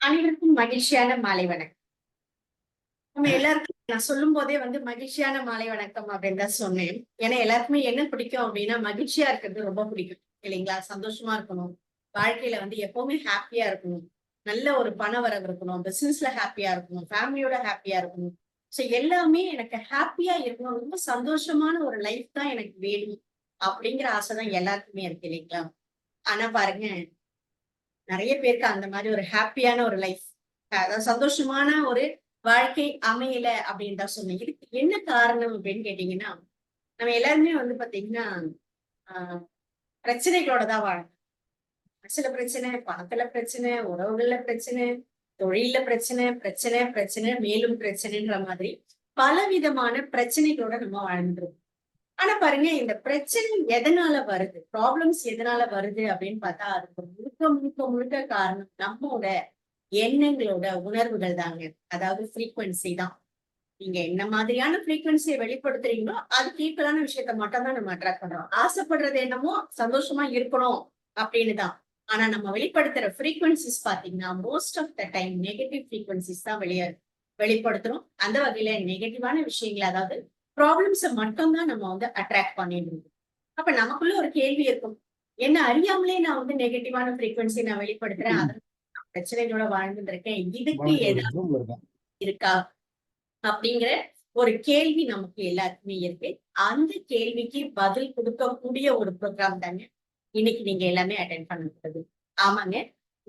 அனைவருக்கும் மகிழ்ச்சியான மாலை வணக்கம். நம்ம எல்லாருக்கும் நான் சொல்லும் போதே மகிழ்ச்சியான மாலை வணக்கம் அப்படின்னு தான் சொன்னேன். ஏன்னா எல்லாருக்குமே என்ன பிடிக்கும் அப்படின்னா மகிழ்ச்சியா இருக்கிறது ரொம்ப பிடிக்கும் இல்லைங்களா? சந்தோஷமா இருக்கணும், வாழ்க்கையில எப்பவுமே ஹாப்பியா இருக்கணும், நல்ல ஒரு பண வரவு இருக்கணும், பிசினஸ்ல ஹாப்பியா இருக்கணும், ஃபேமிலியோட ஹாப்பியா இருக்கணும். ஸோ எல்லாமே எனக்கு ஹாப்பியா இருக்கணும், ரொம்ப சந்தோஷமான ஒரு லைஃப் தான் எனக்கு வேணும் அப்படிங்கிற ஆசை தான் எல்லாருக்குமே இருக்கு இல்லைங்களா? ஆனா பாருங்க, நிறைய பேருக்கு அந்த மாதிரி ஒரு ஹாப்பியான ஒரு லைஃப், அதாவது சந்தோஷமான ஒரு வாழ்க்கை அமையல அப்படின்னு தான் சொன்னேன். இதுக்கு என்ன காரணம் அப்படின்னு கேட்டீங்கன்னா, நம்ம எல்லாருமே பாத்தீங்கன்னா ஆஹ் பிரச்சனைகளோட தான் வாழணும். சில பிரச்சனை, பணத்துல பிரச்சனை, உறவுகள்ல பிரச்சனை, தொழில பிரச்சனை, பிரச்சனை பிரச்சனை மேலும் பிரச்சனைன்ற மாதிரி பலவிதமான பிரச்சனைகளோட நம்ம வாழ்ந்துரும். ஆனா பாருங்க, இந்த பிரச்சனை எதனால வருது, ப்ராப்ளம்ஸ் எதனால வருது அப்படின்னு பார்த்தா அதுக்கு முழுக்க முழுக்க முழுக்க காரணம் நம்மோட எண்ணங்களோட உணர்வுகள் தாங்க. அதாவது ஃப்ரீக்வன்சி தான். நீங்க என்ன மாதிரியான ஃப்ரீக்வன்சியை வெளிப்படுத்துறீங்களோ அதுக்கு ஈக்குவலான விஷயத்த மட்டும் தான் நம்ம அட்ராக்ட் பண்றோம். ஆசைப்படுறது என்னமோ சந்தோஷமா இருக்கணும் அப்படின்னு தான். ஆனா நம்ம வெளிப்படுத்துற ஃப்ரீக்வன்சிஸ் பாத்தீங்கன்னா most of the time negative frequencies தான் வெளிப்படுத்துறோம். அந்த வகையில நெகட்டிவான விஷயங்கள், அதாவது ப்ராப்ளம்ஸை மட்டும் தான் நம்ம அட்ராக்ட் பண்ணிட்டு இருக்கோம். அப்ப நமக்குள்ள ஒரு கேள்வி இருக்கும், என்ன அறியாமலே நான் நெகட்டிவான ஃப்ரீக்வன்சி நான் வெளிப்படுத்துறேன், அதனால பிரச்சனைகளோட வாழ்ந்துட்டு இருக்கேன், இதுக்கு ஏதாவது இருக்கா அப்படிங்கிற ஒரு கேள்வி நமக்கு எல்லாருக்குமே இருக்கு. அந்த கேள்விக்கு பதில் கொடுக்கக்கூடிய ஒரு ப்ரோக்ராம் தாங்க இன்னைக்கு நீங்க எல்லாமே அட்டென்ட் பண்ண. ஆமாங்க,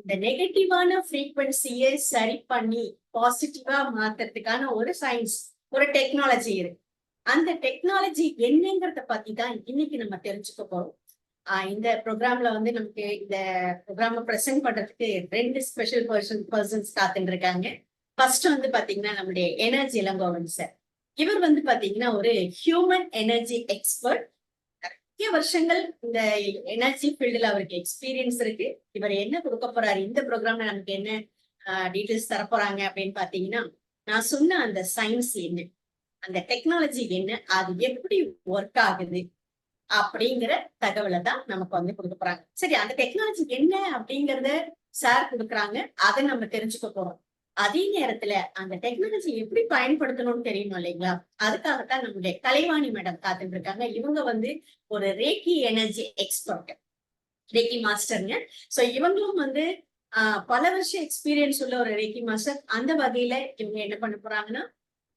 இந்த நெகட்டிவான ஃப்ரீக்வன்சியை சரி பண்ணி பாசிட்டிவா மாத்துறதுக்கான ஒரு சயின்ஸ், ஒரு டெக்னாலஜி இருக்கு. அந்த டெக்னாலஜி என்னங்கிறத பத்தி தான் இன்னைக்கு நம்ம தெரிஞ்சுக்க போறோம். இந்த ப்ரோக்ராம்ல நமக்கு இந்த ப்ரோக்ராம பிரசன்ட் பண்றதுக்கு 2 ஸ்பெஷல் பர்சன்ஸ் காத்துட்டு இருக்காங்க. ஃபர்ஸ்ட் பாத்தீங்கன்னா நம்முடைய எனர்ஜி இளங்கோவன் சார். இவர் பாத்தீங்கன்னா ஒரு ஹியூமன் எனர்ஜி எக்ஸ்பர்ட். நிறைய வருஷங்கள் இந்த எனர்ஜி ஃபீல்டுல அவருக்கு எக்ஸ்பீரியன்ஸ் இருக்கு. இவர் என்ன கொடுக்க போறாரு இந்த ப்ரோக்ராம்ல, நமக்கு என்ன டீட்டெயில்ஸ் தர போறாங்க அப்படின்னு பாத்தீங்கன்னா, நான் சொன்ன அந்த சயின்ஸ் என்ன, அந்த டெக்னாலஜி என்ன, அது எப்படி ஒர்க் ஆகுது அப்படிங்கிற தகவலை தான் நமக்கு கொடுக்க போறாங்க. சரி, அந்த டெக்னாலஜி என்ன அப்படிங்கறத சார் கொடுக்குறாங்க, அதை நம்ம தெரிஞ்சுக்க போறோம். அதே நேரத்துல அந்த டெக்னாலஜி எப்படி பயன்படுத்தணும்னு தெரியணும் இல்லைங்களா? அதுக்காகத்தான் நம்முடைய கலைவாணி மேடம் காத்துட்டு இருக்காங்க. இவங்க ஒரு ரேக்கி எனர்ஜி எக்ஸ்பர்ட், ரேக்கி மாஸ்டர்ங்க. சோ இவங்களும் பல வருஷம் எக்ஸ்பீரியன்ஸ் உள்ள ஒரு ரேக்கி மாஸ்டர். அந்த வகையில இவங்க என்ன பண்ண போறாங்கன்னா,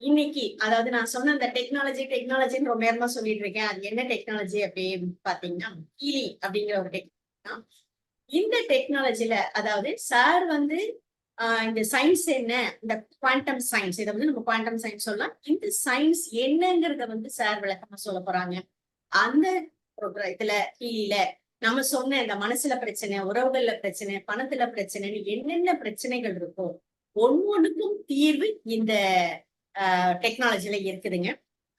இன்னைக்கு அதாவது நான் சொன்ன அந்த டெக்னாலஜின்னு ரொம்ப நேரமா சொல்லிட்டு இருக்கேன். அது என்ன டெக்னாலஜி அப்படின்னு பாத்தீங்கன்னா, ஹீலிங் அப்படிங்கிற ஒரு டெக்னாலஜி. இந்த டெக்னாலஜில அதாவது சார் இந்த சயின்ஸ் என்ன, இந்த குவாண்டம் சயின்ஸ், இதை நம்ம குவாண்டம் சயின்ஸ் சொல்லலாம். இந்த சயின்ஸ் என்னங்கிறத சார் விளக்கமா சொல்ல போறாங்க. அந்த இதுல ஹீலில நம்ம சொன்ன இந்த மனசுல பிரச்சனை, உறவுகள்ல பிரச்சனை, பணத்துல பிரச்சனைன்னு என்னென்ன பிரச்சனைகள் இருக்கோ ஒவ்வொன்றுக்கும் தீர்வு இந்த டெக்னாலஜில இருக்குதுங்க.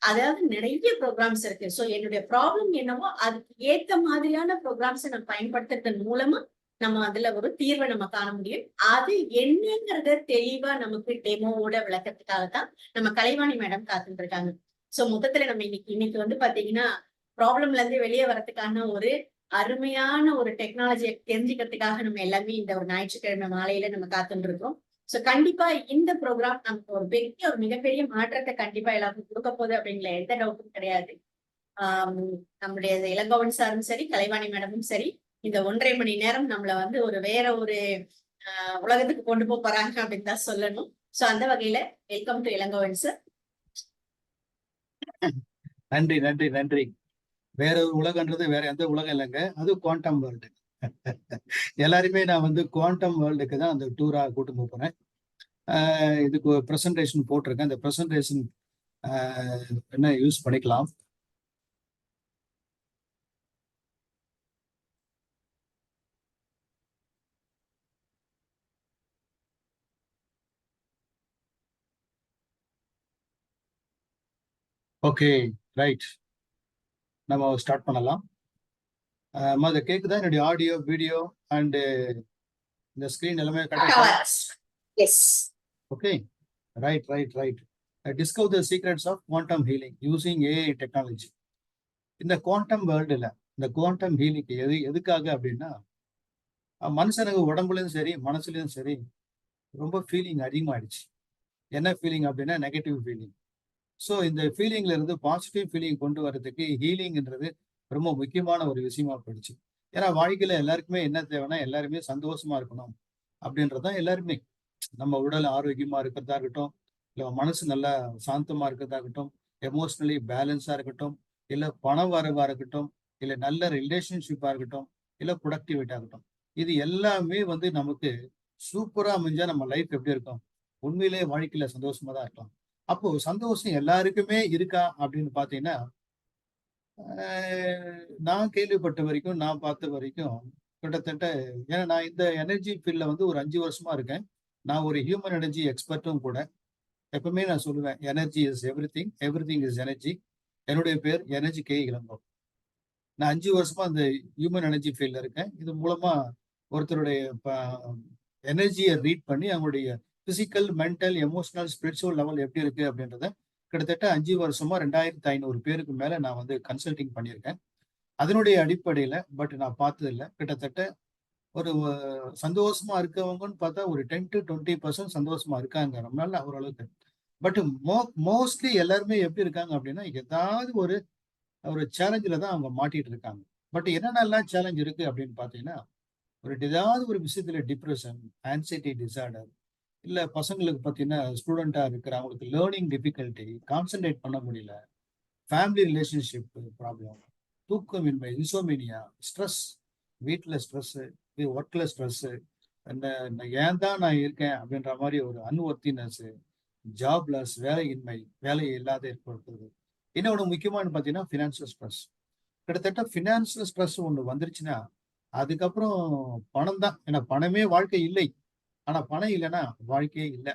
அதாவது நிறைய ப்ரோக்ராம்ஸ் இருக்கு. சோ என்னுடைய ப்ராப்ளம் என்னவோ அதுக்கு ஏத்த மாதிரியான ப்ரோக்ராம்ஸை நான் பயன்படுத்துறதன் மூலமா நம்ம அதுல ஒரு தீர்வை நம்ம காண முடியும். அது என்னங்கறத தெளிவா நமக்கு டெமோவோட விளக்கத்துக்காக தான் நம்ம கலைவாணி மேடம் காத்துட்டு இருக்காங்க. சோ மொத்தத்துல நம்ம இன்னைக்கு வந்து பாத்தீங்கன்னா ப்ராப்ளம்ல இருந்து வெளியே வரதுக்கான ஒரு அருமையான ஒரு டெக்னாலஜியை தெரிஞ்சுக்கிறதுக்காக நம்ம எல்லாமே இந்த ஒரு ஞாயிற்றுக்கிழமை மாலையில நம்ம காத்துட்டு இருக்கோம். சோ கண்டிப்பா இந்த ப்ரோக்ராம் நமக்கு ஒரு மிகப்பெரிய மாற்றத்தை கண்டிப்பா எல்லாருக்கும் கொடுக்க போகுது அப்படிங்கிற எந்த டவுட்டும் கிடையாது. நம்முடைய இளங்கோவன் சாரும் சரி, கலைவாணி மேடமும் சரி, இந்த 1.5 மணி நேரம் நம்மள வந்து வேற ஒரு உலகத்துக்கு கொண்டு போறாங்க அப்படின்னு தான் சொல்லணும். சோ அந்த வகையில வெல்கம் டு இளங்கோவன் சார். நன்றி நன்றி நன்றி. வேற ஒரு உலகன்றது வேற எந்த உலகம் இல்லைங்க, அது குவாண்டம் வேர்ல்டு. எல்லாருமே நான் வந்து குவாண்டம் வேர்ல்டுக்கு தான் அந்த டூரா கூட்டு போறேன். இதுக்கு ப்ரெசன்டேஷன் போட்டிருக்கேன். அந்த ப்ரெசன்டேஷன் என்ன யூஸ் பண்ணிக்கலாம். ஓகே ரைட், நம்ம ஸ்டார்ட் பண்ணலாம். அதை கேக்குதா என்னுடைய ஆடியோ வீடியோ அண்ட் இந்த ஸ்கிரீன் எல்லாமே கரெக்டா? Okay right right right. Discover the secrets of quantum healing using AI technology. இந்த குவாண்டம் வேர்ல்டுல இந்த குவாண்டம் ஹீலிங் எதுக்காக அப்படின்னா, மனுஷனுக்கு உடம்புலயும் சரி மனசுலயும் சரி ரொம்ப ஃபீலிங் அதிகமாயிடுச்சு. என்ன ஃபீலிங் அப்படின்னா நெகட்டிவ் ஃபீலிங். ஸோ இந்த ஃபீலிங்ல இருந்து பாசிட்டிவ் ஃபீலிங் கொண்டு வரதுக்கு ஹீலிங்ன்றது ரொம்ப முக்கியமான ஒரு விஷயமா போயிடுச்சு. ஏன்னா வாழ்க்கையில எல்லாருக்குமே என்ன தேவைன்னா எல்லாருமே சந்தோஷமா இருக்கணும் அப்படின்றதான் எல்லாருமே. நம்ம உடல் ஆரோக்கியமா இருக்கிறதா இருக்கட்டும், இல்லை மனசு நல்லா சாந்தமா இருக்கிறதா இருக்கட்டும், எமோஷனலி பேலன்ஸா இருக்கட்டும், இல்லை பண வரவா இருக்கட்டும், இல்லை நல்ல ரிலேஷன்ஷிப்பா இருக்கட்டும், இல்லை ப்ரொடக்டிவிட்டா இருக்கட்டும், இது எல்லாமே வந்து நமக்கு சூப்பரா அமைஞ்சா நம்ம லைஃப் எப்படி இருக்கும்? உண்மையிலேயே வாழ்க்கையில சந்தோஷமா தான் இருக்கலாம். அப்போ சந்தோஷம் எல்லாருக்குமே இருக்கா அப்படின்னு பாத்தீங்கன்னா, நான் கேள்விப்பட்ட வரைக்கும், நான் பார்த்த வரைக்கும் கிட்டத்தட்ட, ஏன்னா நான் இந்த எனர்ஜி ஃபீல்ட்ல வந்து ஒரு 5 வருஷமா இருக்கேன். நான் ஒரு ஹியூமன் எனர்ஜி எக்ஸ்பர்ட்டும் கூட. எப்பவுமே நான் சொல்லுவேன், energy is everything, everything is energy. என்னுடைய பேர் எனர்ஜி கே இளங்கோ. நான் 5 வருஷமா அந்த ஹியூமன் எனர்ஜி ஃபீல்ட்ல இருக்கேன். இது மூலமா ஒருத்தருடைய எனர்ஜியை ரீட் பண்ணி அவங்களுடைய physical, mental, emotional, spiritual level எப்படி இருக்கு அப்படின்றத கிட்டத்தட்ட 5 வருஷமா 2500 பேருக்கு மேல நான் வந்து கன்சல்டிங் பண்ணியிருக்கேன். அதனுடைய அடிப்படையில நான் பார்த்தது இல்லை, கிட்டத்தட்ட ஒரு சந்தோஷமா இருக்கவங்கன்னு பார்த்தா ஒரு 10 to 20% சந்தோஷமா இருக்காங்க நம்மளால ஓரளவுக்கு. பட் மோஸ்ட்லி எல்லாருமே எப்படி இருக்காங்க அப்படின்னா, ஏதாவது ஒரு சேலஞ்சில தான் அவங்க மாட்டிட்டு இருக்காங்க. பட் என்னென்னலாம் சேலஞ்ச் இருக்கு அப்படின்னு பார்த்தீங்கன்னா, ஏதாவது ஒரு விஷயத்துல டிப்ரெஷன், ஆன்சைட்டி டிசார்டர், இல்ல பசங்களுக்கு பார்த்தீங்கன்னா ஸ்டூடெண்டா இருக்கிற அவங்களுக்கு லேர்னிங் டிஃபிகல்ட்டி, கான்சென்ட்ரேட் பண்ண முடியல, ஃபேமிலி ரிலேஷன்ஷிப் ப்ராப்ளம், தூக்கமின்மை, இன்சோமினியா, ஸ்ட்ரெஸ், வீட்டில் ஸ்ட்ரெஸ்ஸு, ஒர்க்ல ஸ்ட்ரெஸ்ஸு, ஏன் தான் நான் இருக்கேன் அப்படின்ற மாதிரி ஒரு அன்வொர்த்தினஸ், ஜாப்லெஸ், வேலையின்மை, வேலையை இல்லாத ஏற்படுத்துறது. இன்னொன்று முக்கியமானு பார்த்தீங்கன்னா ஃபினான்ஷியல் ஸ்ட்ரெஸ். கிட்டத்தட்ட ஃபினான்ஷியல் ஸ்ட்ரெஸ் ஒன்று வந்துருச்சுன்னா அதுக்கப்புறம் பணம் தான். ஏன்னா பணமே வாழ்க்கை இல்லை. ஆனா பணம் இல்லைன்னா வாழ்க்கையே இல்லை.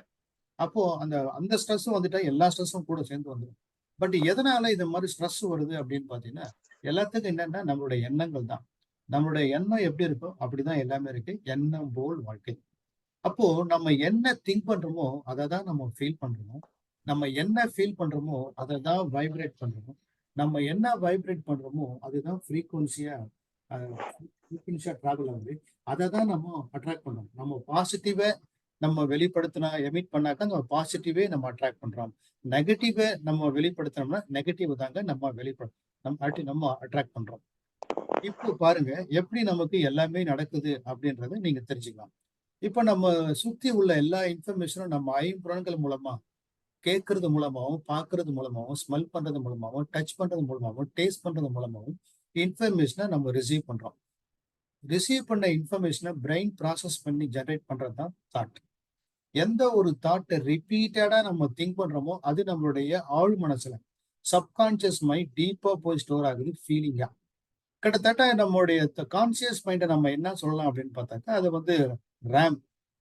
அப்போ அந்த ஸ்ட்ரெஸ்ஸும் வந்துட்டா எல்லா ஸ்ட்ரெஸ்ஸும் கூட சேர்ந்து வந்துடும். பட் எதனால இந்த மாதிரி ஸ்ட்ரெஸ் வருது அப்படின்னு பாத்தீங்கன்னா, எல்லாத்துக்கும் என்னன்னா நம்மளுடைய எண்ணங்கள் தான். நம்மளுடைய எண்ணம் எப்படி இருக்கோ அப்படிதான் எல்லாமே இருக்கு. எண்ணம் போல் வாழ்க்கை. அப்போ நம்ம என்ன திங்க் பண்றோமோ அதை தான் நம்ம ஃபீல் பண்றோம். நம்ம என்ன ஃபீல் பண்றோமோ அதை தான் வைப்ரேட் பண்றோம். நம்ம என்ன வைப்ரேட் பண்றோமோ அதுதான் ஃப்ரீக்வன்சியா டிராவல் ஆகுது. அதை தான் நம்ம அட்ராக்ட் பண்றோம். நம்ம பாசிட்டிவா நம்ம வெளிப்படுத்தினா எமிட் பண்ணாக்க நம்ம பாசிட்டிவே நம்ம அட்ராக்ட் பண்றோம். நெகட்டிவை நம்ம வெளிப்படுத்தினோம்னா நெகட்டிவ் தாங்க நம்ம அட்ராக்ட் பண்றோம். இப்போ பாருங்க எப்படி நமக்கு எல்லாமே நடக்குது அப்படின்றத நீங்க தெரிஞ்சுக்கலாம். இப்ப நம்ம சுத்தி உள்ள எல்லா இன்ஃபர்மேஷனும் நம்ம ஐம்புலன்கள் மூலமா, கேட்கறது மூலமாவும், பார்க்கறது மூலமாவும், ஸ்மெல் பண்றது மூலமாவும், டச் பண்றது மூலமாவும், டேஸ்ட் பண்றது மூலமாவும் இன்ஃபர்மேஷனை நம்ம ரிசீவ் பண்றோம். ரிசீவ் பண்ண இன்ஃபர்மேஷனை பிரெயின் ப்ராசஸ் பண்ணி ஜெனரேட் பண்றது தான் தாட். எந்த ஒரு தாட்டை ரிப்பீட்டடா நம்ம திங்க் பண்றோமோ அது நம்மளுடைய ஆழ் மனசுல, சப்கான்சியஸ் மைண்ட் டீப்பா போய் ஸ்டோர் ஆகுது ஃபீலிங்கா. கிட்டத்தட்ட நம்மளுடைய கான்சியஸ் மைண்டை நம்ம என்ன சொல்லலாம் அப்படின்னு பார்த்தாக்கா அது வந்து RAM,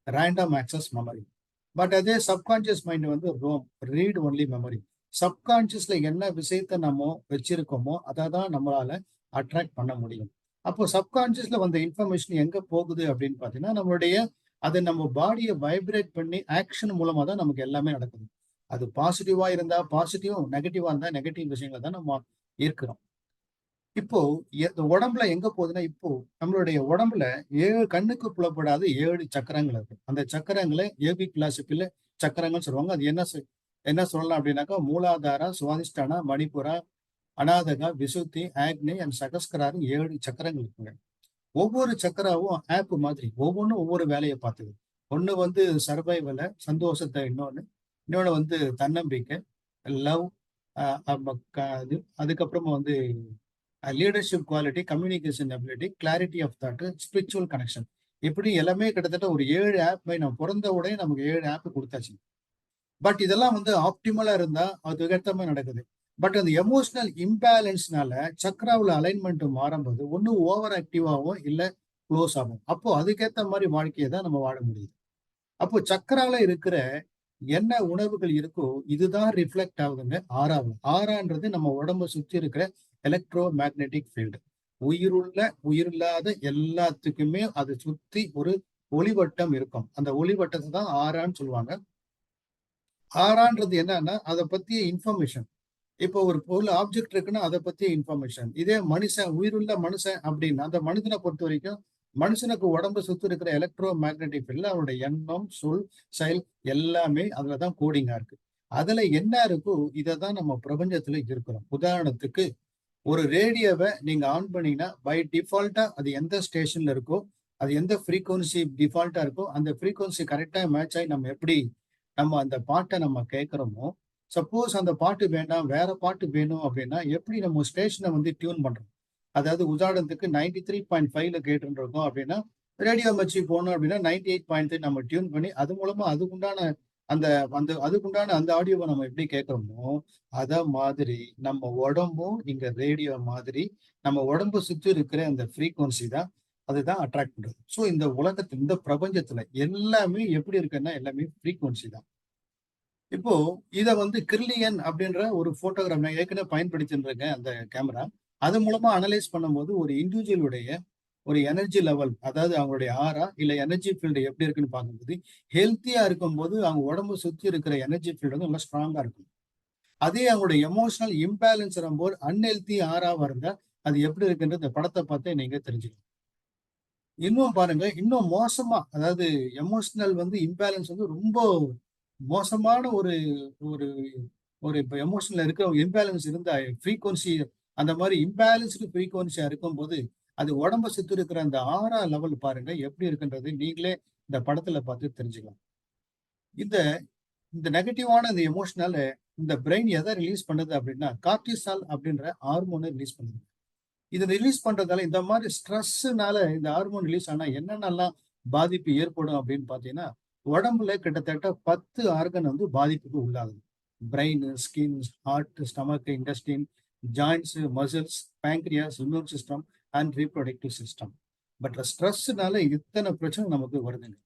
random access memory. But அதே சப்கான்சியஸ் மைண்ட் வந்து ரோம், ரீட் ஒன்லி மெமரி. சப்கான்சியஸ்ல என்ன விஷயத்த நம்ம வச்சிருக்கோமோ அதை தான் நம்மளால அட்ராக்ட் பண்ண முடியும். அப்போ சப்கான்சியஸ்ல வந்த இன்ஃபர்மேஷன் எங்க போகுது அப்படின்னு பாத்தீங்கன்னா, நம்மளுடைய அதை நம்ம பாடியை வைப்ரேட் பண்ணி ஆக்ஷன் மூலமா தான் நமக்கு எல்லாமே நடக்குது. அது பாசிட்டிவா இருந்தா பாசிட்டிவ், நெகட்டிவா இருந்தா நெகட்டிவ் விஷயங்களை தான் நம்ம ஈர்க்கிறோம். இப்போ இந்த உடம்புல எங்க போகுதுன்னா, இப்போ நம்மளுடைய உடம்புல 7 கண்ணுக்கு புலப்படாத 7 சக்கரங்கள் இருக்கு. அந்த சக்கரங்களை யோகிக் பிலாசபில சக்கரங்கள்னு சொல்லுவாங்க. அது என்ன சொல்லலாம் அப்படின்னாக்கா, மூலாதாரா, சுவாதிஷ்டானா, மணிப்புரா, அநாதகா, விசுத்தி, ஆக்னி அண்ட் சகஸ்கராரு 7 சக்கரங்கள் இருக்குங்க. ஒவ்வொரு சக்கராவும் ஆப் மாதிரி ஒவ்வொன்றும் ஒவ்வொரு வேலையை பார்த்துது. ஒண்ணு வந்து சர்வைவல, சந்தோஷத்தை, இன்னொன்னு வந்து தன்னம்பிக்கை, லவ், அதுக்கப்புறமா வந்து leadership quality, communication ability, clarity of thought, spiritual connection. இப்படி எல்லாமே கிட்டத்தட்ட ஒரு 7 ஆப் நம்ம பிறந்த உடனே நமக்கு 7 ஆப் கொடுத்தாச்சு. பட் இதெல்லாம் வந்து ஆப்டிமலா இருந்தா அதுக்கேற்ற மாதிரி நடக்குது. பட் அந்த எமோஷனல் இம்பேலன்ஸ்னால சக்ராவில் அலைன்மெண்ட் மாறும்போது ஒண்ணு ஓவர் ஆக்டிவாகவும் இல்ல க்ளோஸ் ஆகும். அப்போ அதுக்கேற்ற மாதிரி வாழ்க்கையை தான் நம்ம வாழ முடியுது. அப்போ சக்கரால இருக்கிற என்ன உணர்வுகள் இருக்கோ இதுதான் ரிஃப்ளெக்ட் ஆகுதுங்க ஆறாவது. ஆறான்றது நம்ம உடம்ப சுற்றி இருக்கிற எலக்ட்ரோ மேக்னெட்டிக் ஃபீல்டு. உயிரில்லாத எல்லாத்துக்குமே அதை சுத்தி ஒரு ஒளிவட்டம் இருக்கும். அந்த ஒளிவட்டத்தை தான் ஆறான்னு சொல்லுவாங்க. ஆறான்றது என்னன்னா அதை பத்திய இன்ஃபர்மேஷன். இப்போ ஒரு பொருள் ஆப்ஜெக்ட் இருக்குன்னா அதை பத்திய இன்ஃபர்மேஷன். இதே மனுஷன், உயிருள்ள மனுஷன் அப்படின்னா அந்த மனிதனை பொறுத்த வரைக்கும் மனுஷனுக்கு உடம்பு சுத்தி இருக்கிற எலக்ட்ரோ மேக்னெட்டிக் ஃபீல்ட்ல அவருடைய எண்ணம், சொல், செயல் எல்லாமே அதுலதான் கோடிங்கா இருக்கு. அதுல என்ன இருக்கோ இதை தான் நம்ம பிரபஞ்சத்துல இருக்கிறோம். உதாரணத்துக்கு ஒரு ரேடியோவை நீங்க ஆன் பண்ணீங்கன்னா பை டிஃபால்ட்டா அது எந்த ஸ்டேஷன்ல இருக்கோ, அது எந்த ஃப்ரீக்வன்சி டிஃபால்ட்டா இருக்கோ அந்த ஃப்ரீக்வன்சி கரெக்டா மேட்ச் ஆகி நம்ம எப்படி நம்ம அந்த பாட்டை நம்ம கேட்கிறோமோ, சப்போஸ் அந்த பாட்டு வேண்டாம் வேற பாட்டு வேணும் அப்படின்னா எப்படி நம்ம ஸ்டேஷனை வந்து டியூன் பண்றோம். அதாவது உதாரணத்துக்கு 93.5ல கேட்டுட்டு இருக்கோம் அப்படின்னா ரேடியோ மச்சி போனோம் அப்படின்னா 98.3 நம்ம டியூன் பண்ணி அது மூலமா அதுக்குண்டான அந்த அதுக்குண்டான அந்த ஆடியோவை நம்ம எப்படி கேட்கிறோமோ அத மாதிரி நம்ம உடம்பும் இங்க ரேடியோ மாதிரி நம்ம உடம்பு சுத்தி இருக்கிற அந்த ஃப்ரீக்வன்சி தான் அதுதான் அட்ராக்ட் பண்றது. ஸோ இந்த உலகத்துல இந்த பிரபஞ்சத்துல எல்லாமே எப்படி இருக்குன்னா எல்லாமே ஃப்ரீக்வன்சி தான். இப்போ இத வந்து கிர்லியன் அப்படின்ற ஒரு போட்டோகிராஃப் நான் ஏற்கனவே பயன்படுத்திட்டு இருக்கேன் அந்த கேமரா. அது மூலமா அனலைஸ் பண்ணும்போது ஒரு இண்டிவிஜுவலுடைய ஒரு எனர்ஜி லெவல், அதாவது அவங்களுடைய ஆரா இல்ல எனர்ஜி ஃபீல்டு எப்படி இருக்குன்னு பார்க்கும்போது ஹெல்த்தியா இருக்கும்போது அவங்க உடம்பு சுத்தி இருக்கிற எனர்ஜி ஃபீல்டு வந்து நல்லா ஸ்ட்ராங்கா இருக்கும். அதே அவங்களுடைய எமோஷனல் இம்பேலன்ஸ் வரும்போது அன்ஹெல்த்தி ஆறாவா இருந்தா அது எப்படி இருக்குன்ற இந்த படத்தை பார்த்தே நீங்க தெரிஞ்சுக்கலாம். இன்னும் பாருங்க, இன்னும் மோசமா, அதாவது எமோஷனல் வந்து இம்பேலன்ஸ் வந்து ரொம்ப மோசமான ஒரு ஒரு ஒரு இப்போ எமோஷனல் இருக்கிற இம்பேலன்ஸ் இருந்தா ஃப்ரீக்வன்சி அந்த மாதிரி இம்பேலன்ஸ்டு ஃப்ரீக்வன்சியா இருக்கும்போது அது உடம்ப சுத்தி இருக்கிற அந்த ஆறா லெவல் பாருங்க எப்படி இருக்குன்றது நீங்களே இந்த படத்துல பார்த்து தெரிஞ்சுக்கலாம். இந்த இந்த நெகட்டிவான இந்த எமோஷனால இந்த பிரெயின் எதை ரிலீஸ் பண்ணுது அப்படின்னா கார்டிசால் அப்படின்ற ஹார்மோனை ரிலீஸ் பண்ணுது. இதை ரிலீஸ் பண்றதால இந்த மாதிரி ஸ்ட்ரெஸ்னால இந்த ஹார்மோன் ரிலீஸ் ஆனா என்னென்னலாம் பாதிப்பு ஏற்படும் அப்படின்னு பாத்தீங்கன்னா உடம்புல கிட்டத்தட்ட 10 ஆர்கன் வந்து பாதிப்புக்கு உள்ளாகுது. Brain, skin, heart, stomach, intestine, joints, muscles, pancreas, immune system and reproductive system. But ஸ்ட்ரெஸ்னால இத்தனை பிரச்சனை நமக்கு வருதுங்க.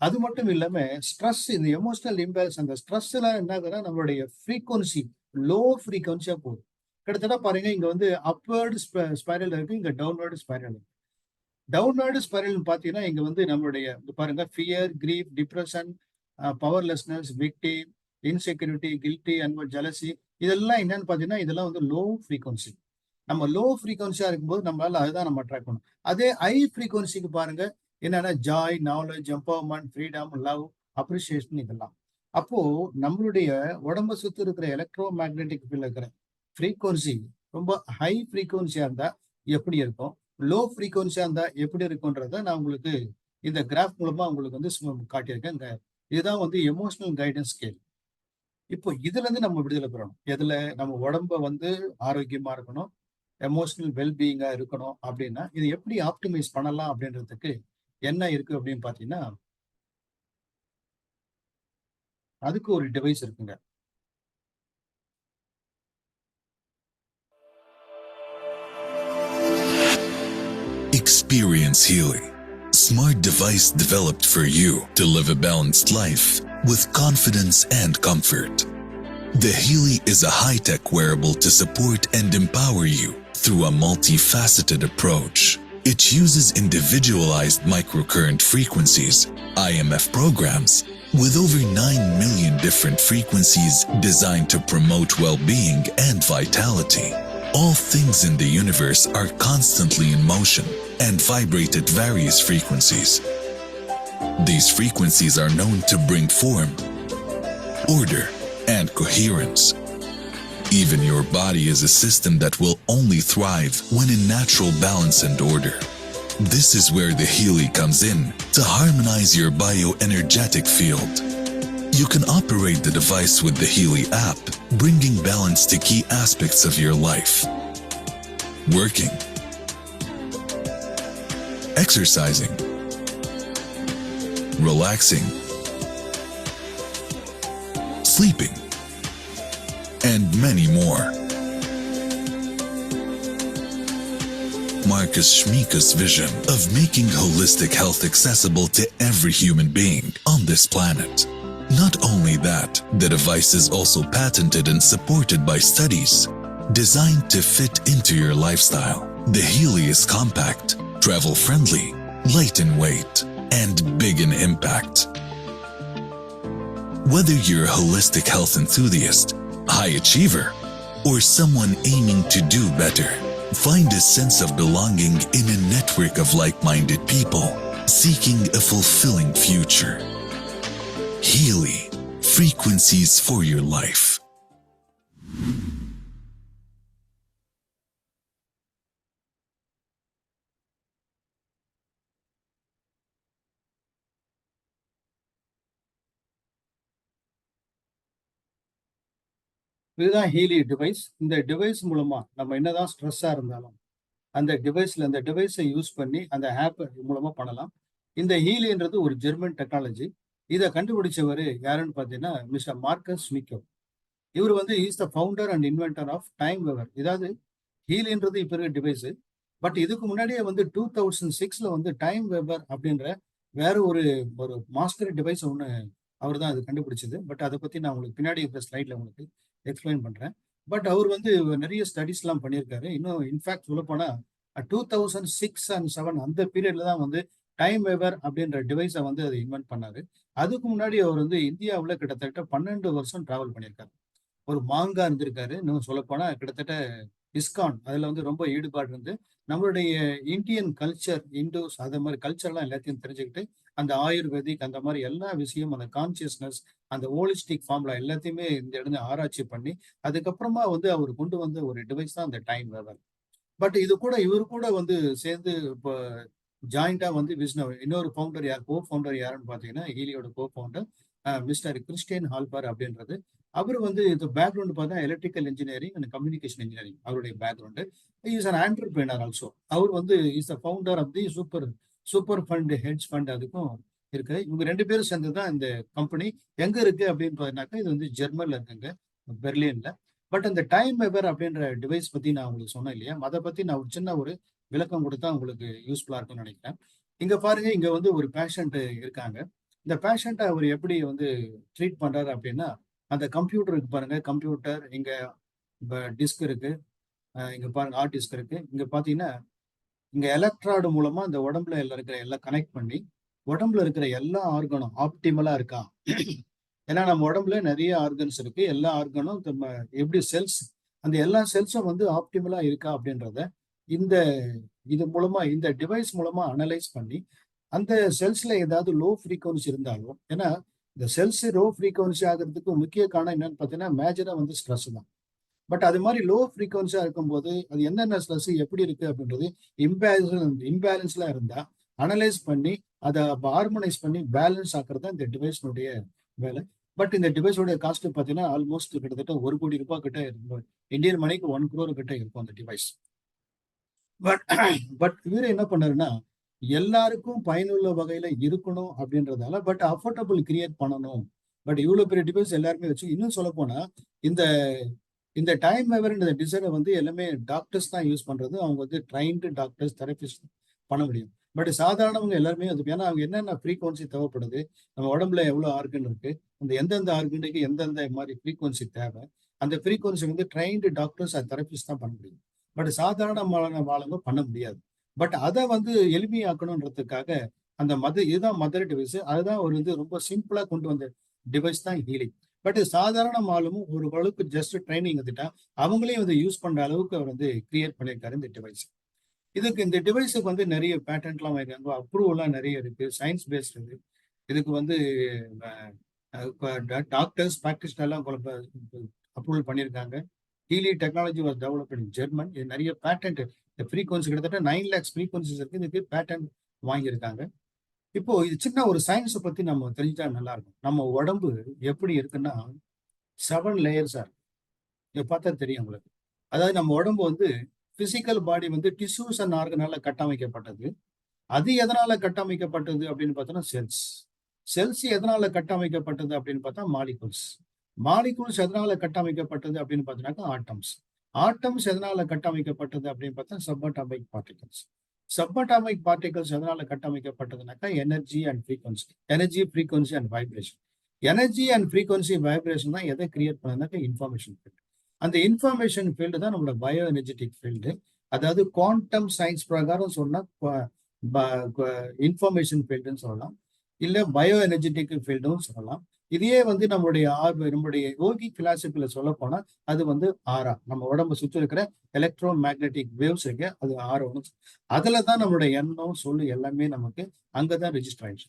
அது மட்டும் இல்லாம ஸ்ட்ரெஸ், இந்த எமோஷனல் இம்பேலன்ஸ், அந்த ஸ்ட்ரெஸ்ல என்ன ஆகுதுன்னா நம்மளுடைய ஃப்ரீக்வன்சி லோ ஃப்ரீக்வன்சியா போகுது. கிட்டத்தட்ட பாருங்க இங்க வந்து அப்வர்டு ஸ்பைரல் இருக்கு, இங்க டவுன்வர்டு ஸ்பைரல் இருக்கு. டவுன்வர்டு ஸ்பைரல் பாத்தீங்கன்னா இங்க வந்து நம்மளுடைய பாருங்க fear, creep, depression, பவர்லெஸ்னஸ், victim, insecurity, guilty, and jealousy, இதெல்லாம் என்னன்னு பாத்தீங்கன்னா இதெல்லாம் வந்து லோ ஃப்ரீக்வன்சி. நம்ம லோ ஃப்ரீக்வன்சியா இருக்கும்போது நம்மளால அதுதான் நம்ம அட்ராக்ட் பண்ணணும். அதே ஹை ஃப்ரீக்வன்சிக்கு பாருங்க என்னன்னா Joy, knowledge, empowerment, freedom, love, appreciation இதெல்லாம். அப்போ நம்மளுடைய உடம்ப சுத்தி இருக்கிற எலக்ட்ரோ மேக்னெட்டிக் ஃபீல்ட்ல இருக்கிற ஃப்ரீக்வன்சி ரொம்ப ஹை ஃப்ரீக்வன்சியா இருந்தா எப்படி இருக்கும், லோ ஃப்ரீக்வன்சியா இருந்தா எப்படி இருக்கும்ன்றத நான் உங்களுக்கு இந்த கிராஃப் மூலமா உங்களுக்கு வந்து காட்டியிருக்கேன். இதுதான் வந்து எமோஷனல் கைடன்ஸ் ஸ்கேல். இப்போ இதுல இருந்து நம்ம விடுதலை பெறணும். எதுல நம்ம உடம்ப வந்து ஆரோக்கியமா இருக்கணும், எமோஷனல் வெல்பீயிங்கா இருக்கணும் அப்படின்னா இது எப்படி ஆப்டிமைஸ் பண்ணலாம் அப்படின்றதுக்கு என்ன இருக்கு அப்படின்னு பாத்தீங்கன்னா அதுக்கு ஒரு டிவைஸ் இருக்குங்க. Experience healing. Smart device developed for you to live a balanced life with confidence and comfort. The Healy is a high-tech wearable to support and empower you through a multifaceted approach. It uses individualized microcurrent frequencies, IMF programs, with over 9 million different frequencies designed to promote well-being and vitality. All things in the universe are constantly in motion and vibrate at various frequencies. These frequencies are known to bring form, order, and coherence. Even your body is a system that will only thrive when in natural balance and order. This is where the Healy comes in to harmonize your bioenergetic field. You can operate the device with the Healy app, bringing balance to key aspects of your life. Working, exercising, relaxing, sleeping, and many more. Marcus Schmieka's vision of making holistic health accessible to every human being on this planet. Not only that, the device is also patented and supported by studies designed to fit into your lifestyle. The Healy is compact, travel-friendly, light in weight, and big in impact. Whether you're a holistic health enthusiast, high achiever, or someone aiming to do better, find a sense of belonging in a network of like-minded people seeking a fulfilling future. Healy, frequencies for your life. இதுதான் Healy device. இந்த device மூலமா நம்ம என்னதான் ஸ்ட்ரெஸ்ஸா இருந்தாலும் அந்த டிவைஸை use பண்ணி அந்த ஆப் மூலமா பண்ணலாம். இந்த ஹீலின்றது ஒரு ஜெர்மன் டெக்னாலஜி. இதை கண்டுபிடிச்சவர் யாருன்னு பார்த்தீங்கன்னா மிஸ்டர் மார்க்கஸ் ஸ்மிக்கோ. இவர் வந்து is the founder and inventor of TimeWaver. இதாவது ஹீலின்றது இப்போ இருக்க டிவைஸ். பட் இதுக்கு முன்னாடியே வந்து 2006 வந்து டைம் வெவர் அப்படின்ற வேற ஒரு மாஸ்டர் டிவைஸ் ஒன்று அவர் தான் அது கண்டுபிடிச்சது. பட் அதை பத்தி நான் உங்களுக்கு பின்னாடி இருக்கிற ஸ்லைட்ல உங்களுக்கு எக்ஸ்பிளைன் பண்றேன். பட் அவர் வந்து நிறைய ஸ்டடிஸ்லாம் பண்ணியிருக்காரு. இன்னும் இன்ஃபேக்ட் சொல்ல போனா 2006 and 2007 அந்த பீரியட்ல தான் வந்து டைம் வெவர் அப்படின்ற டிவைஸை வந்து அதை இன்வென்ட் பண்ணாரு. அதுக்கு முன்னாடி அவர் வந்து இந்தியாவில் கிட்டத்தட்ட 12 வருஷம் டிராவல் பண்ணியிருக்காரு. ஒரு மாங்கா இருந்திருக்காரு. இன்னும் சொல்ல போனா கிட்டத்தட்ட இஸ்கான் அதுல வந்து ரொம்ப ஈடுபாடு இருந்து நம்மளுடைய இந்தியன் கல்ச்சர், இண்டோஸ் அது மாதிரி கல்ச்சர்லாம் எல்லாத்தையும் தெரிஞ்சுக்கிட்டு அந்த ஆயுர்வேதிக் அந்த மாதிரி எல்லா விஷயம், அந்த கான்சியஸ்னஸ், அந்த ஹோலிஸ்டிக் ஃபார்ம்ல எல்லாத்தையுமே இந்த இடத்துல ஆராய்ச்சி பண்ணி அதுக்கப்புறமா வந்து அவர் கொண்டு வந்த ஒரு டிவைஸ் தான் அந்த டைம் வெவர். பட் இது கூட இவரு கூட வந்து சேர்ந்து இப்போ ஜாயிண்டா வந்து இன்னொரு ஃபவுண்டர் கோ ஃபவுண்டர் யாருன்னு பார்த்தீங்கன்னா ஹீலியோட co founder mister Christian Halper அப்படின்றது. அவர் வந்து இந்த பேக்ரவுண்ட் பார்த்தா electrical engineering and communication engineering அவருடைய background. Is an entrepreneur also. அவர் வந்து is the founder of the super fund hedge fund அதுக்கும் இருக்கு. இவங்க 2 பேரும் சேர்ந்து தான் இந்த கம்பெனி எங்க இருக்கு அப்படின்னு பார்த்தீங்கன்னாக்கா இது வந்து ஜெர்மன்ல இருக்குங்க, பெர்லின்ல. பட் அந்த டைம் வெவர் அப்படின்ற டிவைஸ் பத்தி நான் உங்களுக்கு சொன்னேன் இல்லையா, அதை பத்தி நான் ஒரு சின்ன ஒரு விளக்கம் கொடுத்தா உங்களுக்கு யூஸ்ஃபுல்லா இருக்கும்னு நினைக்கிறேன். இங்க பாருங்க, இங்க வந்து ஒரு பேஷண்ட் இருக்காங்க. இந்த பேஷண்ட்டை அவர் எப்படி வந்து ட்ரீட் பண்றாரு அப்படின்னா, அந்த கம்ப்யூட்டர் இருக்கு பாருங்க, கம்ப்யூட்டர் இங்க டிஸ்க் இருக்கு, இங்க பாருங்க ஹார்ட் டிஸ்க் இருக்கு. இங்க பாத்தீங்கன்னா இங்க எலக்ட்ராய்டு மூலமா இந்த உடம்புல இருக்கிற எல்லாம் கனெக்ட் பண்ணி உடம்புல இருக்கிற எல்லா ஆர்கனும் ஆப்டிமலா இருக்கா. ஏன்னா நம்ம உடம்புல நிறைய ஆர்கன்ஸ் இருக்கு. எல்லா ஆர்கனும் எப்படி செல்ஸ், அந்த எல்லா செல்ஸும் வந்து ஆப்டிமலா இருக்கா அப்படின்றத இது மூலமா இந்த டிவைஸ் மூலமா அனலைஸ் பண்ணி அந்த செல்ஸ்ல ஏதாவது லோ ஃப்ரீக்வன்சி இருந்தாலும், ஏன்னா இந்த செல்ஸ் லோ ஃப்ரீக்வன்சி ஆகிறதுக்கு முக்கிய காரணம் என்னன்னு பார்த்தீங்கன்னா மேஜரா வந்து ஸ்ட்ரெஸ் தான். பட் அது மாதிரி லோ ஃப்ரீக்வன்சியா இருக்கும்போது அது என்னென்ன ஸ்ட்ரெஸ் எப்படி இருக்கு அப்படின்றது இம்பேலன்ஸ்ல இருந்தா அனலைஸ் பண்ணி அதை ஹார்மோனைஸ் பண்ணி பேலன்ஸ் ஆக்குறது இந்த டிவைஸ்னுடைய வேலை. பட் இந்த டிவைஸோடைய காஸ்ட் பார்த்தீங்கன்னா ஆல்மோஸ்ட் கிட்டத்தட்ட 1 கோடி ரூபாய் கிட்ட இருக்கும். இந்தியன் மணிக்கு 1 crore கிட்ட இருக்கும் அந்த டிவைஸ். பட் இவரு என்ன பண்ணாருன்னா எல்லாருக்கும் பயனுள்ள வகையில இருக்கணும் அப்படின்றதால பட் அஃபோர்டபுள் கிரியேட் பண்ணணும். பட் இவ்வளவு பெரிய டிவைஸ் எல்லாருமே வச்சு, இன்னும் சொல்ல போனா இந்த டைம் வெவர் இந்த டிசைனை வந்து எல்லாமே டாக்டர்ஸ் தான் யூஸ் பண்றது. அவங்க வந்து ட்ரைன்டு டாக்டர்ஸ், தெரபிஸ்ட் பண்ண முடியும். பட் சாதாரணவங்க எல்லாருமே அது, ஏன்னா அவங்க என்னென்ன ஃப்ரீக்வன்சி தேவைப்படுது, நம்ம உடம்புல எவ்வளவு ஆர்கன் இருக்கு, அந்த எந்தெந்த ஆர்கனுக்கு எந்தெந்த மாதிரி ஃப்ரீக்வன்சி தேவை, அந்த ஃப்ரீக்வன்சி வந்து ட்ரைன்டு டாக்டர்ஸ் தெரபிஸ்ட் தான் பண்ண முடியும். பட் சாதாரணமான ஆளுங்க பண்ண முடியாது. பட் அதை வந்து எளிமையாக்கணுன்றதுக்காக அந்த இதுதான் மதர் டிவைஸ். அதுதான் ஒரு ரொம்ப சிம்பிளா கொண்டு வந்த டிவைஸ் தான் ஹீலிங். பட் சாதாரண ஆளும் ஒரு அளவுக்கு ஜஸ்ட் ட்ரைனிங் எடுத்துட்டா அவங்களே வந்து யூஸ் பண்ற அளவுக்கு அவர் வந்து கிரியேட் பண்ணியிருக்காரு இந்த டிவைஸ். இந்த டிவைஸுக்கு வந்து நிறைய பேட்டன்ட்லாம் வாங்கிருக்காங்க, அப்ரூவல்லாம் நிறைய இருக்கு, சயின்ஸ் பேஸ்ட் இது. இதுக்கு வந்து டாக்டர்ஸ் ப்ராக்டிஸ்னர்லாம் அப்ரூவல் பண்ணியிருக்காங்க. Healy technology was developed in German. இது நிறைய பேட்டன்ட், இந்த ஃப்ரீக்வன்சி கிட்டத்தட்ட 9 lakhs ஃப்ரீக்வன்சிஸ் இருக்கு, இதுக்கு பேட்டன்ட் வாங்கியிருக்காங்க. இப்போ இது சின்ன ஒரு சயின்ஸை பத்தி நம்ம தெரிஞ்சா நல்லா இருக்கும். நம்ம உடம்பு எப்படி இருக்குன்னா 7 லேயர்ஸா இருக்கு. இதை பார்த்தா தெரியும் உங்களுக்கு. அதாவது நம்ம உடம்பு வந்து பிசிக்கல் பாடி வந்து டிஷ்யூஸ் அண்ட் ஆர்கனால கட்டமைக்கப்பட்டது. அது எதனால கட்டமைக்கப்பட்டது அப்படின்னு பார்த்தோம்னா செல்ஸ். செல்ஸ் எதனால கட்டமைக்கப்பட்டது அப்படின்னு பார்த்தா மாலிகூல்ஸ். மாலிகூல்ஸ் எதனால கட்டமைக்கப்பட்டது அப்படின்னு பார்த்தோம்னாக்கா ஆட்டம்ஸ். ஆட்டம்ஸ் எதனால கட்டமைக்கப்பட்டது அப்படின்னு பார்த்தா சப்அட்டாமிக் பார்ட்டிகல்ஸ். சப்அட்டாமிக் பார்ட்டிகல்ஸ் எதனால கட்டமைக்கப்பட்டதுனாக்கா energy and frequency. Energy, frequency and vibration. Energy and frequency vibration தான் எதை கிரியேட் பண்ணதுனாக்கா இன்ஃபர்மேஷன் ஃபீல்டு. அந்த இன்ஃபர்மேஷன் ஃபீல்டு தான் நம்மளோட பயோ எனர்ஜெட்டிக் ஃபீல்டு. அதாவது குவாண்டம் சயின்ஸ் பிரகாரம் சொன்னா இன்ஃபர்மேஷன் ஃபீல்டுன்னு சொல்லலாம், இல்ல பயோ எனர்ஜெட்டிக் ஃபீல்டும் சொல்லலாம். இதையே வந்து நம்முடைய யோகி பிலாசபில சொல்ல போனா அது வந்து ஆரா. நம்ம உடம்பு சுற்றி இருக்கிற எலக்ட்ரோ மேக்னெட்டிக் வேவ்ஸ் இருக்கு, அது ஆரோன்னு. அதுலதான் நம்மளுடைய எண்ணம் சொல்லு எல்லாமே நமக்கு அங்கதான் ரெஜிஸ்டர் ஆயிடுச்சு.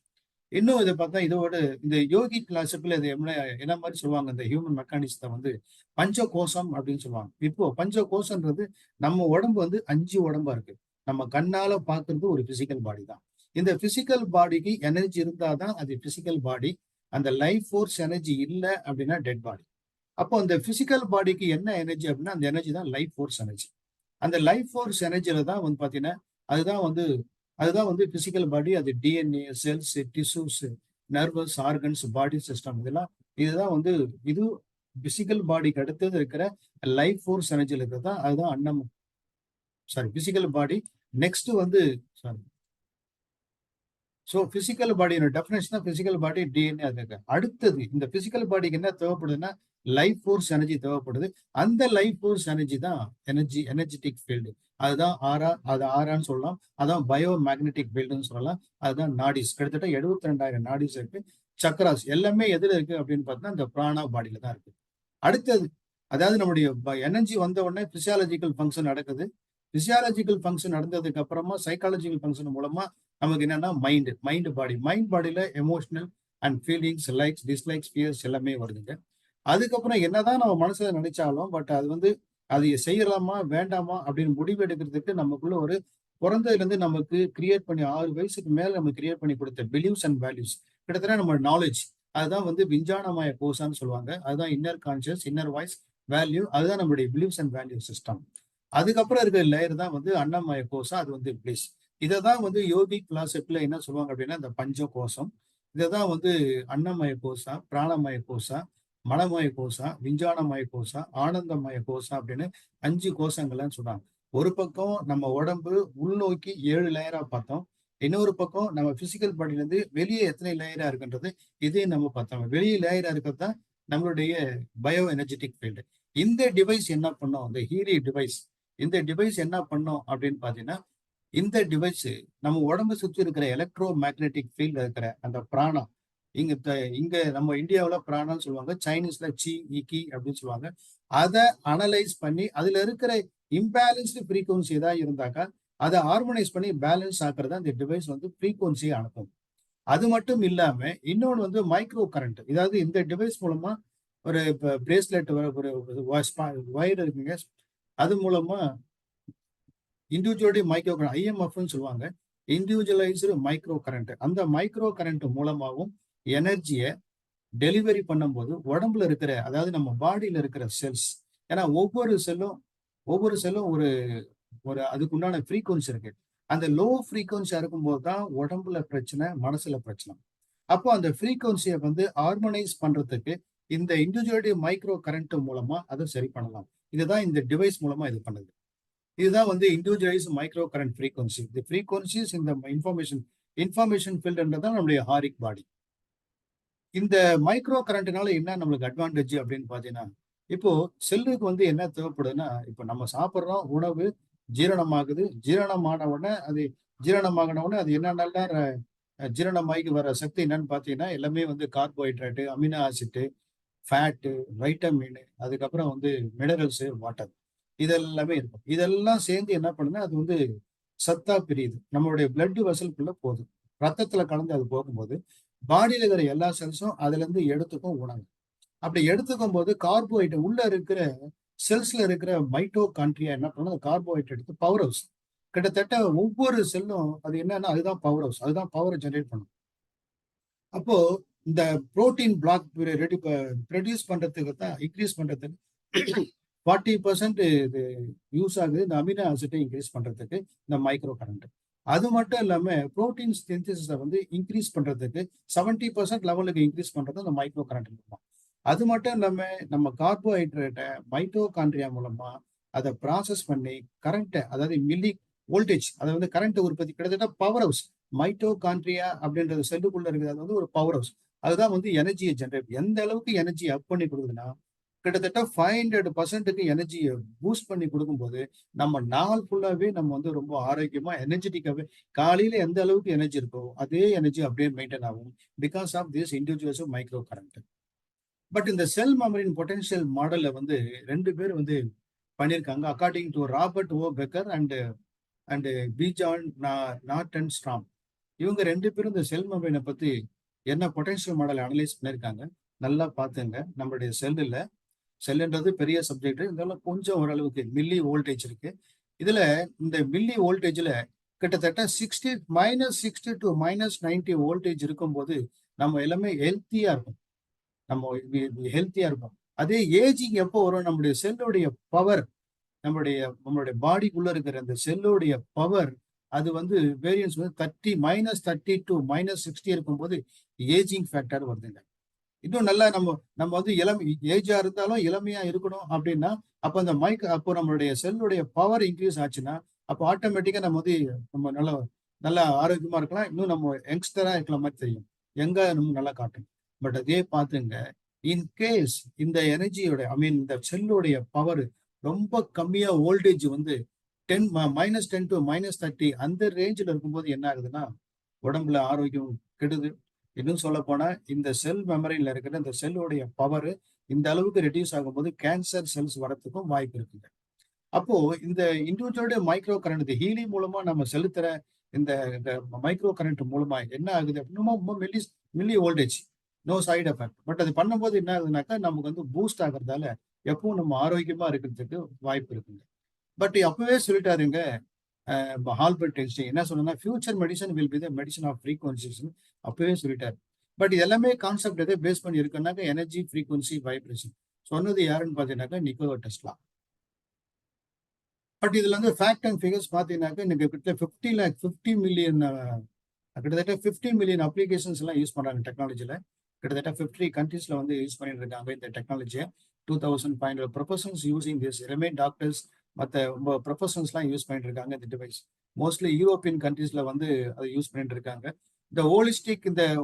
இன்னும் இதை பார்த்தா இதோட இந்த யோகி பிலாசபில இது என்ன மாதிரி சொல்லுவாங்க, இந்த ஹியூமன் மெக்கானிசத்தை வந்து பஞ்ச கோஷம் அப்படின்னு சொல்லுவாங்க. இப்போ பஞ்ச கோஷம்ன்றது நம்ம உடம்பு வந்து 5 உடம்பா இருக்கு. நம்ம கண்ணால பாக்குறது ஒரு பிசிக்கல் பாடி தான். இந்த பிசிக்கல் பாடிக்கு எனர்ஜி இருந்தாதான் அது பிசிக்கல் பாடி. அந்த லைஃப் ஃபோர்ஸ் எனர்ஜி இல்லை அப்படின்னா டெட் பாடி. அப்போ அந்த பிசிக்கல் பாடிக்கு என்ன எனர்ஜி அப்படின்னா அந்த எனர்ஜி தான் லைஃப் ஃபோர்ஸ் எனர்ஜி. அந்த லைஃப் ஃபோர்ஸ் எனர்ஜியில தான் வந்து பாத்தீங்கன்னா அதுதான் வந்து பிசிக்கல் பாடி. அது DNA, cells, tissues, nerves, organs, body system, இதுதான் வந்து இது பிசிக்கல் பாடிக்கு அடுத்தது இருக்கிற லைஃப் ஃபோர்ஸ் எனர்ஜியில் இருக்கிறது தான். அதுதான் பிசிக்கல் பாடி. நெக்ஸ்ட் வந்து பிசிக்கல் பாடியோட டெஃபினேஷன் தான் பிசிக்கல் பாடி, டிஎன்ஏ. அதுக்கு அடுத்தது இந்த பிசிக்கல் பாடிக்கு என்ன தேவைப்படுதுன்னா லைஃப் ஃபோர்ஸ் எனர்ஜி தேவைப்படுது. அந்த லைஃப் ஃபோர்ஸ் எனர்ஜி தான் எனர்ஜெட்டிக் ஃபீல்டு. அதுதான் ஆரான்னு சொல்லலாம். அதான் பயோ மேக்னெட்டிக் ஃபீல்டுன்னு சொல்லலாம். அதுதான் நாடிஸ். கிட்டத்தட்ட 72,000 நாடிஸ் இருக்கு. சக்கராஸ் எல்லாமே எதுல இருக்கு அப்படின்னு பார்த்தா இந்த பிராணா பாடியில தான் இருக்கு. அடுத்தது அதாவது நம்முடைய எனர்ஜி வந்த உடனே பிசியாலஜிக்கல் ஃபங்க்ஷன் நடக்குது. பிசியாலஜிக்கல் ஃபங்க்ஷன் நடந்ததுக்கு அப்புறமா சைக்காலஜிக்கல் ஃபங்க்ஷன் மூலமா நமக்கு என்னன்னா மைண்ட் பாடி. மைண்ட் பாடியில emotional and feelings, likes, dislikes, fears எல்லாமே வருதுங்க. அதுக்கப்புறம் என்னதான் நம்ம மனசுல நினைச்சாலும் பட் அது வந்து அது செய்யலாமா வேண்டாமா அப்படின்னு முடிவு எடுக்கிறதுக்கு நமக்குள்ள ஒரு பிறந்ததுல இருந்து நமக்கு கிரியேட் பண்ணி 6 வயசுக்கு மேல நம்ம கிரியேட் பண்ணி கொடுத்த பிலீவ்ஸ் அண்ட் வேல்யூஸ், கிட்டத்தட்ட நம்ம நாலேஜ், அதுதான் வந்து விஞ்ஞானமய கோஷான்னு சொல்லுவாங்க. அதுதான் inner conscious, inner voice, value. அதுதான் நம்மளுடைய பிலீவ்ஸ் அண்ட் வேல்யூ சிஸ்டம். அதுக்கப்புறம் இருக்கிற லேயர் தான் வந்து அன்னமய கோஷா, அது வந்து பிளிஸ். இதை தான் வந்து யோகி பிலாசபில என்ன சொல்லுவாங்க அப்படின்னா இந்த பஞ்ச கோஷம். இதை தான் வந்து அன்னமய கோஷா, பிராணமய கோஷா, மனமய கோஷா, விஞ்ஞானமய கோஷா, ஆனந்தமய கோஷா அப்படின்னு 5 கோஷங்கள்லாம் சொல்றாங்க. ஒரு பக்கம் நம்ம உடம்பு உள்நோக்கி 7 லேயரா பார்த்தோம். இன்னொரு பக்கம் நம்ம பிசிக்கல் பாடியில இருந்து வெளியே எத்தனை லேயரா இருக்குன்றது இதையும் நம்ம பார்த்தோம். வெளியே லேயரா இருக்கிறது தான் நம்மளுடைய பயோ எனர்ஜெட்டிக் ஃபீல்டு. இந்த டிவைஸ் என்ன பண்ணோம், இந்த ஹீலி டிவைஸ், இந்த டிவைஸ் என்ன பண்ணோம் அப்படின்னு பாத்தீங்கன்னா இந்த டிவைஸ் நம்ம உடம்பு சுற்றி இருக்கிற எலக்ட்ரோ மேக்னெட்டிக் ஃபீல்டு இருக்கிற அந்த பிராணா, இங்க நம்ம இந்தியாவில் பிராணான்னு சொல்லுவாங்க, சைனீஸ்ல சி இக்கி அப்படின்னு சொல்லுவாங்க. அதை அனலைஸ் பண்ணி அதுல இருக்கிற இம்பேலன்ஸ்டு ஃப்ரீக்வன்சி ஏதாவது இருந்தாக்கா அதை ஹார்மோனைஸ் பண்ணி பேலன்ஸ் ஆக்குறதா இந்த டிவைஸ் வந்து ஃப்ரீக்வன்சியை அனுப்பும். அது மட்டும் இல்லாம இன்னொன்று வந்து மைக்ரோ கரண்ட். இதாவது இந்த டிவைஸ் மூலமா ஒரு பிரேஸ்லெட், ஒரு ஒயர் இருக்குங்க, அது மூலமா இண்டிவிஜுவலி மைக்ரோ கரண்ட், ஐஎம்எஃப்னு சொல்லுவாங்க, இண்டிவிஜுவலைஸ்டு மைக்ரோ கரண்ட். அந்த மைக்ரோ கரண்ட் மூலமாகவும் எனர்ஜியை டெலிவரி பண்ணும்போது உடம்புல இருக்கிற, அதாவது நம்ம பாடியில இருக்கிற செல்ஸ், ஏன்னா ஒவ்வொரு செல்லும் ஒரு அதுக்குண்டான ஃப்ரீக்வன்சி இருக்கு. அந்த லோ ஃப்ரீக்வன்சியா இருக்கும்போது தான் உடம்புல பிரச்சனை, மனசுல பிரச்சனை. அப்போ அந்த ஃப்ரீக்வன்சியை வந்து ஹார்மோனைஸ் பண்றதுக்கு இந்த இண்டிவிஜுவலிட்டி மைக்ரோ கரண்ட் மூலமா அதை சரி பண்ணலாம். இதுதான் இந்த டிவைஸ் மூலமா இது பண்ணுது. இதுதான் வந்து இண்டிவிஜுவலைஸ் மைக்ரோ கரண்ட் ஃப்ரீக்வன்சி. இந்த ஃப்ரீக்வன்சிஸ் இந்த இன்ஃபர்மேஷன் ஃபீல்டுன்றதான் நம்மளுடைய ஹாரிக் பாடி. இந்த மைக்ரோ கரண்ட்னால என்ன நம்மளுக்கு அட்வான்டேஜ் அப்படின்னு பாத்தீங்கன்னா இப்போ செல்லுக்கு வந்து என்ன தேவைப்படுதுன்னா, இப்போ நம்ம சாப்பிடுறோம் உணவு ஜீரணமாகுது. ஜீரணமாகுன உடனே அது என்னென்னலாம் ஜீரணமாகி வர சக்தி என்னன்னு பார்த்தீங்கன்னா, எல்லாமே வந்து carbohydrate, amino acid, fat, vitamin, அதுக்கப்புறம் வந்து மினரல்ஸு, வாட்டர். இதெல்லாமே இருக்கும். இதெல்லாம் சேர்ந்து என்ன பண்ணுதுன்னா, அது வந்து சத்தா பிரியுது. நம்மளுடைய பிளட் வெசல்குள்ள போகுது. ரத்தத்துல கலந்து அது போகும்போது, பாடியில இருக்கிற எல்லா செல்ஸும் அதுலருந்து எடுத்துக்கும் உணவு. அப்படி எடுத்துக்கும் போது கார்போஹைட்ரேட் உள்ள இருக்கிற செல்ஸ்ல இருக்கிற மைட்டோகாண்ட்ரியா என்ன பண்ணும், அந்த கார்போஹைட்ரேட் எடுத்து பவர் ஹவுஸ். கிட்டத்தட்ட ஒவ்வொரு செல்லும் அது என்னன்னா அதுதான் பவர் ஹவுஸ். அதுதான் பவரை ஜெனரேட் பண்ணும். அப்போ இந்த புரோட்டீன் பிளாக் ரெடி ப்ரொடியூஸ் பண்றதுக்கு தான் இன்க்ரீஸ் பண்றதுக்கு 40% இது யூஸ் ஆகுது. இந்த அமினோ ஆசிட்டை இன்க்ரீஸ் பண்றதுக்கு இந்த மைக்ரோ கரண்ட். அது மட்டும் இல்லாம புரோட்டீன் சிந்தசிஸை வந்து இன்க்ரீஸ் பண்றதுக்கு 70% லெவலுக்கு இன்க்ரீஸ் பண்றது இந்த மைக்ரோ கரண்ட் மூலமா. அது மட்டும் இல்லாம நம்ம கார்போஹைட்ரேட்டை மைட்டோகாண்ட்ரியா மூலமா அதை ப்ராசஸ் பண்ணி கரண்ட்டை, அதாவது மில்லி வோல்டேஜ், அதை வந்து கரண்ட் உற்பத்தி கிட்டத்தட்ட பவர் ஹவுஸ். மைட்டோகாண்ட்ரியா அப்படின்றது செல்லுக்குள்ள இருக்குது. அது வந்து ஒரு பவர் ஹவுஸ். அதுதான் வந்து எனர்ஜியை ஜென்ரேட். எந்த அளவுக்கு எனர்ஜி அப் பண்ணி கொடுக்குதுன்னா, கிட்டத்தட்ட 500%க்கு எனர்ஜியை பூஸ்ட் பண்ணி கொடுக்கும்போது, நம்ம நாள் ஃபுல்லாவே நம்ம வந்து ரொம்ப ஆரோக்கியமா எனர்ஜெட்டிக்காவே காலையில எந்த அளவுக்கு எனர்ஜி இருக்கோ அதே எனர்ஜி அப்படியே மெயின்டைன் ஆகும். Because of this individuals micro current. But இந்த செல் மெமரின் பொட்டன்ஷியல் மாடல்ல வந்து 2 பேர் வந்து பண்ணியிருக்காங்க. According to Robert O Becker and and Bjorn Nordenstrom. இவங்க 2 பேரும் இந்த செல் மெமரினை பத்தி என்ன பொட்டன்ஷியல் மாடல் அனலைஸ் பண்ணியிருக்காங்க. நல்லா பார்த்துங்க. நம்மளுடைய செல்லுன்றது பெரிய சப்ஜெக்ட். இருந்தாலும் கொஞ்சம் ஓரளவுக்கு மில்லி வோல்டேஜ் இருக்கு. இதுல இந்த மில்லி வோல்டேஜ்ல கிட்டத்தட்ட -60 டு -90 வோல்டேஜ் இருக்கும்போது நம்ம எல்லாமே ஹெல்த்தியா இருக்கும். நம்ம ஹெல்த்தியா இருக்கும். அதே ஏஜிங் எப்போ வரும், நம்முடைய செல்லுடைய பவர், நம்மளுடைய பாடிக்குள்ள இருக்கிற அந்த செல்லுடைய பவர், அது வந்து வேரியன்ஸ் வந்து -30 டு -60 இருக்கும்போது ஏஜிங் ஃபேக்டர் வருதுங்க. இன்னும் நல்லா நம்ம வந்து ஏஜா இருந்தாலும் இளமையா இருக்கணும் அப்படின்னா, அப்போ நம்மளுடைய செல்லுடைய பவர் இன்க்ரீஸ் ஆச்சுன்னா, அப்போ ஆட்டோமேட்டிக்கா நம்ம நல்லா ஆரோக்கியமா இருக்கலாம். இன்னும் நம்ம யங்ஸ்டரா இருக்கிற மாதிரி தெரியும். நம்ம நல்லா காட்டும். பட் அதே பார்த்துங்க, இன்கேஸ் இந்த எனர்ஜியோட இந்த செல்லுடைய பவர் ரொம்ப கம்மியா வோல்டேஜ் வந்து -10 டு -30 அந்த ரேஞ்சில் இருக்கும்போது என்ன ஆகுதுன்னா, உடம்புல ஆரோக்கியம் கெடுது. இன்னும் சொல்ல போனா இந்த செல் மெமரியில இருக்கிற இந்த செல்லுடைய பவர் இந்த அளவுக்கு ரெடியூஸ் ஆகும்போது கேன்சர் செல்ஸ் வரத்துக்கும் வாய்ப்பு இருக்குங்க. அப்போ இந்த இண்டிவிஜுவலுடைய மைக்ரோ கரண்ட், இந்த ஹீலி மூலமா நம்ம செலுத்துற இந்த மைக்ரோ கரண்ட் மூலமா என்ன ஆகுது அப்படின்னா, milli voltage, no side effect. But அது பண்ணும்போது என்ன ஆகுதுனாக்கா, நமக்கு வந்து பூஸ்ட் ஆகுறதால எப்பவும் நம்ம ஆரோக்கியமா இருக்கிறதுக்கு வாய்ப்பு இருக்குங்க. பட் அப்பவே சொல்லிட்டாருங்க ஆல்பர்ட் ஐன்ஸ்டைன். என்ன சொன்னா, future medicine will be the medicine of frequencies அப்பவே சொல்லிட்டாரு. பட் இது எல்லாமே கான்செப்ட் எதை பேஸ் பண்ணி இருக்குன்னாக்கா, எனர்ஜி, ஃப்ரீக்வன்சி, வைப்ரேஷன். சொன்னது யாருன்னு பாத்தீங்கன்னாக்கா நிக்கோலா டெஸ்லா. பட் இதுல வந்து ஃபேக்ட் அண்ட் ஃபிகர்ஸ் பாத்தீங்கன்னாக்கா, இன்னைக்கு கிட்டத்தட்ட 50 மில்லியன் அப்ளிகேஷன்ஸ் எல்லாம் யூஸ் பண்றாங்க டெக்னாலஜில. கிட்டத்தட்ட 50 கண்ட்ரீஸ்ல வந்து யூஸ் பண்ணிட்டு இருக்காங்க இந்த டெக்னாலஜியை. 2500 ப்ரொஃபஷன்ஸ் யூசிங் திஸ். எல்லாமே டாக்டர்ஸ், மற்ற ப்ரொஃபஷன்ஸ்லாம் யூஸ் பண்ணிட்டு இருக்காங்க இந்த டிவைஸ். மோஸ்ட்லி யூரோப்பியன் கண்ட்ரீஸ்ல வந்து அதை யூஸ் பண்ணிட்டு இருக்காங்க. இந்த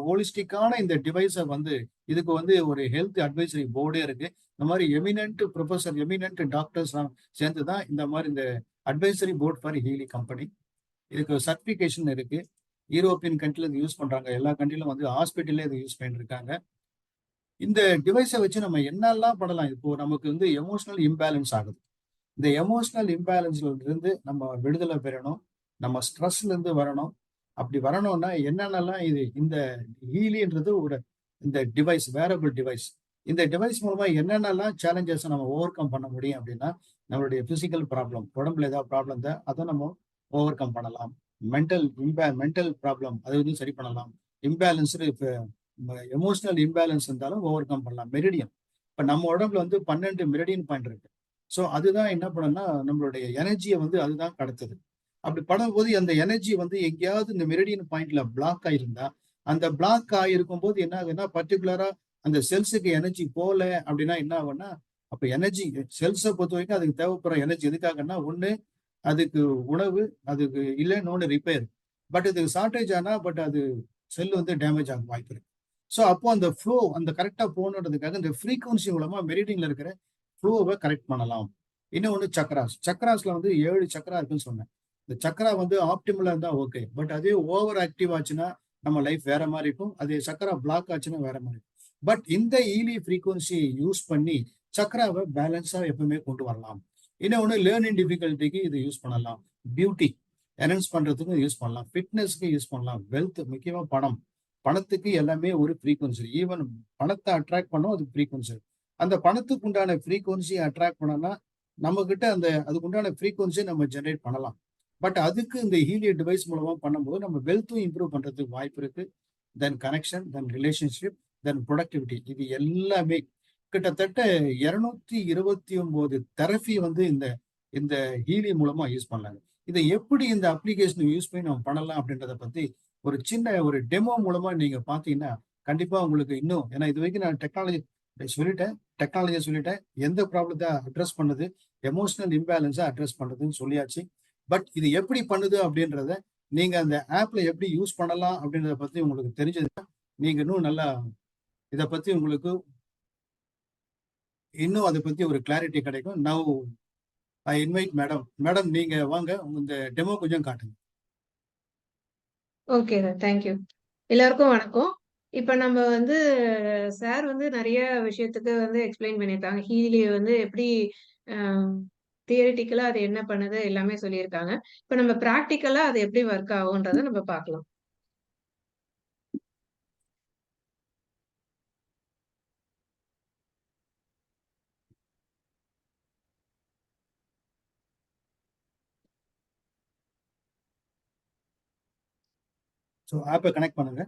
ஹோலிஸ்டிக்கான இந்த டிவைஸை வந்து இதுக்கு வந்து ஒரு ஹெல்த் அட்வைசரி போர்டே இருக்கு. இந்த மாதிரி எமினன்ட் டாக்டர்ஸ் சேர்ந்து தான் இந்த மாதிரி இந்த advisory board for Healy company. இதுக்கு சர்டிபிகேஷன் இருக்கு. யூரோப்பியன் கண்ட்ரில இது யூஸ் பண்றாங்க. எல்லா கண்ட்ரிலும் வந்து ஹாஸ்பிட்டல்ல இதை யூஸ் பண்ணிட்டு இருக்காங்க. இந்த டிவைஸை வச்சு நம்ம என்னெல்லாம் பண்ணலாம். இப்போ நமக்கு வந்து எமோஷனல் இம்பேலன்ஸ் ஆகுது. இந்த எமோஷனல் இம்பேலன்ஸ்ல இருந்து நம்ம விடுதலை பெறணும். நம்ம ஸ்ட்ரெஸ்ல இருந்து வரணும். அப்படி வரணும்னா என்னென்னலாம் இந்த ஹீலின்றது இந்த டிவைஸ், வேரபிள் டிவைஸ். இந்த டிவைஸ் மூலமா என்னென்னலாம் சேலஞ்சஸ் நம்ம ஓவர் கம் பண்ண முடியும் அப்படின்னா, நம்மளுடைய பிசிக்கல் ப்ராப்ளம், உடம்புல ஏதாவது ப்ராப்ளம் தான் அதை நம்ம ஓவர் கம் பண்ணலாம். மென்டல் ப்ராப்ளம் அதை வந்து சரி பண்ணலாம். இம்பேலன்ஸ்டு இப்போ எமோஷனல் இம்பேலன்ஸ் இருந்தாலும் ஓவர் கம் பண்ணலாம். மெரிடியன், இப்போ நம்ம உடம்புல வந்து 12 மெரிடியன் பாயிண்ட் இருக்கு. ஸோ அதுதான் என்ன பண்ணுன்னா, நம்மளுடைய எனர்ஜியை வந்து அதுதான் கடத்துது. அப்படி பண்ணும்போது அந்த எனர்ஜி வந்து எங்கேயாவது இந்த மெரிடியன் பாயிண்ட்ல பிளாக் ஆயிருந்தா, அந்த பிளாக் ஆகிருக்கும் போது என்ன ஆகுதுன்னா, பர்டிகுலரா அந்த செல்ஸுக்கு எனர்ஜி போகல அப்படின்னா என்ன ஆகும்னா, அப்ப எனர்ஜி செல்ஸை பொறுத்த வரைக்கும் அதுக்கு தேவைப்படுற எனர்ஜி எதுக்காகன்னா, ஒண்ணு அதுக்கு உணவு, அதுக்கு இல்லை இன்னொன்று ரிப்பேர். பட் இதுக்கு ஷார்டேஜ் ஆனா அது செல் வந்து டேமேஜ் ஆக வாய்ப்பு இருக்கு. ஸோ அப்போ அந்த ஃப்ளோ அந்த கரெக்டா போகணுன்றதுக்காக இந்த ஃப்ரீக்வன்சி மூலமா மெரிடியன்ல இருக்கிற ஃப்ளோவை கரெக்ட் பண்ணலாம். இன்னொன்று சக்கராஸ்ல வந்து 7 சக்கரா இருக்குன்னு சொன்னேன். இந்த சக்கரா வந்து ஆப்டிமலா இருந்தா ஓகே. பட் அதே ஓவர் ஆக்டிவ் ஆச்சுன்னா நம்ம லைஃப் வேற மாதிரி இருக்கும். அதே சக்கரா பிளாக் ஆச்சுன்னா வேற மாதிரி இருக்கும். பட் இந்த ஈலி ஃப்ரீக்வன்சி யூஸ் பண்ணி சக்கராவை பேலன்ஸா எப்பவுமே கொண்டு வரலாம். இன்னொன்று லேர்னிங் டிஃபிகல்ட்டிக்கு இது யூஸ் பண்ணலாம். பியூட்டி என்ஹான்ஸ் பண்றதுக்கு யூஸ் பண்ணலாம். ஃபிட்னஸ்க்கு யூஸ் பண்ணலாம். வெல்த் முக்கியமா பணத்துக்கு எல்லாமே ஒரு ஃப்ரீக்வன்சி. ஈவன் பணத்தை அட்ராக்ட் பண்ணோம் அது ஃப்ரீக்வன்சி. அந்த பணத்துக்கு உண்டான ஃப்ரீக்வன்சியை அட்ராக்ட் பண்ணனா நம்ம கிட்ட அதுக்கு உண்டான ஃப்ரீக்வன்சி நம்ம ஜென்ரேட் பண்ணலாம். பட் அதுக்கு இந்த ஹீலியர் டிவைஸ் மூலமா பண்ணும்போது நம்ம வெல்த்தும் இம்ப்ரூவ் பண்றதுக்கு வாய்ப்பு இருக்கு. தென் கனெக்ஷன், தென் ரிலேஷன்ஷிப், தென் ப்ரொடக்டிவிட்டி, இது எல்லாமே கிட்டத்தட்ட 229 தெரபி வந்து இந்த ஹீலி மூலமா யூஸ் பண்ணலாங்க. இதை எப்படி இந்த அப்ளிகேஷன் யூஸ் பண்ணி நம்ம பண்ணலாம் அப்படின்றத பத்தி ஒரு சின்ன ஒரு டெமோ மூலமா நீங்க பாத்தீங்கன்னா கண்டிப்பா உங்களுக்கு இன்னும், ஏன்னா இது வரைக்கும் நான் டெக்னாலஜியை சொல்லிட்டேன், எந்த ப்ராப்ளத்தை அட்ரஸ் பண்ணுது, எமோஷனல் இம்பேலன்ஸை அட்ரஸ் பண்ணுதுன்னு சொல்லியாச்சு. பட் இது எப்படி பண்ணுது அப்படின்றத நீங்க அந்த ஆப்ல எப்படி யூஸ் பண்ணலாம் அப்படின்றத பத்தி உங்களுக்கு தெரிஞ்சதுன்னா நீங்க இன்னும் நல்லா இதை பத்தி உங்களுக்கு இன்னும் அதை பத்தி ஒரு கிளாரிட்டி கிடைக்கும். நவ் ஐ இன்வைட் மேடம் நீங்க வாங்க, இந்த டெமோ கொஞ்சம் காட்டுங்க. Okay sir, thank you. எல்லாருக்கும் வணக்கம். இப்ப நம்ம வந்து சார் வந்து நிறைய விஷயத்துக்கு வந்து எக்ஸ்பிளைன் பண்ணியிருக்காங்க. ஹீலி வந்து எப்படி தியரிட்டிக்கலா அது என்ன பண்ணுது எல்லாமே சொல்லியிருக்காங்க. இப்ப நம்ம பிராக்டிக்கலா அது எப்படி ஒர்க் ஆகும்ன்றத நம்ம பார்க்கலாம். ஸோ ஆப்பை கனெக்ட் பண்ணுங்க.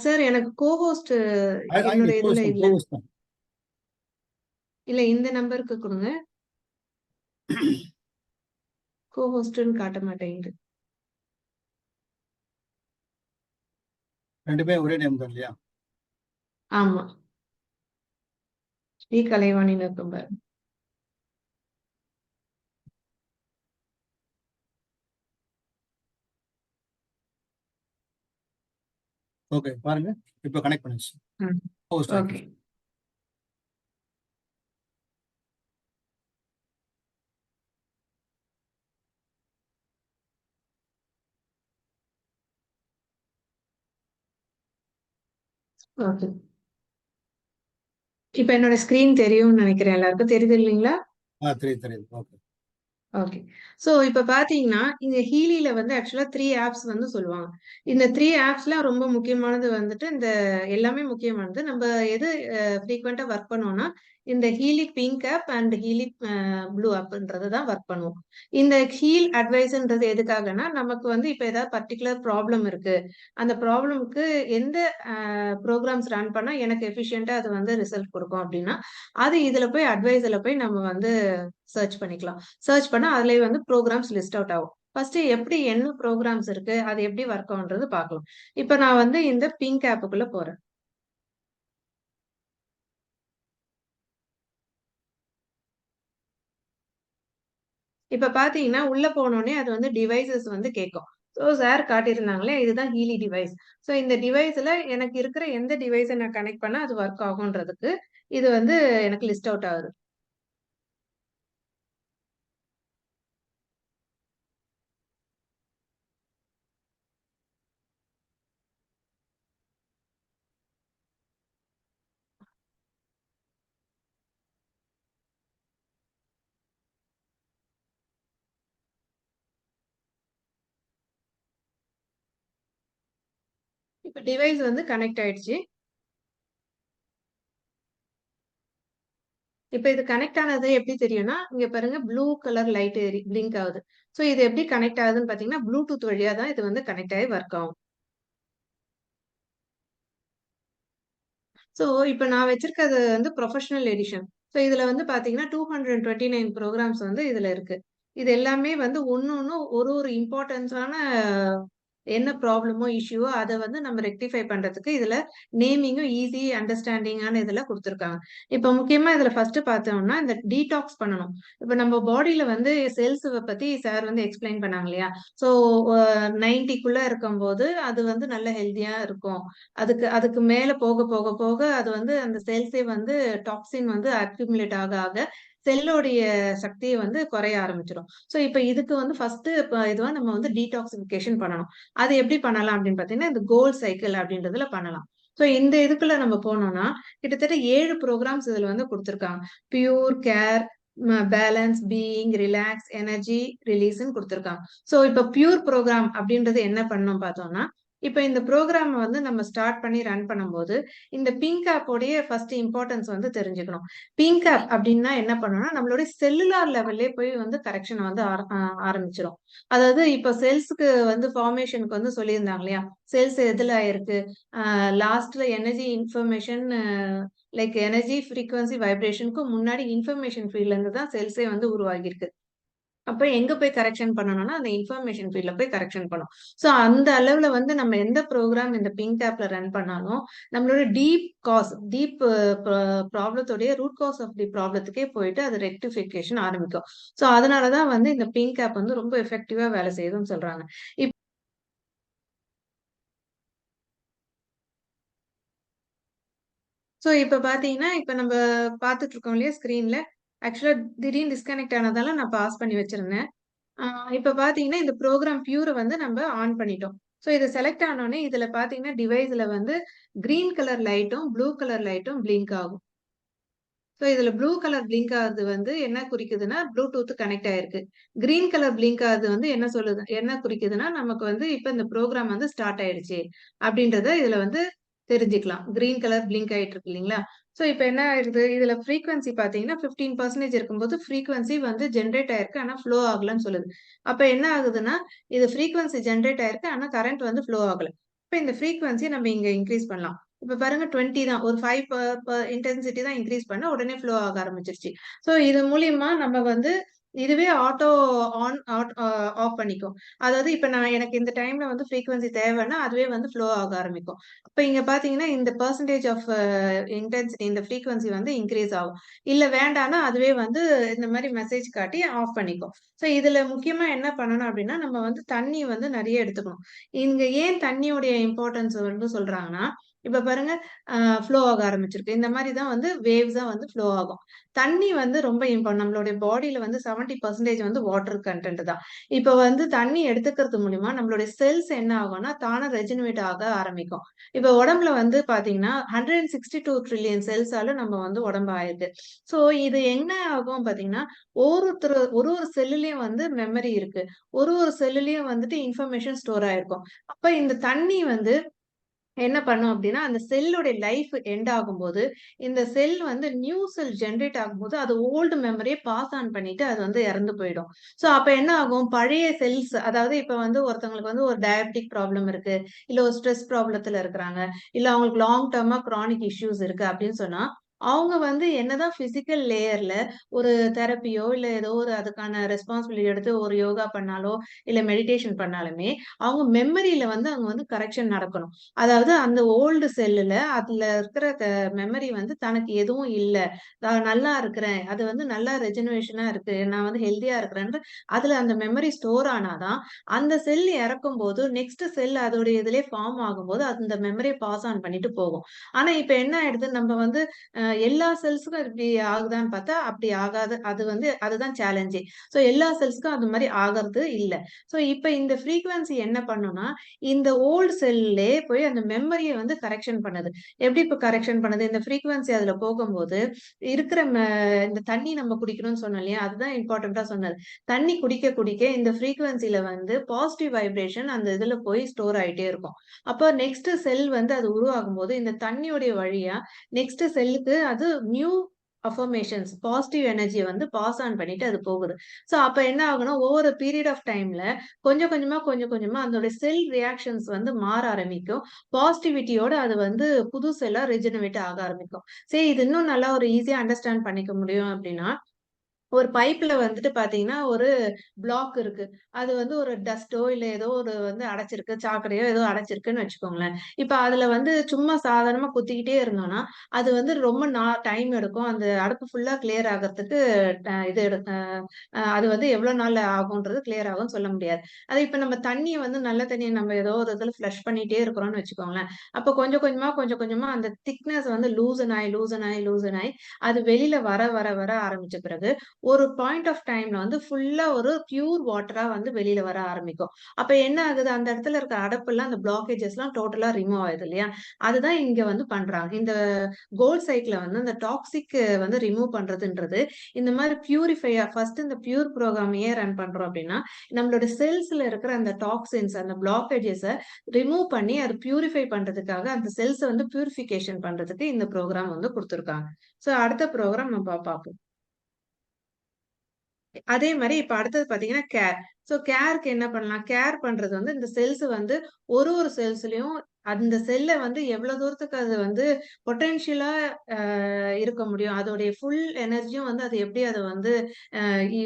சார் எனக்கு கோஹோஸ்ட் என்னோட இதுல இல்ல. இல்ல, இந்த நம்பருக்கு கொடுங்க. கோஹோஸ்ட்னு காட்ட மாட்டேங்குது. ரெண்டுமே ஒரே நேம் தான் இல்லையா? ஆமா, ஸ்ரீ கலைவாணின்னு இருக்கும் பாரு. ஓகே பாருங்க, இப்போ கனெக்ட் பண்ணிச்சு. ஓகே. ஓகே, இப்ப என்னோட ஸ்கிரீன் தெரியும்னு நினைக்கிறேன். எல்லாருக்கும் தெரியுது இல்லைங்களா? தெரியுது. Okay okay. சோ இப்ப பாத்தீங்கன்னா இந்த ஹீலில வந்து ஆக்சுவலா 3 ஆப்ஸ் வந்து சொல்லுவாங்க. இந்த 3 ஆப்ஸ்ல ரொம்ப முக்கியமானது வந்துட்டு இந்த எல்லாமே முக்கியமானது. நம்ம எது ஃப்ரீக்வென்ட்டா ஒர்க் பண்ணுவோம்னா, இந்த Healy pink app and Healy blue ஆப்ன்றது தான் ஒர்க் பண்ணுவோம். இந்த ஹீல் அட்வைஸ்ன்றது எதுக்காகன்னா, நமக்கு வந்து இப்ப ஏதாவது பர்ட்டிகுலர் ப்ராப்ளம் இருக்கு. அந்த ப்ராப்ளம்க்கு எந்த ப்ரோகிராம்ஸ் ரன் பண்ணா எனக்கு எஃபிஷியன்ட்டா அது வந்து ரிசல்ட் குடுக்கும் அப்டின்னா, அது இதுல போய் அட்வைஸ்ல போய் நம்ம வந்து சர்ச் பண்ணிக்கலாம். சர்ச் பண்ணா அதுலயே வந்து ப்ரோகிராம்ஸ் லிஸ்ட் அவுட் ஆகும். ஃபர்ஸ்ட் எப்படி என்ன ப்ரோகிராம்ஸ் இருக்கு, அது எப்படி ஒர்க் ஆகும்ன்றது பார்க்கலாம். இப்ப நான் வந்து இந்த பிங்க் ஆப்புக்குள்ள போறேன். இப்ப பாத்தீங்கன்னா உள்ள போனோனே அது வந்து டிவைசஸ் வந்து கேட்கும். சோ சார் காட்டியிருந்தாங்களே, இதுதான் ஹீலி டிவைஸ். சோ இந்த டிவைஸ்ல எனக்கு இருக்கிற எந்த டிவைஸை நான் கனெக்ட் பண்ணா அது ஒர்க் ஆகும்ன்றதுக்கு இது வந்து எனக்கு லிஸ்ட் அவுட் ஆகுது. இப்ப டிவைஸ் வந்து கனெக்ட் ஆயிடுச்சு. இப்ப இது கனெக்ட் ஆனது எப்படி தெரியும்னா, இங்க பாருங்க ப்ளூ கலர் லைட் பிளிங்க் ஆகுது. சோ இது எப்படி கனெக்ட் ஆகுதுன்னு பாத்தீங்கன்னா, ப்ளூடூத் வழியா தான் இது வந்து கனெக்ட் ஆகி ஒர்க் ஆகும். சோ இப்ப நான் வச்சிருக்கிறது வந்து ப்ரொஃபஷனல் எடிஷன். சோ இதுல வந்து பாத்தீங்கன்னா 229 ப்ரோகிராம்ஸ் வந்து இதுல இருக்கு. இது எல்லாமே வந்து ஒண்ணு ஒரு இம்பார்ட்டன்ஸான என்ன ப்ராப்ளமோ இஷ்யூவோ அதை வந்து நம்ம ரெக்டிஃபை பண்றதுக்கு இதுல நேமிங்கும் ஈஸி அண்டர்ஸ்டாண்டிங்கான இதுல கொடுத்துருக்காங்க. இப்ப முக்கியமா இதுல ஃபர்ஸ்ட் பார்த்தோம்னா இந்த டீடாக்ஸ் பண்ணணும். இப்ப நம்ம பாடியில வந்து செல்ஸ் பத்தி சார் வந்து எக்ஸ்பிளைன் பண்ணாங்க இல்லையா? ஸோ 90க்குள்ள இருக்கும்போது அது வந்து நல்ல ஹெல்தியா இருக்கும். அதுக்கு அதுக்கு மேல போக போக போக அது வந்து அந்த செல்ஸே வந்து டாக்ஸின் வந்து அக்யூமுலேட் ஆக ஆக செல்லோடைய சக்தியை வந்து குறைய ஆரம்பிச்சிடும். ஸோ இப்ப இதுக்கு வந்து ஃபர்ஸ்ட் இதுவா நம்ம வந்து டீடாக்சிஃபிகேஷன் பண்ணணும். அது எப்படி பண்ணலாம் அப்படின்னு பாத்தீங்கன்னா இந்த கோல் சைக்கிள் அப்படின்றதுல பண்ணலாம். ஸோ இந்த இதுக்குள்ள நம்ம போனோம்னா கிட்டத்தட்ட 7 ப்ரோக்ராம்ஸ் இதுல வந்து கொடுத்துருக்காங்க. Pure care, balance, being, relax, energy, ரிலீஸ்ன்னு கொடுத்துருக்காங்க. ஸோ இப்ப பியூர் ப்ரோக்ராம் அப்படின்றது என்ன பண்ணணும் பார்த்தோம்னா, இப்ப இந்த ப்ரோக்ராம் வந்து நம்ம ஸ்டார்ட் பண்ணி ரன் பண்ணும்போது இந்த பிங்க் ஆப்போடைய ஃபர்ஸ்ட் இம்பார்ட்டன்ஸ் வந்து தெரிஞ்சுக்கணும். பிங்க் ஆப் அப்படின்னா என்ன பண்ணணும்னா நம்மளுடைய செல்லுலார் லெவல்லே போய் வந்து கரெக்ஷன் வந்து ஆரம்பிச்சிடும். அதாவது இப்ப செல்ஸ்க்கு வந்து ஃபார்மேஷனுக்கு வந்து சொல்லியிருந்தாங்க இல்லையா? செல்ஸ் எதுல ஆயிருக்கு? லாஸ்ட்ல energy information like energy frequency வைப்ரேஷனுக்கு முன்னாடி இன்ஃபர்மேஷன் ஃபீல்ட்ல இருந்து தான் செல்ஸே வந்து உருவாகியிருக்கு. அப்ப எங்க போய் கரெக்ஷன் பண்ணணும்னா அந்த இன்ஃபர்மேஷன் ஃபீல்ட்ல போய் கரெக்ஷன் பண்ணும். சோ அந்த அளவுல வந்து நம்ம எந்த ப்ரோக்ராம் இந்த பிங்க் ஆப்ல ரன் பண்ணாலும் நம்மளோட டீப் ப்ராப்ளத்தோடைய ரூட் காஸ் ஆஃப் தி ப்ராப்ளத்துக்கே போயிட்டு அது ரெக்டிஃபிகேஷன் ஆரம்பிக்கும். சோ அதனாலதான் வந்து இந்த பிங்க் ஆப் வந்து ரொம்ப எஃபெக்டிவா வேலை செய்யுதுன்னு சொல்றாங்க. சோ இப்ப பாத்தீங்கன்னா, இப்ப நம்ம பாத்துட்டு இருக்கோம் இல்லையா ஸ்கிரீன்ல. ஆக்சுவலா திடீர்னு டிஸ்கனெக்ட் ஆனதால நான் பாஸ் பண்ணி வச்சிருந்தேன். இப்ப பாத்தீங்கன்னா, இந்த ப்ரோகிராம் பியூர வந்து நம்ம ஆன் பண்ணிட்டோம். சோ இது செலக்ட் ஆனோனே இதுல பாத்தீங்கன்னா, டிவைஸ்ல வந்து கிரீன் கலர் லைட்டும், ப்ளூ கலர் லைட்டும் பிளிங்க் ஆகும். சோ இதுல ப்ளூ கலர் பிளிங்க் ஆகுது வந்து என்ன குறிக்குதுன்னா, ப்ளூடூத் கனெக்ட் ஆயிருக்கு. கிரீன் கலர் பிளிங்க் ஆகுது வந்து என்ன குறிக்குதுன்னா, நமக்கு வந்து இப்ப இந்த ப்ரோகிராம் வந்து ஸ்டார்ட் ஆயிடுச்சு. அப்படின்றத இதுல வந்து தெரிஞ்சுக்கலாம். கிரீன் கலர் பிளிங்க் ஆயிட்டு இருக்கு இல்லீங்களா? சோ இப்ப என்ன ஆயிடுது, இதுல ஃப்ரீக்வன்சி பாத்தீங்கன்னா 15% இருக்கும்போது ஃப்ரீக்வன்சி வந்து ஜெனரேட் ஆயிருக்கு. ஆனா ஃப்ளோ ஆகலன்னு சொல்லுது. அப்ப என்ன ஆகுதுன்னா, இது ஃப்ரீக்வன்சி ஜெனரேட் ஆயிருக்கு. ஆனா கரண்ட் வந்து ஃப்ளோ ஆகல. இப்ப இந்த ஃப்ரீக்வன்சிய நம்ம இங்க இன்கிரீஸ் பண்ணலாம். இப்ப பாருங்க 20 தான். ஒரு 5 இன்டென்சிட்டி தான் இன்கிரீஸ் பண்ணா உடனே ஃப்ளோ ஆக ஆரம்பிச்சிருச்சு. சோ இது மூலியமா நம்ம வந்து இதுவே ஆட்டோ ஆஃப் பண்ணிக்கும். அதாவது இப்ப எனக்கு இந்த டைம்ல வந்து ஃப்ரீக்வன்சி தேவைன்னா அதுவே வந்து ஃப்ளோ ஆக ஆரம்பிக்கும். இப்ப இங்க பாத்தீங்கன்னா இந்த பெர்சன்டேஜ் ஆஃப் இன்டென்சிட்டி இந்த ஃப்ரீக்வன்சி வந்து இன்கிரீஸ் ஆகும். இல்ல வேண்டான்னா அதுவே வந்து இந்த மாரி மெசேஜ் காட்டி ஆஃப் பண்ணிக்கும். சோ இதுல முக்கியமா என்ன பண்ணணும் அப்டின்னா, நம்ம வந்து தண்ணி வந்து நெறைய எடுத்துக்கணும். இங்க ஏன் தண்ணியோடைய இம்பார்ட்டன்ஸ் வந்து சொல்றாங்கன்னா, இப்ப பாருங்க ஃப்ளோ ஆக ஆரம்பிச்சிருக்கு. இந்த மாரி தான் வந்து வேவ்ஸா வந்து ஃப்ளோ ஆகும். தண்ணி வந்து ரொம்ப நம்மளுடைய பாடியில வந்து 70% வந்து வாட்டர் கன்டென்ட் தான். இப்ப வந்து தண்ணி எடுத்துக்கிறது மூலியமா நம்மளுடைய செல்ஸ் என்ன ஆகும்னா, தானா ரெஜெனரேட் ஆக ஆரம்பிக்கும். இப்ப உடம்புல வந்து பாத்தீங்கன்னா, 162 ட்ரில்லியன் செல்ஸால நம்ம வந்து உடம்பு ஆயிருக்கு. சோ இது என்ன ஆகும் பாத்தீங்கன்னா, ஒரு ஒரு செல்லுலயும் வந்து மெமரி இருக்கு. ஒரு ஒரு செல்லுலயும் வந்துட்டு இன்ஃபர்மேஷன் ஸ்டோர் ஆயிருக்கும். அப்ப இந்த தண்ணி வந்து என்ன பண்ணும் அப்டின்னா, அந்த செல்லோட லைஃப் எண்ட் ஆகும்போது, இந்த செல் வந்து நியூ செல் ஜெனரேட் ஆகும்போது, அது ஓல்ட் மெமரிய பாஸ் ஆன் பண்ணிட்டு அது வந்து இறந்து போயிடும். சோ அப்ப என்ன ஆகும்? பழைய செல்ஸ் அதாவது இப்ப வந்து ஒருத்தவங்களுக்கு வந்து ஒரு டயபெட்டிக் ப்ராப்ளம் இருக்கு. இல்ல ஒரு ஸ்ட்ரெஸ் ப்ராப்ளத்துல இருக்கிறாங்க. இல்ல அவங்களுக்கு லாங் டெர்மா கிரானிக் இஷ்யூஸ் இருக்கு அப்டின்னு சொன்னா, அவங்க வந்து என்னதான் பிசிக்கல் லேயர்ல ஒரு தெரப்பியோ, இல்ல ஏதோ ஒரு அதுக்கான ரெஸ்பான்சிபிலிட்டி எடுத்து ஒரு யோகா பண்ணாலோ, இல்ல மெடிடேஷன் பண்ணாலுமே, அவங்க மெமரியில வந்து அங்க வந்து கரெக்ஷன் நடக்கணும். அதாவது அந்த ஓல்டு செல்லுல அதுல இருக்கிற மெமரி வந்து தனக்கு எதுவும் இல்ல. நான் நல்லா இருக்கிறேன். அது வந்து நல்லா ரெஜெனரேஷனா இருக்கு. நான் வந்து ஹெல்தியா இருக்கிறேன்னு அதுல அந்த மெமரி ஸ்டோர் ஆனாதான், அந்த செல் இறக்கும்போது நெக்ஸ்ட் செல் அதோட இதுலயே ஃபார்ம் ஆகும்போது அந்த மெமரிய பாஸ் ஆன் பண்ணிட்டு போகும். ஆனா இப்ப என்ன ஆயிடுது நம்ம வந்து எல்லா செல்ஸ்க்கும் இப்படி ஆகுதான்னு பார்த்தா அப்படி ஆகாது. அது வந்து அதுதான் சேலஞ்சே. சோ எல்லா செல்ஸ்க்கும் அது மாரி ஆகறது இல்ல. சோ இப்ப இந்த ஃப்ரீக்வன்சி என்ன பண்ணும்னா, இந்த ஓல்ட் செல்லே போய் அந்த மெமரிய வந்து கரெக்ஷன் பண்ணுது. எப்படி இப்ப கரெக்ஷன் பண்ணுது? இந்த ஃப்ரீக்வன்சி அதுல போகும்போது, இருக்கிற இந்த தண்ணி நம்ம குடிக்கணும்னு சொன்னோம் இல்லையா? அதுதான் இம்பார்ட்டன்ட்டா சொன்னது. தண்ணி குடிக்க குடிக்க இந்த ஃப்ரீக்வன்சில வந்து பாசிட்டிவ் வைப்ரேஷன் அந்த இதுல போய் ஸ்டோர் ஆயிட்டே இருக்கும். அப்ப நெக்ஸ்ட் செல் வந்து அது உருவாகும்போது, இந்த தண்ணியோடைய வழியா நெக்ஸ்ட் செல்லுக்கு அது நியூ அஃபர்மேஷன்ஸ் பாசிட்டிவ் எனர்ஜிய வந்து பாஸ் ஆன் பண்ணிட்டு அது போகுது. சோ அப்ப என்ன ஆகும்னா, ஓவர் பீரியட் ஆஃப் டைம்ல கொஞ்சம் கொஞ்சமா அதோட செல் ரியாக்ஷன்ஸ் வந்து மாற ஆரம்பிக்கும். பாசிட்டிவிட்டியோட அது வந்து புது செல்லா ரெஜெனரேட் ஆக ஆரம்பிக்கும். சரி இது இன்னும் நல்லா ஒரு ஈஸியா அண்டர்ஸ்டாண்ட் பண்ணிக்க முடியும் அப்டின்னா, ஒரு பைப்ல வந்துட்டு பாத்தீங்கன்னா, ஒரு பிளாக் இருக்கு. அது வந்து ஒரு டஸ்ட்டோ, இல்ல ஏதோ ஒரு வந்து அடைச்சிருக்கு. சாக்கடையோ ஏதோ அடைச்சிருக்குன்னு வச்சுக்கோங்களேன். இப்ப அதுல வந்து சும்மா சாதாரணமா குத்திக்கிட்டே இருந்தோம்னா, அது வந்து ரொம்ப டைம் எடுக்கும். அந்த அடைப்பு ஃபுல்லா கிளியர் ஆகறதுக்கு இது எடு அ அ அது வந்து எவ்வளோ நாள் ஆகும்ன்றது கிளியர் ஆகும்னு சொல்ல முடியாது. அது இப்ப நம்ம தண்ணிய வந்து நல்ல தண்ணிய நம்ம ஏதோ ஒரு இதுல ஃப்ளஷ் பண்ணிட்டே இருக்கிறோம்னு வச்சுக்கோங்களேன். அப்ப கொஞ்சம் கொஞ்சமா, கொஞ்சம் கொஞ்சமா அந்த திக்னஸ் வந்து லூசன் ஆயி அது வெளியில வர ஆரம்பிச்ச பிறகு ஒரு பாயிண்ட் ஆஃப் டைம்ல வந்து ஃபுல்லா ஒரு பியூர் வாட்டரா வந்து வெளியில வர ஆரம்பிக்கும். அப்ப என்ன ஆகுது? அந்த இடத்துல இருக்க அடைப்பெல்லாம் அந்த பிளாக்கேஜஸ்லாம் டோட்டலா ரிமூவ் ஆயிடுது இல்லையா? அதுதான் இங்க வந்து பண்றாங்க. இந்த கோல் சைட்ல வந்து அந்த டாக்ஸிக் வந்து ரிமூவ் பண்றதுன்றது, இந்த மாரி ஃபர்ஸ்ட் இந்த பியூர் புரோகிராம் ஏன் ரன் பண்றோம் அப்டின்னா, நம்மளோட செல்ஸ்ல இருக்கிற அந்த டாக்ஸின்ஸ், அந்த பிளாக்கேஜஸ ரிமூவ் பண்ணி அத பியூரிஃபை பண்றதுக்காக, அந்த செல்ஸ வந்து பியூரிஃபிகேஷன் பண்றதுக்கு இந்த புரோகிராம் வந்து குடுத்துருக்காங்க. சோ அடுத்த புரோகிராம் நம்ம பார்ப்போம். அதே மாரி இப்ப அடுத்தது பார்த்தீங்கன்னா, கேர். கேருக்கு என்ன பண்ணலாம்? கேர் பண்றது வந்து இந்த செல்ஸ் வந்து ஒரு செல்ஸ்லயும் அந்த செல்ல வந்து எவ்வளோ தூரத்துக்கு அது வந்து பொட்டன்ஷியலா அ இருக்க முடியும். அதோடைய ஃபுல் எனர்ஜியும் வந்து அது எப்படி அத வந்து அ யூ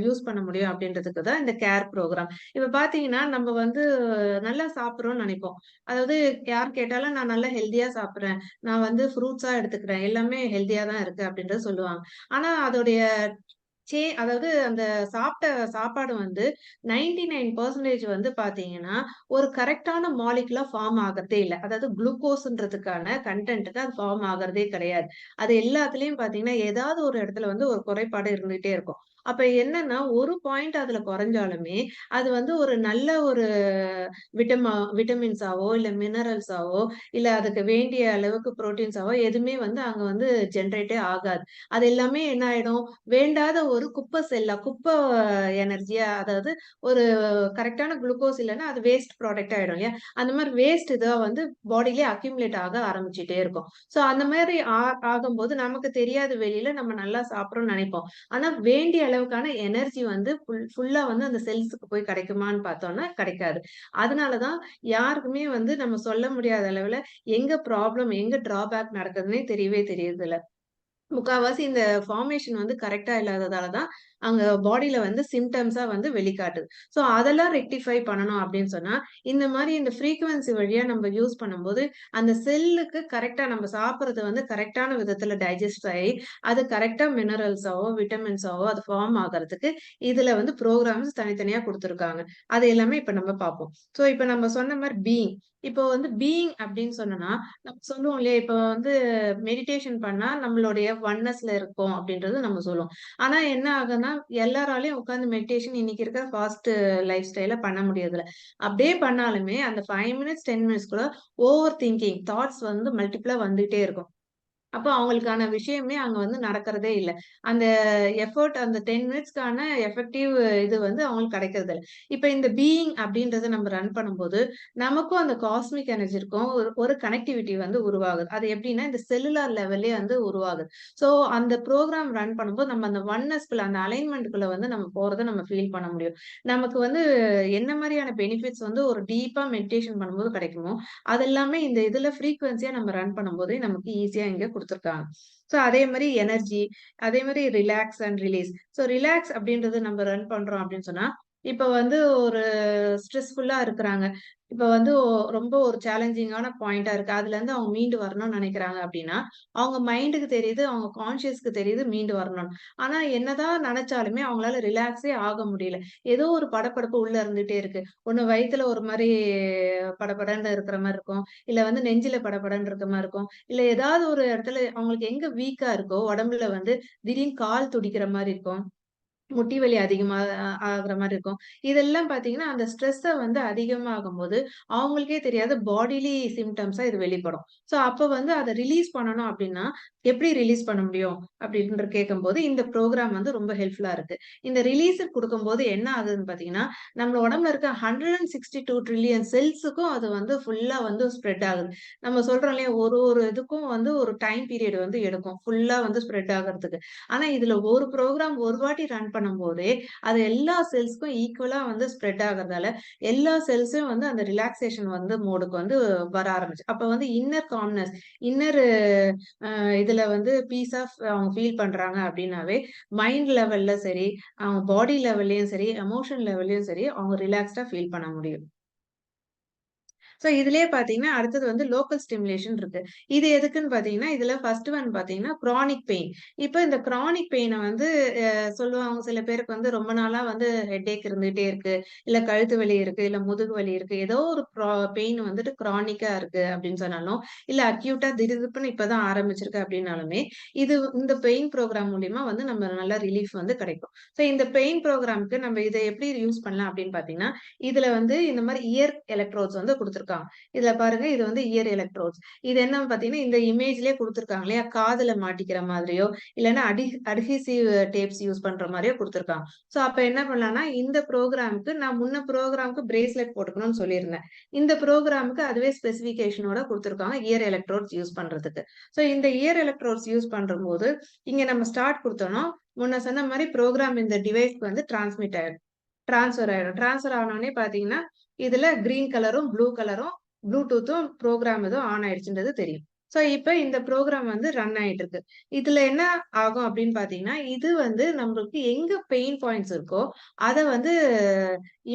யூஸ் பண்ண முடியும் அப்படின்றதுக்கு தான் இந்த கேர் புரோகிராம். இப்ப பார்த்தீங்கன்னா, நம்ம வந்து நல்லா சாப்பிடுறோம்னு நெனைப்போம். அதாவது யார் கேட்டாலும் நான் நல்லா ஹெல்தியா சாப்பிடுறேன். நான் வந்து ஃப்ரூட்ஸா எடுத்துக்கிறேன். எல்லாமே ஹெல்தியா தான் இருக்கு அப்படின்றத சொல்லுவாங்க. ஆனா அதோடைய அதாவது அந்த சாப்பிட்ட சாப்பாடு வந்து 99% வந்து பார்த்தீங்கன்னா, ஒரு கரெக்ட்டான மாலிக்யூலா ஃபார்ம் ஆகுறதே இல்ல. அதாவது குளுக்கோஸ்ன்றதுக்கான கன்டென்ட்க்கு அது ஃபார்ம் ஆகுறதே கிடையாது. அது எல்லாத்துலயும் பார்த்தீங்கன்னா, ஏதாவது ஒரு இடத்துல வந்து ஒரு குறைபாடு இருந்துகிட்டே இருக்கும். அப்ப என்னன்னா, ஒரு பாயிண்ட் அதுல குறைஞ்சாலுமே, அது வந்து ஒரு நல்ல ஒரு விட்டமின்ஸாவோ, இல்ல மினரல்ஸாவோ, இல்ல அதுக்கு வேண்டிய அளவுக்கு புரோட்டீன்ஸாவோ எதுவுமே வந்து அங்க வந்து ஜெனரேட்டே ஆகாது. அது எல்லாமே என்ன ஆயிடும்? வேண்டாத ஒரு குப்பை செல்லா, குப்பை எனர்ஜியா அதாவது ஒரு கரெக்ட்டான குளுக்கோஸ் இல்லன்னா, அது வேஸ்ட் ப்ராடக்ட் ஆயிடும் இல்லையா? அந்த மாரி வேஸ்ட் இதா வந்து பாடிலயே அக்யூமுலேட் ஆக ஆரம்பிச்சுட்டே இருக்கும். அந்த மாரி ஆகும்போது நமக்கு தெரியாது வெளியில நம்ம நல்லா சாப்பிடுறோம்னு நெனைப்போம். ஆனா வேண்டிய அளவுக்கான எனர்ஜி வந்து ஃபுல்லா வந்து அந்த செல்ஸ்க்கு போய் கிடைக்குமான்னு பார்த்தோம்னா, கிடைக்காது. அதனால தான் யாருக்குமே வந்து நம்ம சொல்ல முடியாத அளவுல எங்க ப்ராப்ளம், எங்க டிராபேக் நடக்குதுன்னே தெரியவே தெரியறதில்ல. முக்காவாசி இந்த ஃபார்மேஷன் வந்து கரெக்ட்டா இல்லாததால தான், அங்க பாடில வந்து சிம்ப்டம்ஸா வந்து வெளிக்காட்டுது. அதெல்லாம் ரெக்டிஃபை பண்ணணும் அப்படின்னு சொன்னா, இந்த மாரி இந்த ஃப்ரீக்வன்சி வழியா நம்ம யூஸ் பண்ணும்போது, அந்த செல்லுக்கு கரெக்ட்டா நம்ம சாப்பிடுறது வந்து கரெக்ட்டான விதத்துல டைஜஸ்ட் ஆயி, அது கரெக்ட்டா மினரல்ஸாவோ, விட்டமின்ஸாவோ அது ஃபார்ம் ஆகறதுக்கு, இதுல வந்து புரோகிராம்ஸ் தனித்தனியா குடுத்துருக்காங்க. அது எல்லாமே இப்ப நம்ம பார்ப்போம். இப்ப நம்ம சொன்ன மாரி இப்போ வந்து பீயிங் அப்படின்னு சொன்னோம்னா, நம்ம சொல்லுவோம் இல்லையா, இப்ப வந்து மெடிடேஷன் பண்ணா நம்மளுடைய ஒன்னஸ்ல இருக்கோம் அப்படின்றது நம்ம சொல்லுவோம். ஆனா என்ன ஆகுதுன்னா, எல்லாராலயும் உட்கார்ந்து மெடிடேஷன் இன்னைக்கு இருக்கிற ஃபாஸ்ட் லைஃப் ஸ்டைல்ல பண்ண முடியறதில்ல. அப்படியே பண்ணாலுமே அந்த 5 மினிட்ஸ், 10 மினிட்ஸ் கூட ஓவர் திங்கிங் தாட்ஸ் வந்து மல்டிபிளா வந்துட்டே இருக்கும். அப்ப அவங்களுக்கான விஷயமே அங்க வந்து நடக்கிறதே இல்ல. அந்த அந்த 10 மினிட்ஸ்க்கான எஃபெக்டிவ் இது வந்து அவங்களுக்கு கிடைக்கிறது இல்ல. இப்ப இந்த பீயிங் அப்படின்றத நம்ம ரன் பண்ணும்போது, நமக்கும் அந்த காஸ்மிக் எனர்ஜிக்கும் ஒரு கனெக்டிவிட்டி வந்து உருவாகுது. அது எப்படின்னா, இந்த செல்லுலார் லெவல்லயே வந்து உருவாகுது. ஸோ அந்த புரோகிராம் ரன் பண்ணும்போது நம்ம அந்த ஒன்னஸ்குள்ள, அந்த அலைன்மென்ட்குள்ள வந்து நம்ம போறத நம்ம ஃபீல் பண்ண முடியும். நமக்கு வந்து என்ன மாரியான பெனிஃபிட்ஸ் வந்து ஒரு டீப்பா மெடிடேஷன் பண்ணும்போது கிடைக்குமோ, அது எல்லாமே இந்த இதுல ஃப்ரீக்வன்சியா நம்ம ரன் பண்ணும்போதே நமக்கு ஈஸியா இங்க குடுத்துருக்காங்க. அதே மாரி எனர்ஜி, அதே மாரி ரிலாக்ஸ் அண்ட் ரிலீஸ். ரிலாக்ஸ் அப்படின்றது நம்ம ரன் பண்றோம் அப்படின்னு சொன்னா, இப்ப வந்து ஒரு ஸ்ட்ரெஸ்ஃபுல்லா இருக்கிறாங்க. இப்ப வந்து ரொம்ப ஒரு சேலஞ்சிங்கான பாயிண்ட்டா இருக்கு. அதுலருந்து அவங்க மீண்டு வரணும்னு நெனைக்கிறாங்க அப்படின்னா, அவங்க மைண்டுக்கு தெரியுது, அவங்க கான்ஷியஸ்க்கு தெரியுது மீண்டு வரணும்னு. ஆனா என்னதான் நெனச்சாலுமே அவங்களால ரிலாக்ஸே ஆக முடியல. ஏதோ ஒரு படபடப்பு உள்ள இருந்துட்டே இருக்கு. ஒண்ணு வயித்துல ஒரு மாரி படபடன்னு இருக்கிற மாரி இருக்கும். இல்ல வந்து நெஞ்சில படபடன்னு இருக்க மாரி இருக்கும். இல்ல ஏதாவது ஒரு இடத்துல அவங்களுக்கு எங்க வீக்கா இருக்கோ, உடம்புல வந்து திடீர்னு கால் துடிக்கிற மாரி இருக்கும். முட்டி வலி அதிகமா ஆகுற மாரி இருக்கும். இதெல்லாம் பார்த்தீங்கன்னா, அந்த ஸ்ட்ரெஸ்ஸ வந்து அதிகமாகும்போது, அவங்களுக்கே தெரியாது பாடிலி சிம்ப்டம்ஸா இது வெளிப்படும். அப்ப வந்து அத ரிலீஸ் பண்ணணும் அப்டின்னா, எப்படி ரிலீஸ் பண்ண முடியும்? அப்டின்ற கேட்கும்போது, இந்த ப்ரோகிராம் வந்து ரொம்ப ஹெல்ப்ஃபுல்லா இருக்கு. இந்த ரிலீஸ குடுக்கும்போது என்ன ஆகுதுன்னு பார்த்தீங்கன்னா, நம்ம உடம்புல இருக்க 162 ட்ரில்லியன் செல்ஸுக்கும் அது வந்து ஃபுல்லா வந்து ஸ்ப்ரெட் ஆகுது. நம்ம சொல்றோம் இல்லையா, ஒரு இதுக்கும் வந்து ஒரு டைம் பீரியட் வந்து எடுக்கும். ஃபுல்லா வந்து ஸ்ப்ரெட் ஆகுறதுக்கு. ஆனா இதுல ஒரு ப்ரோகிராம் ஒரு வாட்டி ரன் பண்ணும்போதே அது எல்லா செல்ஸ்க்கும் ஈக்குவலா வந்து ஸ்ப்ரெட் ஆகுறதால எல்லா செல்ஸும் வந்து அந்த ரிலாக்ஸேஷன் வந்து மோடுக்கு வந்து வர ஆரம்பிச்சு. அப்ப வந்து இன்னர் காம்னஸ், இன்னர் இதுல வந்து பீஸ் ஆஃப் அவங்க ஃபீல் பண்றாங்க அப்படின்னாவே மைண்ட் லெவல்ல சரி, அவங்க பாடி லெவல்லயும் சரி, எமோஷன் லெவல்லயும் சரி அவங்க ரிலாக்ஸ்டா ஃபீல் பண்ண முடியும். ஸோ இதுலயே பார்த்தீங்கன்னா, அடுத்தது வந்து லோக்கல் ஸ்டிமுலேஷன் இருக்கு. இது எதுக்குன்னு பார்த்தீங்கன்னா, இதுல ஃபர்ஸ்ட் ஒன் பார்த்தீங்கன்னா, கிரானிக் பெயின். இப்ப இந்த கிரானிக் பெயின வந்து சொல்லுவாங்க சில பேருக்கு வந்து ரொம்ப நாளா வந்து ஹெட்டேக் இருந்துகிட்டே இருக்கு. இல்ல கழுத்து வலி இருக்கு, இல்ல முதுகு வலி இருக்கு. ஏதோ ஒரு பெயின் வந்துட்டு கிரானிக்கா இருக்கு அப்படின்னு சொன்னாலும், இல்ல அக்யூட்டா திடுதிப்புன்னு இப்பதான் ஆரம்பிச்சிருக்கு அப்படின்னாலுமே, இந்த பெயின் ப்ரோகிராம் மூலியமா வந்து நம்ம நல்ல ரிலீஃப் வந்து கிடைக்கும். ஸோ இந்த பெயின் ப்ரோகிராம்க்கு நம்ம இத எப்படி யூஸ் பண்ணலாம் அப்படின்னு பார்த்தீங்கன்னா, இதுல வந்து இந்த மாரி இயர் எலக்ட்ரோட்ஸ் வந்து குடுத்துருக்காங்க. இதுல பாருங்க இது வந்து இயர் எலக்ட்ரோட்ஸ். இது என்னன்னு பார்த்தீங்கன்னா, இந்த இமேஜ்லயே குடுத்துருக்காங்க இல்லையா? காதுல மாட்டிக்கிற மாதிரியோ, இல்லன்னா அட்ஹெசிவ் டேப்ஸ் யூஸ் பண்ற மாரியோ குடுத்துருக்காங்க. சோ அப்ப என்ன பண்ணலாம்னா, இந்த ப்ரோகிராம்க்கு நான் முன்ன ப்ரோகிராம்க்கு பிரேஸ்லெட் போட்டுக்கணும்னு சொல்லியிருந்தேன். இந்த ப்ரோகிராம்க்கு அதுவே ஸ்பெசிஃபிகேஷனோட குடுத்துருக்காங்க இயர் எலக்ட்ரோட்ஸ் யூஸ் பண்றதுக்கு. சோ இந்த இயர் எலக்ட்ரோட்ஸ் யூஸ் பண்றம்போது, இங்க நம்ம ஸ்டார்ட் குடுத்தோம்னா, முன்ன சொன்ன மாரி ப்ரோகிராம் இந்த டிவைஸ்க்கு வந்து டிரான்ஸ்மிட் ஆயிடும். ட்ரான்ஸ்ஃபர் ஆயிடும். ட்ரான்ஸ்ஃபர் ஆனோனே பார்த்தீங்கன்னா, இதுல கிரீன் கலரும், ப்ளூ கலரும் ப்ளூடூத்தும் ப்ரோகிராம் ஏதோ ஆன் ஆயிடுச்சுன்றது தெரியும். சோ இப்ப இந்த ப்ரோகிராம் வந்து ரன் ஆயிட்டு இருக்கு. இதுல என்ன ஆகும் அப்படின்னு பார்த்தீங்கன்னா, இது வந்து நம்மளுக்கு எங்க பெயின் பாயிண்ட்ஸ் இருக்கோ, அத வந்து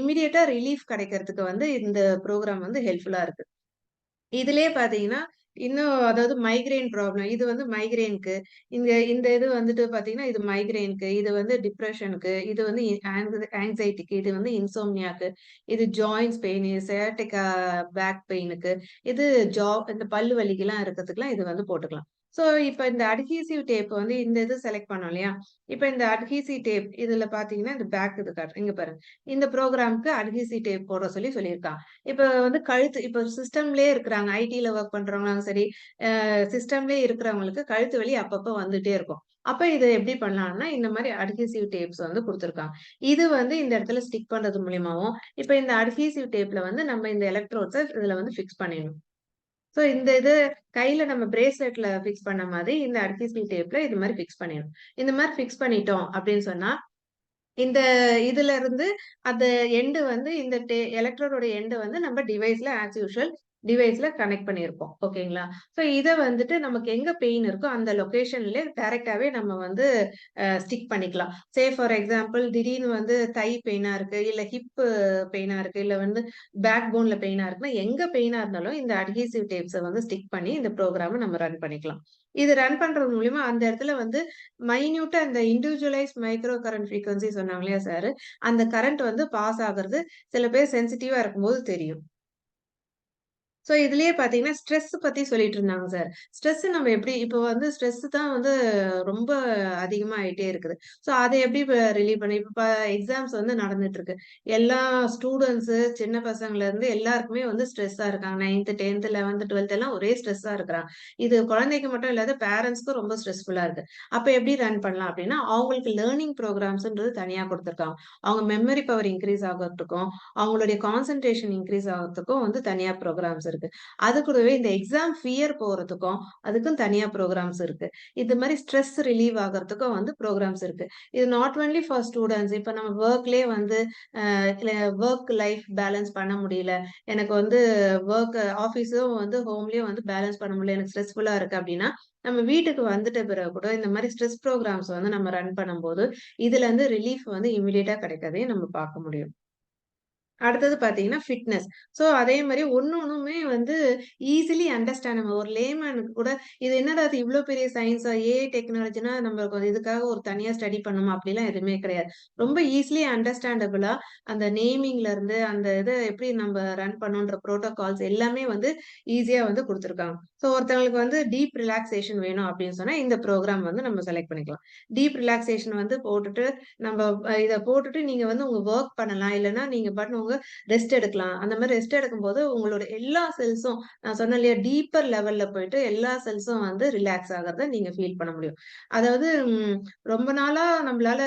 இமிடியேட்டா ரிலீஃப் கிடைக்கிறதுக்கு வந்து இந்த ப்ரோகிராம் வந்து ஹெல்ப்ஃபுல்லா இருக்கு. இதுலயே பார்த்தீங்கன்னா, இன்னும் அதாவது மைக்ரேன் ப்ராப்ளம். இது வந்து மைக்ரேன்க்கு. இந்த இந்த இது வந்துட்டு பார்த்தீங்கன்னா, இது மைக்ரேன்க்கு, இது வந்து டிப்ரஷனுக்கு, இது வந்து ஆங்ஸைட்டிக்கு, இது வந்து இன்சோம்னியாக்கு, இது ஜாயிண்ட்ஸ் பெயின், சயாட்டிகா பேக் பெயினுக்கு, இது இந்த பல்லு வலிக்கெல்லாம் இருக்கிறதுக்குலாம் இது வந்து போட்டுக்கலாம். ஸோ இப்ப இந்த அட்ஹீசிவ் டேப் வந்து இந்த இது செலக்ட் பண்ணோம் இல்லையா? இப்ப இந்த அட்ஹீசிவ் டேப் இதுல பார்த்தீங்கன்னா, இந்த பேக் இது காட்டுறேன். இங்க பாருங்க. இந்த ப்ரோகிராம்க்கு அட்ஹீசிவ் டேப் போட சொல்லியிருக்காங்க. இப்ப வந்து இப்ப சிஸ்டம்லயே இருக்கிறாங்க. ஐடில வொர்க் பண்றவங்களும் சரி, சிஸ்டம்லயே இருக்கிறவங்களுக்கு கழுத்து வலி அப்பப்ப வந்துட்டே இருக்கும். அப்ப இத எப்படி பண்ணலாம்னா, இந்த மாரி அட்ஹெசிவ் டேப்ஸ் வந்து குடுத்துருக்காங்க. இது வந்து இந்த இடத்துல ஸ்டிக் பண்றது மூலியமாவும், இப்ப இந்த அட்ஹெசிவ் டேப்ல வந்து நம்ம இந்த எலக்ட்ரோட்ஸ இதுல வந்து ஃபிக்ஸ் பண்ணிடணும். சோ இந்த இது கையில நம்ம பிரேஸ்லெட்ல ஃபிக்ஸ் பண்ண மாதிரி இந்த அட்ஹெசிவ் டேப்ல இது மாரி ஃபிக்ஸ் பண்ணிடணும். இந்த மாரி ஃபிக்ஸ் பண்ணிட்டோம் அப்படின்னு சொன்னா, இந்த இதுல இருந்து அந்த எண்ட் வந்து இந்த எலக்ட்ரோடோட எண்ட் வந்து நம்ம டிவைஸ்ல ஆஸ் யூசுவல் டிவைஸ்ல கனெக்ட் பண்ணியிருப்போம். ஓகேங்களா? சோ இத வந்துட்டு நமக்கு எங்க பெயின் இருக்கோ அந்த லொகேஷன்லயே டைரக்ட்டாவே நம்ம வந்து ஸ்டிக் பண்ணிக்கலாம். ஃபார் எக்ஸாம்பிள் திடீர்னு வந்து தை பெயினா இருக்கு, இல்ல ஹிப் பெயினா இருக்கு, இல்ல வந்து பேக் போன்ல பெயினா இருக்குன்னா, எங்க பெயினா இருந்தாலும் இந்த அட்ஹெசிவ் டேப்ஸ வந்து ஸ்டிக் பண்ணி இந்த ப்ரோகிராம நம்ம ரன் பண்ணிக்கலாம். இது ரன் பண்றது மூலியமா அந்த இடத்துல வந்து மைன்யூட்டா இந்த இண்டிவிஜுவலைஸ் மைக்ரோ கரண்ட் ஃப்ரீக்வன்சி சொன்னாங்க இல்லையா சார்? அந்த கரண்ட் வந்து பாஸ் ஆகுறது சில பேர் சென்சிட்டிவா இருக்கும்போது தெரியும். சோ இதுலயே பார்த்தீங்கன்னா, ஸ்ட்ரெஸ் பத்தி சொல்லிட்டு இருந்தாங்க சார். ஸ்ட்ரெஸ் நம்ம எப்படி இப்போ வந்து ஸ்ட்ரெஸ் தான் வந்து ரொம்ப அதிகமா ஆயிட்டே இருக்குது. சோ அத எப்படி ரிலீவ் பண்ணி இப்ப எக்ஸாம்ஸ் வந்து நடந்துட்டு இருக்கு. எல்லா ஸ்டூடண்ட்ஸ் சின்ன பசங்கள்ல இருந்து எல்லாருக்குமே வந்து ஸ்ட்ரெஸ்ஸா இருக்காங்க. 9த், 10த், 11த், 12த் எல்லாம் ஒரே ஸ்ட்ரெஸ்ஸா இருக்கிறாங்க. இது குழந்தைக்கு மட்டும் இல்லாத பேரண்ட்ஸ்க்கும் ரொம்ப ஸ்ட்ரெஸ்ஃபுல்லா இருக்கு. அப்ப எப்படி ரன் பண்ணலாம் அப்படின்னா, அவங்களுக்கு லேர்னிங் ப்ரோகிராம்ஸ்ன்றது தனியா குடுத்துருக்காங்க. அவங்க மெமரி பவர் இன்கிரீஸ் ஆகறதுக்கும், அவங்களுடைய கான்சன்ட்ரேஷன் இன்கிரீஸ் ஆகறதுக்கும் வந்து தனியா ப்ரோகிராம்ஸ் இருக்கு. அது கூடவே இந்த எக்ஸாம் ஃபியர் போறதுக்கும், அதுக்கும் தனியா ப்ரோகிராம்ஸ் இருக்கு. இது மாரி ஸ்ட்ரெஸ் ரிலீவ் ஆகறதுக்கும் வந்து ப்ரோகிராம்ஸ் இருக்கு. இது நாட் ஒன்லி ஃபார் ஸ்டூடண்ட்ஸ். இப்ப நம்ம வொர்க்லயே வந்து இல்ல வொர்க் லைஃப் பேலன்ஸ் பண்ண முடியல. எனக்கு வந்து வொர்க் ஆஃபீஸும் வந்து ஹோம்லயும் வந்து பேலன்ஸ் பண்ண முடியல. எனக்கு ஸ்ட்ரெஸ்ஃபுல்லா இருக்கு அப்டின்னா, நம்ம வீட்டுக்கு வந்துட்ட பிறகு கூட இந்த மாரி ஸ்ட்ரெஸ் ப்ரோகிராம்ஸ் வந்து நம்ம ரன் பண்ணும்போது, இதுல இருந்து ரிலீஃப் வந்து இமிடியேட்டா கிடைக்கிறதையும் நம்ம பார்க்க முடியும். அடுத்தது பார்த்தீங்கன்னா, ஃபிட்னஸ். ஸோ அதே மாரி ஒண்ணுமே வந்து ஈசிலி அண்டர்ஸ்டாண்டபிள். ஒரு லேமேனுக்கு கூட இது என்னடா இது இவ்ளோ பெரிய சயன்ஸா? ஏஐ டெக்னாலஜினா நம்ம இதுக்காக ஒரு தனியா ஸ்டடி பண்ணணுமா? அப்படிலாம் எதுவுமே கிடையாது. ரொம்ப ஈசிலி அண்டர்ஸ்டாண்டபிளா அந்த நேமிங்ல இருந்து அந்த இத எப்படி நம்ம ரன் பண்ணணுன்ற புரோட்டோகால்ஸ் எல்லாமே வந்து ஈஸியா வந்து குடுத்துருக்காங்க. ஸோ ஒருத்தவங்களுக்கு வந்து டீப் ரிலாக்சேஷன் வேணும் அப்படின்னு சொன்னா, இந்த ப்ரோகிராம் வந்து நம்ம செலக்ட் பண்ணிக்கலாம். டீப் ரிலாக்சேஷன் வந்து போட்டுட்டு நம்ம இத போட்டுட்டு நீங்க வந்து உங்க வொர்க் பண்ணலாம். இல்லன்னா நீங்க பாட்டுன்னு உங்க ரெஸ்ட் எடுக்கலாம். அந்த மாரி ரெஸ்ட் எடுக்கும்போது உங்களோட எல்லா செல்ஸும் நான் சொன்னேன் இல்லையா? டீப்பர் லெவல்ல போயிட்டு எல்லா செல்ஸும் வந்து ரிலாக்ஸ் ஆகுறத நீங்க ஃபீல் பண்ண முடியும். அதாவது ரொம்ப நாளா நம்மளால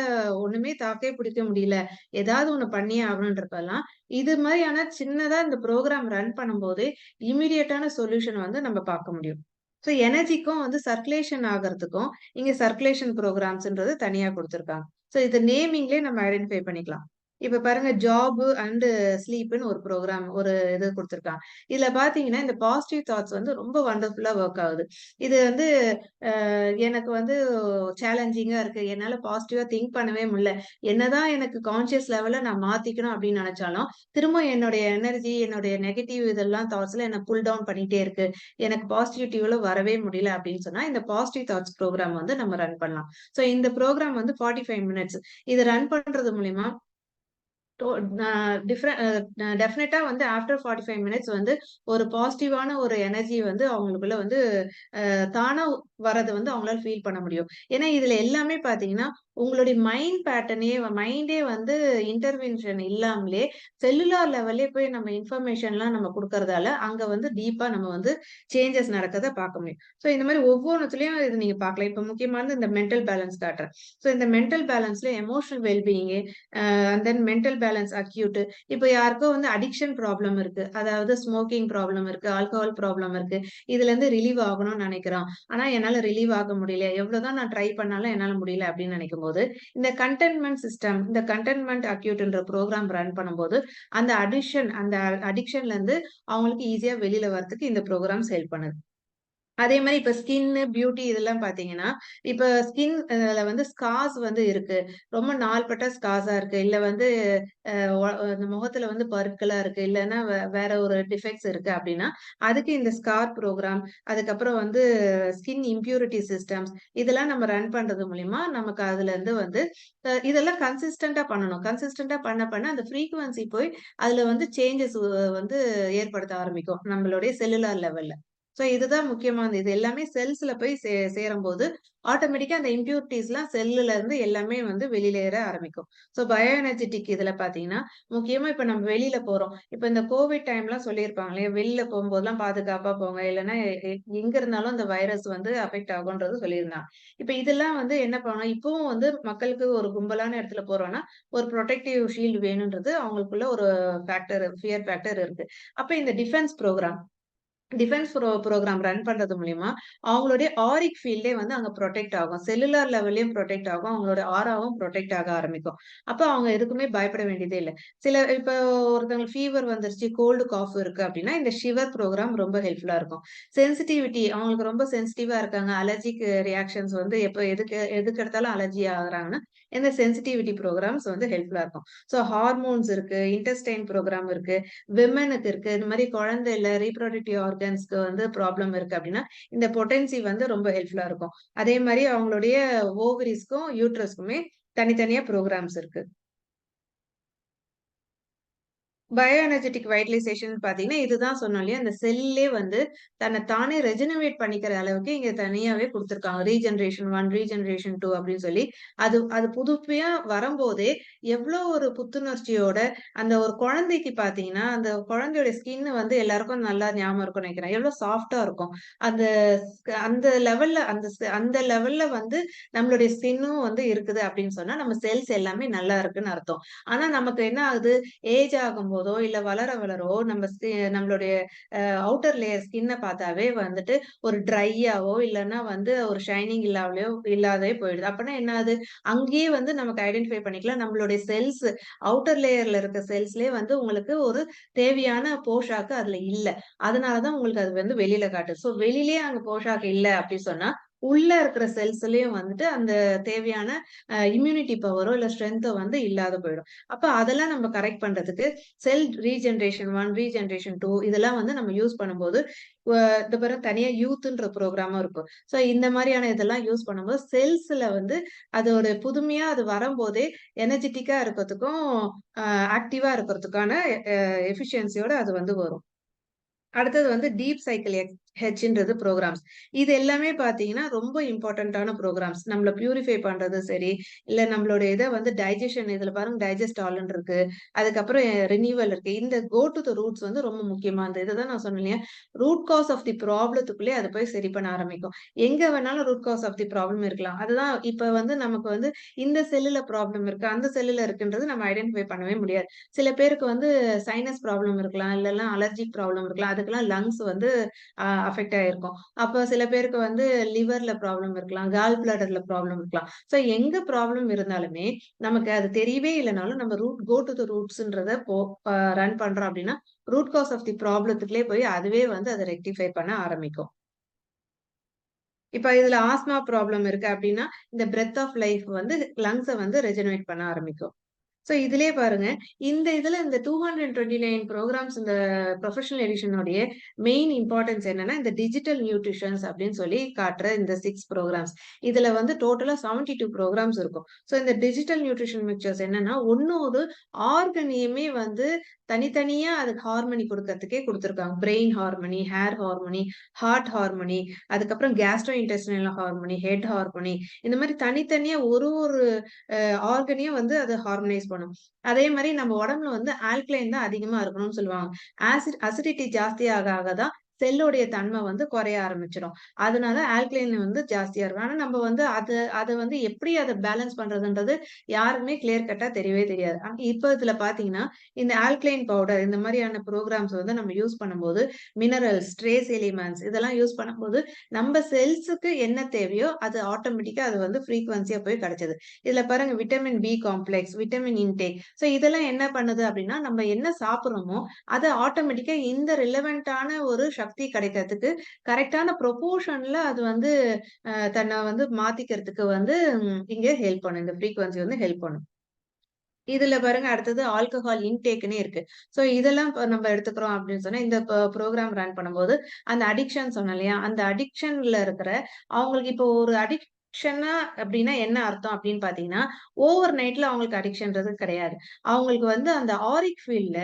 ஒண்ணுமே தாக்கே பிடிக்க முடியல. ஏதாவது ஒண்ணு பண்ணியே ஆகணுன்றப்பலாம், இது மாரியான சின்னதா இந்த ப்ரோகிராம் ரன் பண்ணும்போதே, இமிடியேட்டான சொல்யூஷன் வந்து நம்ம பார்க்க முடியும். ஸோ எனர்ஜிக்கும் வந்து சர்க்குலேஷன் ஆகறதுக்கும், இங்க சர்க்குலேஷன் ப்ரோகிராம்ஸ்ன்றது தனியா குடுத்துருக்காங்க. ஸோ இது நேமிங்லேயே நம்ம ஐடென்டிஃபை பண்ணிக்கலாம். இப்ப பாருங்க ஜாப் அண்ட் ஸ்லீப்னு ஒரு ப்ரோக்ராம் ஒரு இது கொடுத்துருக்காங்க. இதுல பாத்தீங்கன்னா இந்த பாசிட்டிவ் தாட்ஸ் வந்து ரொம்ப வண்டர்ஃபுல்லா ஒர்க் ஆகுது. இது வந்து எனக்கு வந்து சேலஞ்சிங்கா இருக்கு. என்னால பாசிட்டிவா திங்க் பண்ணவே முடியல. என்னதான் எனக்கு கான்ஷியஸ் லெவல்ல நான் மாத்திக்கணும் அப்படின்னு நினைச்சாலும், திரும்ப என்னுடைய எனர்ஜி, என்னுடைய நெகட்டிவ் இதெல்லாம் தாட்ஸ்ல என்ன புல் டவுன் பண்ணிட்டே இருக்கு. எனக்கு பாசிட்டிவிட்டில வரவே முடியல அப்படின்னு சொன்னா, இந்த பாசிட்டிவ் தாட்ஸ் ப்ரோகிராம் வந்து நம்ம ரன் பண்ணலாம். ஸோ இந்த ப்ரோகிராம் வந்து 45 மினிட்ஸ். இது ரன் பண்றது மூலியமா டெஃபினட்டா வந்து ஆஃப்டர் 45 மினிட்ஸ் வந்து ஒரு பாசிட்டிவான ஒரு எனர்ஜி வந்து அவங்களுக்குள்ள வந்து தானா வரத வந்து அவங்களால ஃபீல் பண்ண முடியும். ஏன்னா இதுல எல்லாமே பாத்தீங்கன்னா, உங்களுடைய மைண்டே வந்து இன்டர்வென்ஷன் இல்லாமலே செல்லுலார் லெவல்லே போய் நம்ம இன்ஃபர்மேஷன்லாம் நம்ம குடுக்கறதால, அங்க வந்து டீப்பா நம்ம வந்து சேஞ்சஸ் நடக்கிறத பார்க்க முடியும். ஸோ இந்த மாரி ஒவ்வொன்னுத்துலயும் இது நீங்க பார்க்கலாம். இப்ப முக்கியமானது இந்த மென்டல் பேலன்ஸ் காட்டுறேன். ஸோ இந்த மென்டல் பேலன்ஸ்ல emotional wellbeing and then mental balance acute. இப்ப யாருக்கோ வந்து அடிக்ஷன் ப்ராப்ளம் இருக்கு. அதாவது ஸ்மோக்கிங் ப்ராப்ளம் இருக்கு, ஆல்கஹால் ப்ராப்ளம் இருக்கு. இதுல இருந்து ரிலீவ் ஆகணும்னு நினைக்கிறான். ஆனா என்னால ரிலீவ் ஆக முடியல. எவ்வளவுதான் நான் ட்ரை பண்ணாலும் என்னால முடியல அப்படின்னு நினைக்கும்போது, இந்த கண்டெய்ன்மென்ட் சிஸ்டம், இந்த கண்டெய்ன்மென்ட் அக்யூட்ன்ற ப்ரோகிராம் ரன் பண்ணும்போது, அந்த அடிக்ஷன்ல இருந்து அவங்களுக்கு ஈஸியா வெளியில வரதுக்கு இந்த ப்ரோகிராம்ஸ் ஹெல்ப் பண்ணுது. அதே மாரி இப்ப ஸ்கின்னு, பியூட்டி இதெல்லாம் பார்த்தீங்கன்னா, இப்ப ஸ்கின் வந்து ஸ்கார்ஸ் வந்து இருக்கு. ரொம்ப நாள்பட்ட ஸ்கார்ஸா இருக்கு. இல்ல வந்து அ ஒ அந்த முகத்துல வந்து பருக்களா இருக்கு. இல்லன்னா வேற ஒரு டிஃபெக்ட்ஸ் இருக்கு அப்டின்னா, அதுக்கு இந்த ஸ்கார் ப்ரோகிராம், அதுக்கப்புறம் வந்து ஸ்கின் இம்ப்யூரிட்டி சிஸ்டம்ஸ் இதெல்லாம் நம்ம ரன் பண்றது மூலியமா, நமக்கு அதுலருந்து வந்து இதெல்லாம் கன்சிஸ்டன்ட்டா பண்ணணும். கன்சிஸ்டன்ட்டா பண்ண அந்த ஃப்ரீக்வன்சி போய் அதுல வந்து சேஞ்சஸ் வந்து ஏற்படுத்த ஆரம்பிக்கும். நம்மளுடைய செல்லுலார் லெவல்ல. சோ இதுதான் முக்கியமானது. இது எல்லாமே செல்ஸ்ல போய் சேரும்போது, ஆட்டோமேட்டிக்கா அந்த இம்ப்யூரிட்டீஸ்லாம் செல்லுல இருந்து எல்லாமே வந்து வெளியில ஆரம்பிக்கும். சோ பயோ எனர்ஜெட்டிக் இதுல பார்த்தீங்கன்னா, முக்கியமா இப்ப நம்ம வெளியில போறோம். இப்ப இந்த கோவிட் டைம்லாம் சொல்லியிருப்பாங்க இல்லையா? வெளில போம்போதெல்லாம் பாதுகாப்பா போங்க. இல்லன்னா எங்க இருந்தாலும் அந்த வைரஸ் வந்து அஃபெக்ட் ஆகும்ன்றது சொல்லியிருந்தாங்க. இப்ப இதெல்லாம் வந்து என்ன பண்ணணும், இப்பவும் வந்து மக்களுக்கு ஒரு கும்பலான இடத்துல போறோம்னா, ஒரு புரொடெக்டிவ் ஷீல்ட் வேணும்ன்றது அவங்களுக்குள்ள ஒரு ஃபியர் ஃபேக்டர் இருக்கு. அப்ப இந்த டிஃபென்ஸ் ப்ரோகிராம் ரன் பண்றது மூலியமா, அவங்களுடைய ஆரிக் ஃபீல்டே வந்து அங்க புரொடெக்ட் ஆகும். செல்லுலார் லெவல்லயும் புரொடெக்ட் ஆகும். அவங்களோட ஆராவும் புரொடெக்ட் ஆக ஆரம்பிக்கும். அப்ப அவங்க எதுக்குமே பயப்பட வேண்டியதே இல்ல. இப்ப ஒருத்தவங்களுக்கு ஃபீவர் வந்துருச்சு, கோல்டு, காஃப் இருக்கு அப்டின்னா, இந்த ஷிவர் ப்ரோகிராம் ரொம்ப ஹெல்ப்ஃபுல்லா இருக்கும். சென்சிட்டிவிட்டி அவங்களுக்கு ரொம்ப சென்சிட்டிவா இருக்காங்க. அலர்ஜிக் ரியாக்ஷன்ஸ் வந்து எதுக்கு எடுத்தாலும் அலர்ஜி ஆகுறாங்கன்னா, இந்த சென்சிட்டிவிட்டி ப்ரோகிராம்ஸ் வந்து ஹெல்ப்ஃபுல்லா இருக்கும். ஹார்மோன்ஸ் இருக்கு, இன்டெஸ்டைன் ப்ரோகிராம் இருக்கு, விமென்னுக்கு இருக்கு. இந்த மாரி குழந்தைல ரீப்ரொடக்டிவ் ஆர்கன்ஸ்க்கு வந்து ப்ராப்ளம் இருக்கு அப்டின்னா, இந்த பொட்டன்சி வந்து ரொம்ப ஹெல்ப்ஃபுல்லா இருக்கும். அதே மாரி அவங்களுடைய ஓவரீஸ்க்கும், யூட்ரஸ்க்குமே தனித்தனியா ப்ரோகிராம்ஸ் இருக்கு. பயோ எனர்ஜெட்டிக் வைட்டலைசேஷன் பார்த்தீங்கன்னா, இதுதான் சொன்னோம் இல்லையா? அந்த செல்லே வந்து தன்ன தானே ரெஜெனரேட் பண்ணிக்கிற அளவுக்கு இங்க தனியாவே குடுத்துருக்காங்க. ரீஜெனரேஷன் 1, ரீஜெனரேஷன் 2 அப்படின்னு சொல்லி. அது அது புதுமையா வரம்போதே, எவ்ளோ ஒரு புத்துணர்ச்சியோட அந்த ஒரு குழந்தைக்கு பார்த்தீங்கன்னா, அந்த குழந்தையோட ஸ்கின் வந்து எல்லாருக்கும் நல்லா ஞாபகம் இருக்கும்னு நெனைக்கிறேன். எவ்ளோ சாஃப்ட்டா இருக்கும். அந்த அந்த லெவல்ல வந்து நம்மளுடைய ஸ்கின்னும் வந்து இருக்குது அப்படின்னு சொன்னா, நம்ம செல்ஸ் எல்லாமே நல்லா இருக்குன்னு அர்த்தம். ஆனா நமக்கு என்ன ஆகுது? ஏஜ் ஆகும்போதோ, இல்ல வளரோ நம்மளுடைய அவுட்டர் லேயர் ஸ்கின்ன பார்த்தாவே வந்துட்டு ஒரு ட்ரையாவோ, இல்லன்னா வந்து ஒரு ஷைனிங் இல்லாதே போயிடுது. அப்பன்னா என்ன ஆகுது? அங்கேயே வந்து நமக்கு ஐடென்டிஃபை பண்ணிக்கலாம். நம்மளுடைய செல்ஸ் அவுட்டர் லேயர்ல இருக்க செல்ஸ்லயே வந்து உங்களுக்கு ஒரு தேவையான போஷாக்கு அதுல இல்ல. அதனால தான் உங்களுக்கு அது வந்து வெளியில காட்டுது. வெளியிலயே அங்க போஷாக்கு இல்ல அப்படி சொன்னா, உள்ள இருக்கிற செல்ஸ்லயும் வந்துட்டு அந்த தேவையான இம்யூனிட்டி பவரோ, இல்ல ஸ்ட்ரென்த்தோ வந்து இல்லாத போயிடும். அப்ப அதெல்லாம் நம்ம கரெக்ட் பண்றதுக்கு செல் ரீஜெனரேஷன் 1, ரீஜெனரேஷன் 2 இதெல்லாம் வந்து நம்ம யூஸ் பண்ணும்போது, இந்த பாருங்க தனியா யூத்ன்ற ப்ரோகிராமும் இருக்கும். இந்த மாரியான இதெல்லாம் யூஸ் பண்ணும்போது செல்ஸ்ல வந்து அதோட புதுமையா அது வரம்போதே எனர்ஜெட்டிக்கா இருக்கறதுக்கும், ஆக்டிவா இருக்கறதுக்கான எஃபிஷியன்சியோட அது வந்து வரும். அடுத்தது வந்து டீப் சைக்கிள் ஹெச்ன்றது ப்ரோகிராம்ஸ். இது எல்லாமே பார்த்தீங்கன்னா, ரொம்ப இம்பார்ட்டன்ட்டான ப்ரோகிராம்ஸ். நம்மள பியூரிஃபை பண்றது சரி, இல்ல நம்மளுடைய இத வந்து டைஜெஷன் இதுல பாருங்க டைஜெஸ்ட் ஆல்ன்னு இருக்கு. அதுக்கப்புறம் ரினியூவல் இருக்கு. இந்த கோ டூ த ரூட்ஸ் வந்து ரொம்ப முக்கியமானது. இதுதான் நான் சொன்னேன் இல்லையா? ரூட் காஸ் ஆஃப் தி ப்ராப்ளத்துக்குள்ளயே அது போய் சரி பண்ண ஆரம்பிக்கும். எங்க வேணாலும் root cause of the problem இருக்கலாம். அதுதான் இப்ப வந்து நமக்கு வந்து இந்த செல்லுல ப்ராப்ளம் இருக்கு, அந்த செல்லுல இருக்குன்றது நம்ம ஐடென்டிஃபை பண்ணவே முடியாது. சில பேருக்கு வந்து சைனஸ் ப்ராப்ளம் இருக்கலாம், இல்லன்னா அலர்ஜிக் ப்ராப்ளம் இருக்கலாம். அதுக்கெல்லாம் லங்ஸ் வந்து அஃபெக்ட் ஆயிருக்கும். அப்போ சில பேருக்கு வந்து லிவர்ல ப்ராப்ளம் இருக்கலாம், கால் பிளாடர்ல ப்ராப்ளம் இருக்கலாம். ஸோ எங்க ப்ராப்ளம் இருந்தாலுமே நமக்கு அது தெரியவே இல்லைனாலும் நம்ம கோ டு த ரூட்ஸ்ன்றத ரன் பண்றோம் அப்படின்னா ரூட் காஸ் ஆஃப் தி ப்ராப்ளத்துக்குள்ளே போய் அதுவே வந்து அதை ரெக்டிஃபை பண்ண ஆரம்பிக்கும். இப்ப இதுல ஆஸ்மா ப்ராப்ளம் இருக்கு அப்படின்னா இந்த பிரெத் ஆஃப் லைஃப் வந்து லங்ஸை வந்து ரெஜெனரேட் பண்ண ஆரம்பிக்கும். சோ இதுலயே பாருங்க, இந்த 229 ப்ரோகிராம்ஸ் இந்த ப்ரொஃபஷனல் எடிஷனுடைய மெயின் இம்பார்ட்டன்ஸ் என்னன்னா, இந்த டிஜிட்டல் நியூட்ரிஷன்ஸ் அப்படின்னு சொல்லி காட்டுற இந்த 6 ப்ரோகிராம்ஸ். இதுல வந்து டோட்டலா 72 ப்ரோகிராம்ஸ் இருக்கும். சோ இந்த டிஜிட்டல் நியூட்ரிஷன் மிக்சர்ஸ் என்னன்னா, ஒன்னொரு ஆர்கனையுமே வந்து தனித்தனியா அதுக்கு ஹார்மனி கொடுக்கறதுக்கே கொடுத்துருக்காங்க. Brain harmony, hair harmony, heart harmony, அதுக்கப்புறம் gastro intestinal harmony, head harmony, இந்த மாதிரி தனித்தனியா ஒரு ஒரு ஆர்கனையும் வந்து அது ஹார்மனைஸ் பண்ணும். அதே மாதிரி நம்ம உடம்புல வந்து ஆல்கலைன் தான் அதிகமா இருக்கணும்னு சொல்லுவாங்க. அசிடிட்டி ஜாஸ்தி ஆக ஆகதான் செல்லுடைய தன்மை வந்து குறைய ஆரம்பிச்சிடும். அதனால ஆல்கலைன் வந்து ஜாஸ்தியா இருக்கும். ஆனா நம்ம வந்து அதை வந்து எப்படி அதை பேலன்ஸ் பண்றதுன்றது யாருமே கிளியர் கட்டா தெரியவே தெரியாது. இப்ப இதுல பாத்தீங்கன்னா இந்த ஆல்கலைன் பவுடர் இந்த மாதிரியான ப்ரோக்ராம்ஸ் வந்து நம்ம யூஸ் பண்ணும்போது மினரல்ஸ், ட்ரேஸ் எலிமெண்ட்ஸ் இதெல்லாம் யூஸ் பண்ணும்போது நம்ம செல்ஸுக்கு என்ன தேவையோ அது ஆட்டோமேட்டிக்கா அது வந்து ஃப்ரீக்வன்சியா போய் கிடைச்சது. இதுல பாருங்க vitamin B complex, vitamin intake. So இதெல்லாம் என்ன பண்ணுது அப்படின்னா நம்ம என்ன சாப்பிடுறோமோ அது ஆட்டோமேட்டிக்கா இந்த ரிலவெண்டான ஒரு சக்தி கிடைக்கிறதுக்கு கரெக்டான ப்ரொபோர்ஷன்ல அது வந்து தன்னை வந்து மாத்திக்கிறதுக்கு வந்து இங்க ஹெல்ப் பண்ணும். இந்த ஃப்ரீக்வன்சி வந்து ஹெல்ப் பண்ணும். இதுல பாருங்க அடுத்தது ஆல்கஹால் இன்டேக்னே இருக்கு. சோ இதெல்லாம் நம்ம எடுத்துக்கிறோம் அப்படின்னு சொன்னா இந்த ப்ரோக்ராம் ரன் பண்ணும்போது அந்த அடிக்ஷன் சொன்னேன் இல்லையா, அந்த அடிக்ஷன்ல இருக்கிற அவங்களுக்கு இப்போ ஒரு அடிக்ஷனா அப்படின்னா என்ன அர்த்தம் அப்படின்னு பாத்தீங்கன்னா ஓவர் நைட்ல அவங்களுக்கு அடிக்ஷன்றது கிடையாது. அவங்களுக்கு வந்து அந்த ஆரிக் ஃபீல்ட்ல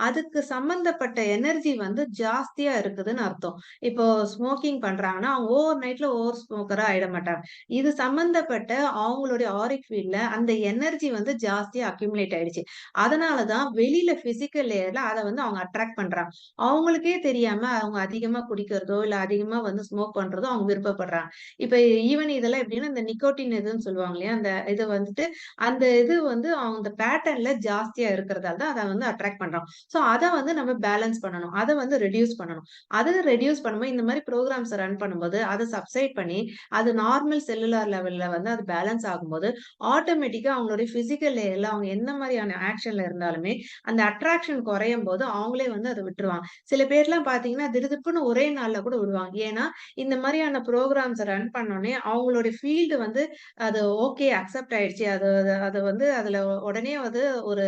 அதுக்கு சம்பந்தப்பட்ட எனர்ஜி வந்து ஜாஸ்தியா இருக்குதுன்னு அர்த்தம். இப்போ ஸ்மோக்கிங் பண்றாங்கன்னா அவங்க ஓவர் நைட்ல ஓவர் ஸ்மோக்கரா ஆயிட மாட்டாங்க. இது சம்பந்தப்பட்ட அவங்களுடைய ஆரிக் ஃபீல்ட்ல அந்த எனர்ஜி வந்து ஜாஸ்தியா அக்யூமுலேட் ஆயிடுச்சு. அதனாலதான் வெளியில பிசிக்கல் லேயர்ல அதை வந்து அவங்க அட்ராக்ட் பண்றாங்க. அவங்களுக்கே தெரியாம அவங்க அதிகமா குடிக்கிறதோ இல்ல அதிகமா வந்து ஸ்மோக் பண்றதோ அவங்க விருப்பப்படுறாங்க. இப்ப ஈவன் இதெல்லாம் எப்படின்னா இந்த நிக்கோட்டின் இதுன்னு சொல்லுவாங்க இல்லையா, அந்த இது வந்துட்டு அந்த இது வந்து அவங்க பேட்டர்ன்ல ஜாஸ்தியா இருக்கிறதால தான் அதை வந்து அட்ராக்ட் பண்றோம். சோ அதை வந்து நம்ம பேலன்ஸ் பண்ணணும், அதை வந்து ரெடியூஸ் பண்ணணும். அதை ரெடியூஸ் பண்ணும்போது இந்த மாதிரி ப்ரோக்ராம்ஸ் ரன் பண்ணும்போது அதை சப்சைட் பண்ணி அது நார்மல் செல்லுலார் லெவல்ல வந்து அது பேலன்ஸ் ஆகும்போது ஆட்டோமேட்டிக்கா அவங்களுடைய பிசிக்கல் லேயர்ல அவங்க எந்த மாதிரியான ஆக்ஷன்ல இருந்தாலுமே அந்த அட்ராக்ஷன் குறையும் போது அவங்களே வந்து அதை விட்டுருவாங்க. சில பேர்லாம் பாத்தீங்கன்னா திடுதிப்புன்னு ஒரே நாள்ல கூட விடுவாங்க. ஏன்னா இந்த மாதிரியான ப்ரோக்ராம்ஸ் ரன் பண்ணோடனே அவங்களுடைய ஃபீல்டு வந்து அது ஓகே அக்செப்ட் ஆயிடுச்சு. அது அது வந்து அதுல உடனே வந்து ஒரு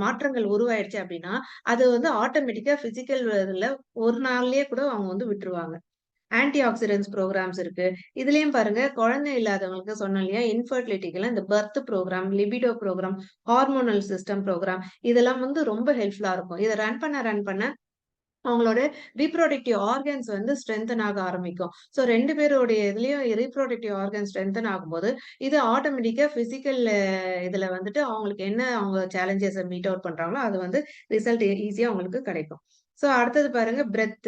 மாற்றங்கள் உருவாயிடுச்சு அப்படின்னா அது வந்து ஆட்டோமேட்டிக்கா பிசிக்கல் இதுல ஒரு நாள்லயே கூட அவங்க வந்து விட்டுருவாங்க. ஆன்டி ஆக்சிடென்ட்ஸ் ப்ரோக்ராம்ஸ் இருக்கு. இதுலயும் பாருங்க குழந்தை இல்லாதவங்களுக்கு சொன்னோம் இல்லையா, இன்ஃபர்டிலிட்டிக்கெல்லாம் இந்த birth program, libido program, hormonal system program இதெல்லாம் வந்து ரொம்ப ஹெல்ப்ஃபுல்லா இருக்கும். இதை ரன் பண்ண அவங்களோட ரீப்ரொடக்டிவ் ஆர்கன்ஸ் வந்து ஸ்ட்ரென்தன் ஆக ஆரம்பிக்கும். சோ 2 பேருடைய இதுலயும் ரீப்ரொடக்டிவ் ஆர்கன் ஸ்ட்ரென்தன் ஆகும்போது இது ஆட்டோமேட்டிக்கா பிசிக்கல் இதுல வந்துட்டு அவங்களுக்கு என்ன அவங்க சேலஞ்சஸ் மீட் அவுட் பண்றாங்களோ அது வந்து ரிசல்ட் ஈஸியா அவங்களுக்கு கிடைக்கும். சோ அடுத்தது பாருங்க பிரெத்,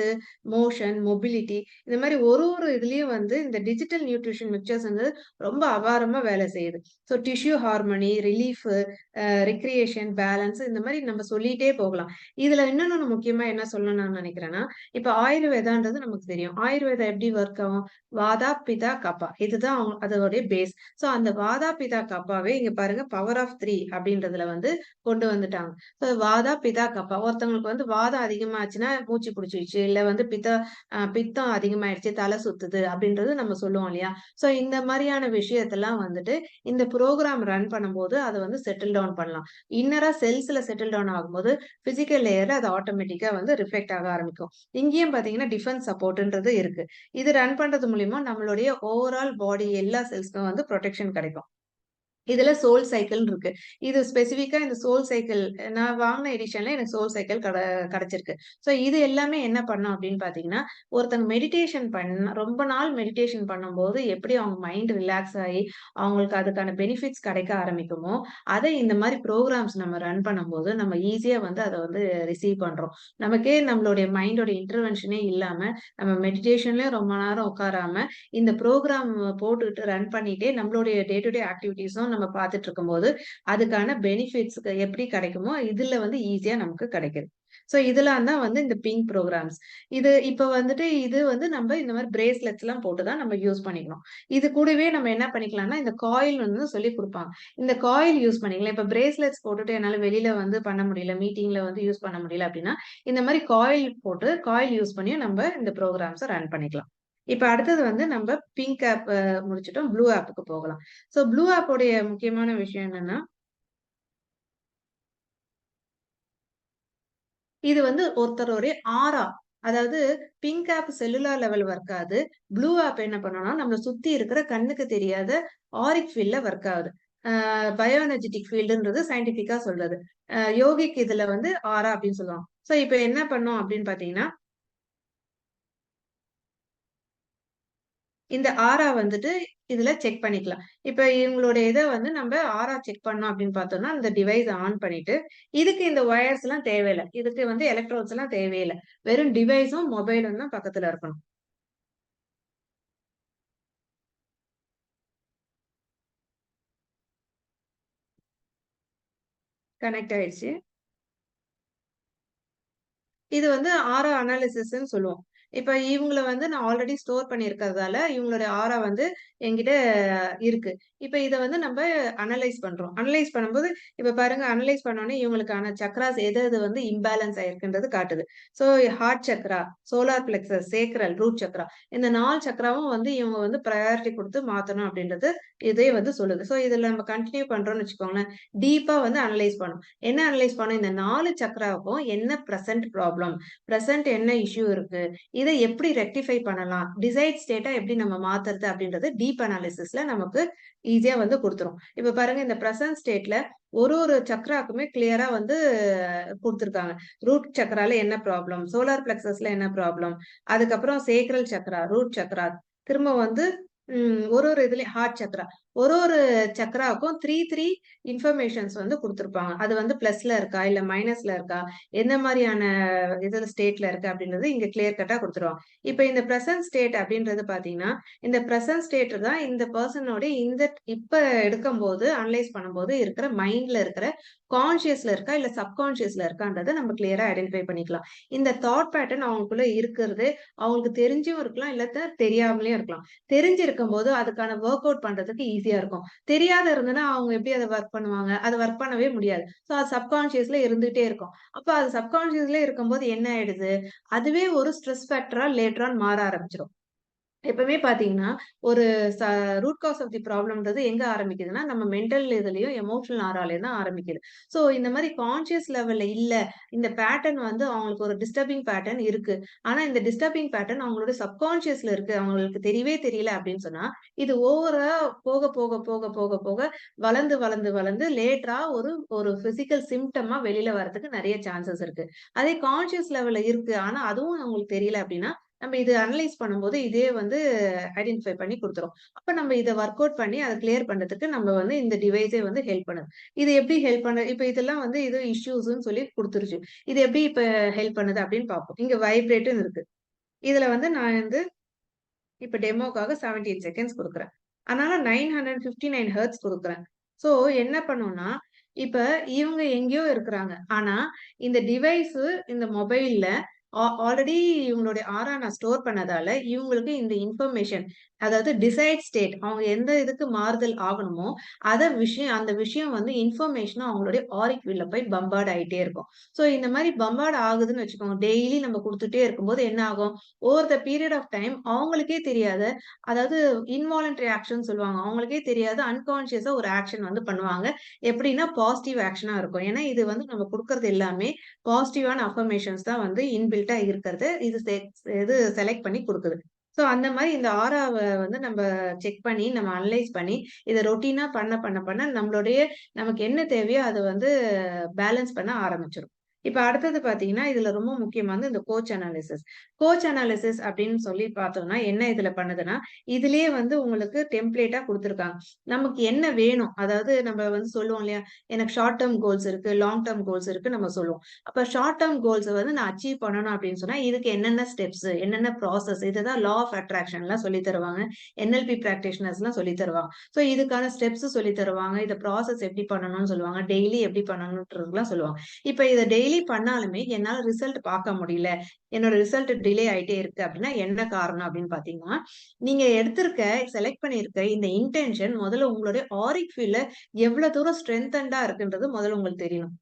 மோஷன், மொபிலிட்டி இந்த மாதிரி ஒரு இதுலயும் வந்து இந்த டிஜிட்டல் நியூட்ரிஷன் மிக்சர்ஸ் வந்து ரொம்ப அபாரமா வேலை செய்யுது. So tissue harmony, relief, recreation, balance இந்த மாதிரி நம்ம சொல்லிட்டே போகலாம். இதுல இன்னொன்னு முக்கியமா என்ன சொல்லணும்னு நான் நினைக்கிறேன்னா, இப்ப ஆயுர்வேதான்றது நமக்கு தெரியும். ஆயுர்வேதா எப்படி ஒர்க் ஆகும்? வாதா, பிதா, கபா இதுதான் அதோடைய பேஸ். சோ அந்த வாதா, பிதா, கபாவே இங்க பாருங்க பவர் ஆஃப் 3 அப்படின்றதுல வந்து கொண்டு வந்துட்டாங்க. சோ வாதா, பிதா, கபா ஒருத்தவங்களுக்கு வந்து வாதம் அதிகமாச்சுன்னா மூச்சு பிடிச்சிருச்சு, இல்ல வந்து பித்தம் அதிகமாயிடுச்சு, தலை சுத்துது அப்படின்றது நம்ம சொல்லுவோம் இல்லையா? சோ இந்த மாதிரியான விஷயத்தெல்லாம் வந்துட்டு இந்த ப்ரோக்ராம் ரன் பண்ணும்போது அதை வந்து செட்டில் டவுன் பண்ணலாம். இன்னரா செல்ஸ்ல செட்டில் டவுன் ஆகும்போது பிசிக்கல் லேயர்ல அது ஆட்டோமேட்டிக்கா வந்து ரிஃப்ளெக்ட் ஆக ஆரம்பிக்கும். இங்கேயும் பாத்தீங்கன்னா டிஃபென்ஸ் சப்போர்ட்ன்றது இருக்கு. இது ரன் பண்றது மூலியமா நம்மளுடைய ஓவரால் பாடி எல்லா செல்ஸ்க்கும் வந்து ப்ரொடெக்ஷன் கிடைக்கும். இதுல சோல் சைக்கிள் இருக்கு. இது ஸ்பெசிஃபிக்கா இந்த சோல் சைக்கிள் நான் வாங்கின எடிஷன்ல எனக்கு சோல் சைக்கிள் கிடைச்சிருக்கு. சோ இது எல்லாமே என்ன பண்ணும் அப்படின்னு பாத்தீங்கன்னா, ஒருத்தங்க மெடிடேஷன் ரொம்ப நாள் மெடிடேஷன் பண்ணும்போது எப்படி அவங்க மைண்ட் ரிலாக்ஸ் ஆகி அவங்களுக்கு அதுக்கான பெனிஃபிட்ஸ் கிடைக்க ஆரம்பிக்குமோ, அதை இந்த மாதிரி ப்ரோக்ராம்ஸ் நம்ம ரன் பண்ணும்போது நம்ம ஈஸியா வந்து அதை வந்து ரிசீவ் பண்றோம். நமக்கே நம்மளுடைய மைண்டோட இன்டர்வென்ஷனே இல்லாம நம்ம மெடிடேஷன்லயும் ரொம்ப நேரம் உட்காராம இந்த ப்ரோக்ராம் போட்டுக்கிட்டு ரன் பண்ணிட்டே நம்மளுடைய டே டு டே ஆக்டிவிட்டிஸும் நம்ம பார்த்துட்டு இருக்கும்போது அதுக்கான பெனிஃபிட்ஸ் எப்படி கிடைக்குமோ இதுல வந்து ஈஸியா நமக்கு கிடைக்குது. ஸோ இதெல்லாம் தான் வந்து இந்த பிங்க் ப்ரோக்ராம்ஸ். இது இப்ப வந்துட்டு இது வந்து நம்ம இந்த மாதிரி பிரேஸ்லெட்ஸ் எல்லாம் போட்டு தான் நம்ம யூஸ் பண்ணிக்கணும். இது கூடவே நம்ம என்ன பண்ணிக்கலாம்னா இந்த காயில் வந்து சொல்லி கொடுப்பாங்க. இந்த காயில் யூஸ் பண்ணிக்கலாம். இப்ப பிரேஸ்லெட்ஸ் போட்டுட்டு என்னால வெளியில வந்து பண்ண முடியல, மீட்டிங்ல வந்து யூஸ் பண்ண முடியல அப்படின்னா இந்த மாதிரி காயில் போட்டு காயில் யூஸ் பண்ணி நம்ம இந்த ப்ரோக்ராம்ஸை ரன் பண்ணிக்கலாம். இப்ப அடுத்தது வந்து நம்ம பிங்க் ஆப் முடிச்சிட்டோம், ப்ளூ ஆப்புக்கு போகலாம். ஸோ ப்ளூ ஆப்போடைய முக்கியமான விஷயம் என்னன்னா, இது வந்து ஒருத்தருடைய ஆரா. அதாவது pink app cellular level work ஆகுது. ப்ளூ ஆப் என்ன பண்ணணும்னா நம்மள சுத்தி இருக்கிற கண்ணுக்கு தெரியாத ஆரிக் ஃபீல்ட்ல ஒர்க் ஆகுது. பயோ எனர்ஜெட்டிக் ஃபீல்டுன்றது சயின்டிபிக்கா சொல்றது. யோகிக் இதுல வந்து ஆரா அப்படின்னு சொல்லுவாங்க. சோ இப்ப என்ன பண்ணோம் அப்படின்னு பாத்தீங்கன்னா, இந்த ஆரா வந்துட்டு இதுல செக் பண்ணிக்கலாம். இப்ப இவங்களுடைய இத வந்து நம்ம ஆரா செக் பண்ணோம் அப்படின்னு பார்த்தோம்னா, இந்த டிவைஸ் ஆன் பண்ணிட்டு, இதுக்கு இந்த வயர்ஸ் எல்லாம் தேவையில்ல. இதுக்கு வந்து எலக்ட்ரோட்ஸ் எல்லாம் தேவையில்ல. வெறும் டிவைஸும் மொபைலும் தான் பக்கத்துல இருக்கணும். கனெக்ட் ஆயிடுச்சு. இது வந்து ஆரா அனாலிசிஸ்ன்னு சொல்லுவோம். இப்ப இவங்கள வந்து நான் ஆல்ரெடி ஸ்டோர் பண்ணியிருக்கிறதால, இவங்களுடைய ஆரா வந்து என்கிட்ட இருக்கு. இப்ப இத வந்து நம்ப அனலைஸ் பண்றோம். அனலைஸ் பண்ணும்போது, இப்ப பாருங்க அனலைஸ் பண்ணோனே இவங்களுக்கான சக்ராஸ் எது எது வந்து இம்பேலன்ஸ் ஆயிருக்குன்றது காட்டுது. So heart chakra, solar plexus, sacral, root chakra இந்த 4 சக்ராவும் வந்து இவங்க வந்து பிரையாரிட்டி குடுத்து மாத்தணும் அப்படின்றது இதே வந்து சொல்லுது. ஸோ இதுல நம்ம கன்டின்யூ பண்றோம்னு வச்சுக்கோங்களேன், டீப்பா வந்து அனலைஸ் பண்ணும். என்ன அனலைஸ் பண்ணும்? இந்த 4 சக்ராவுக்கும் என்ன பிரசன்ட் ப்ராப்ளம்? பிரசன்ட் என்ன இஷ்யூ இருக்கு? இத எப்படி ரெக்டிஃபை பண்ணலாம்? டிசைர்ட் ஸ்டேட்டா எப்படி நம்ம மாத்துறது அப்படின்றது டீப் அனாலிசிஸ்ல நமக்கு ஈஸியா வந்து குடுத்துரும். இப்ப பாருங்க இந்த பிரசன்ட் ஸ்டேட்ல ஒரு ஒரு சக்ராக்குமே கிளியரா வந்து குடுத்திருக்காங்க. ரூட் சக்ரால என்ன ப்ராப்ளம்? சோலார் பிளெக்ஸஸ்ல என்ன ப்ராப்ளம்? அதுக்கப்புறம் சேக்ரல் சக்ரா, ரூட் சக்ரா, திரும்ப வந்து ஒரு ஒரு இதுலயும் ஹார்ட் சக்ரா. ஒரு ஒரு சக்ராவுக்கும் 3 இன்ஃபர்மேஷன்ஸ் வந்து குடுத்திருப்பாங்க. அது வந்து பிளஸ்ல இருக்கா? இல்ல மைனஸ்ல இருக்கா? எந்த மாரியான இதுல ஸ்டேட்ல இருக்கு அப்படின்றது இங்க கிளியர் கட்டா குடுத்துருவாங்க. இப்ப இந்த பிரசன்ட் ஸ்டேட் அப்படின்றது பாத்தீங்கன்னா, இந்த பிரசன்ட் ஸ்டேட் தான் இந்த பெர்சனோட இந்த இப்ப எடுக்கும்போது அனலைஸ் பண்ணும்போது இருக்கிற மைண்ட்ல இருக்கிற கான்ஷியஸ்ல இருக்கா இல்ல சப்கான்ஷியஸ்ல இருக்கான்றத நம்ம கிளியரா ஐடென்டிஃபை பண்ணிக்கலாம். இந்த தாட் பேட்டர்ன் அவங்களுக்குள்ள இருக்கிறது அவங்களுக்கு தெரிஞ்சும் இருக்கலாம், இல்லாட்ட தெரியாமலேயும் இருக்கலாம். தெரிஞ்சிருக்கும்போது அதுக்கான வொர்க் அவுட் பண்றதுக்கு ஈஸியா இருக்கும். தெரியாத இருந்ததுன்னா அவங்க எப்படி அத வொர்க் பண்ணுவாங்க? அத வொர்க் பண்ணவே முடியாது. சோ அது சப்கான்ஷியஸ்ல இருந்துட்டே இருக்கும். அப்ப அது சப்கான்ஷியஸ்ல இருக்கும்போது என்ன ஆயிடுது? அதுவே ஒரு ஸ்ட்ரெஸ் ஃபேக்டரா லேட்டர் ஆன் மாற ஆரம்பிச்சுரும். எப்பவுமே பாத்தீங்கன்னா, ஒரு ச ரூட் காஸ் ஆஃப் தி ப்ராப்ளம்ன்றது எங்க ஆரம்பிக்குதுன்னா, நம்ம மென்டல் இதுலயும், எமோஷனல் ஆறாலயும் தான் ஆரம்பிக்குது. சோ இந்த மாரி கான்ஷியஸ் லெவல்ல இல்ல, இந்த பேட்டர்ன் வந்து அவங்களுக்கு ஒரு டிஸ்டர்பிங் பேட்டர்ன் இருக்கு. ஆனா இந்த டிஸ்டர்பிங் பேட்டர்ன் அவங்களோட சப்கான்ஷியஸ்ல இருக்கு. அவங்களுக்கு தெரியவே தெரியல அப்படின்னு சொன்னா, இது ஓவரா போக, போக, போக, போக, போக வளர்ந்து, வளர்ந்து, வளர்ந்து லேட்டரா ஒரு ஒரு பிசிக்கல் சிம்ப்டமா வெளியில வரதுக்கு நெறைய சான்சஸ் இருக்கு. அதே கான்ஷியஸ் லெவல்ல இருக்கு. ஆனா அதுவும் அவங்களுக்கு தெரியல அப்படின்னா, நம்ம இது அனலைஸ் பண்ணும்போது இதே வந்து ஐடென்டிஃபை பண்ணி குடுத்துரும். அப்ப நம்ம இத வொர்க் அவுட் பண்ணி அத கிளியர் பண்றதுக்கு நம்ம வந்து இந்த டிவைஸே வந்து ஹெல்ப் பண்ணுது. இது எப்படி ஹெல்ப் பண்ண இப்ப இதெல்லாம் வந்து இது இஷ்யூஸ்ன்னு சொல்லி குடுத்துருச்சு. இது எப்படி இப்ப ஹெல்ப் பண்ணுது அப்படின்னு பார்ப்போம். இங்க வைப்ரேட்ன்னு இருக்கு. இதுல வந்து நான் வந்து இப்ப டெமோக்காக 17 செகண்ட்ஸ் குடுக்குறேன். அதனால 959 ஹெர்ட்ஸ் குடுக்குறேன். சோ என்ன பண்ணும்னா, இப்ப இவங்க எங்கேயோ இருக்கிறாங்க. ஆனா இந்த டிவைஸு இந்த மொபைல்ல ஆல்ரெடி இவங்களுடைய ஆரா நான் ஸ்டோர் பண்ணதால, இவங்களுக்கு இந்த இன்ஃபர்மேஷன் அதாவது டிசைர்ட் ஸ்டேட் அவங்க எந்த இதுக்கு மாறுதல் ஆகணுமோ, அந்த விஷயம் வந்து இன்ஃபர்மேஷனா அவங்களுடைய ஆரிக் வீல்ல போய் பம்பார்ட் ஆயிட்டே இருக்கும். சோ இந்த மாரி பம்பார்ட் ஆகுதுன்னு வச்சுக்கோங்க. டெய்லி நம்ம குடுத்துட்டே இருக்கும்போது என்ன ஆகும்? Over the period of time அவங்களுக்கே தெரியாத அதாவது இன்வாலன்டரி ஆக்ஷன் சொல்லுவாங்க. அவங்களுக்கே தெரியாத அன்கான்ஷியஸா ஒரு ஆக்ஷன் வந்து பண்ணுவாங்க. எப்படின்னா பாசிட்டிவ் ஆக்ஷனா இருக்கும். ஏன்னா இது வந்து நம்ம குடுக்குறது எல்லாமே பாசிட்டிவான அஃபர்மேஷன்ஸ் தான் வந்து இன்பில்ட்டா இருக்கிறது. இது செலக்ட் பண்ணி குடுக்குது. சோ அந்த மாரி இந்த ஆராவ வந்து நம்ம செக் பண்ணி, நம்ம அனலைஸ் பண்ணி, இத ரொட்டீனா பண்ண நம்மளுடைய நமக்கு என்ன தேவையோ அத வந்து பேலன்ஸ் பண்ண ஆரம்பிச்சுரும். இப்ப அடுத்தது பார்த்தீங்கன்னா, இதுல ரொம்ப முக்கியமானது இந்த கோச் அனாலிசிஸ். கோச் அனாலிசிஸ் அப்படின்னு சொல்லி பார்த்தோம்னா, என்ன இதுல பண்ணுதுன்னா, இதுலயே வந்து உங்களுக்கு டெம்ப்ளேட்டா குடுத்துருக்காங்க. நமக்கு என்ன வேணும்? அதாவது நம்ம வந்து சொல்லுவோம் இல்லையா? எனக்கு ஷார்ட் டெர்ம் கோல்ஸ் இருக்கு, லாங் டெர்ம் கோல்ஸ் இருக்கு நம்ம சொல்லுவோம். அப்ப ஷார்ட் டெர்ம் கோல்ஸ வந்து நான் அச்சீவ் பண்ணணும் அப்படின்னு சொன்னா, இதுக்கு என்னென்ன ஸ்டெப்ஸ், என்னென்ன ப்ராசஸ் இதுதான் லா ஆஃப் அட்ராக்ஷன்லாம் சொல்லி தருவாங்க. NLP பிராக்டிஷனர்ஸ்லாம் சொல்லி தருவாங்க. சோ இதுக்கான ஸ்டெப்ஸ் சொல்லி தருவாங்க. இத ப்ராசஸ் எப்படி பண்ணணும்னு சொல்லுவாங்க. டெய்லி எப்படி பண்ணணும்ன்றதுலாம் சொல்லுவாங்க. இப்ப இத டெய்லி டெய்லி பண்ணாலுமே என்னால ரிசல்ட் பார்க்க முடியல, என்னோட ரிசல்ட் டிலே ஆயிட்டே இருக்கு அப்படின்னா என்ன காரணம் அப்படின்னு பாத்தீங்கன்னா, நீங்க செலக்ட் பண்ணியிருக்க இந்த இன்டென்ஷன் முதல்ல உங்களுடைய ஆரிக் ஃபீல்ட்ல எவ்வளவு தூரம் ஸ்ட்ரென்தண்டா இருக்குன்றது முதல்ல உங்களுக்கு தெரியணும்.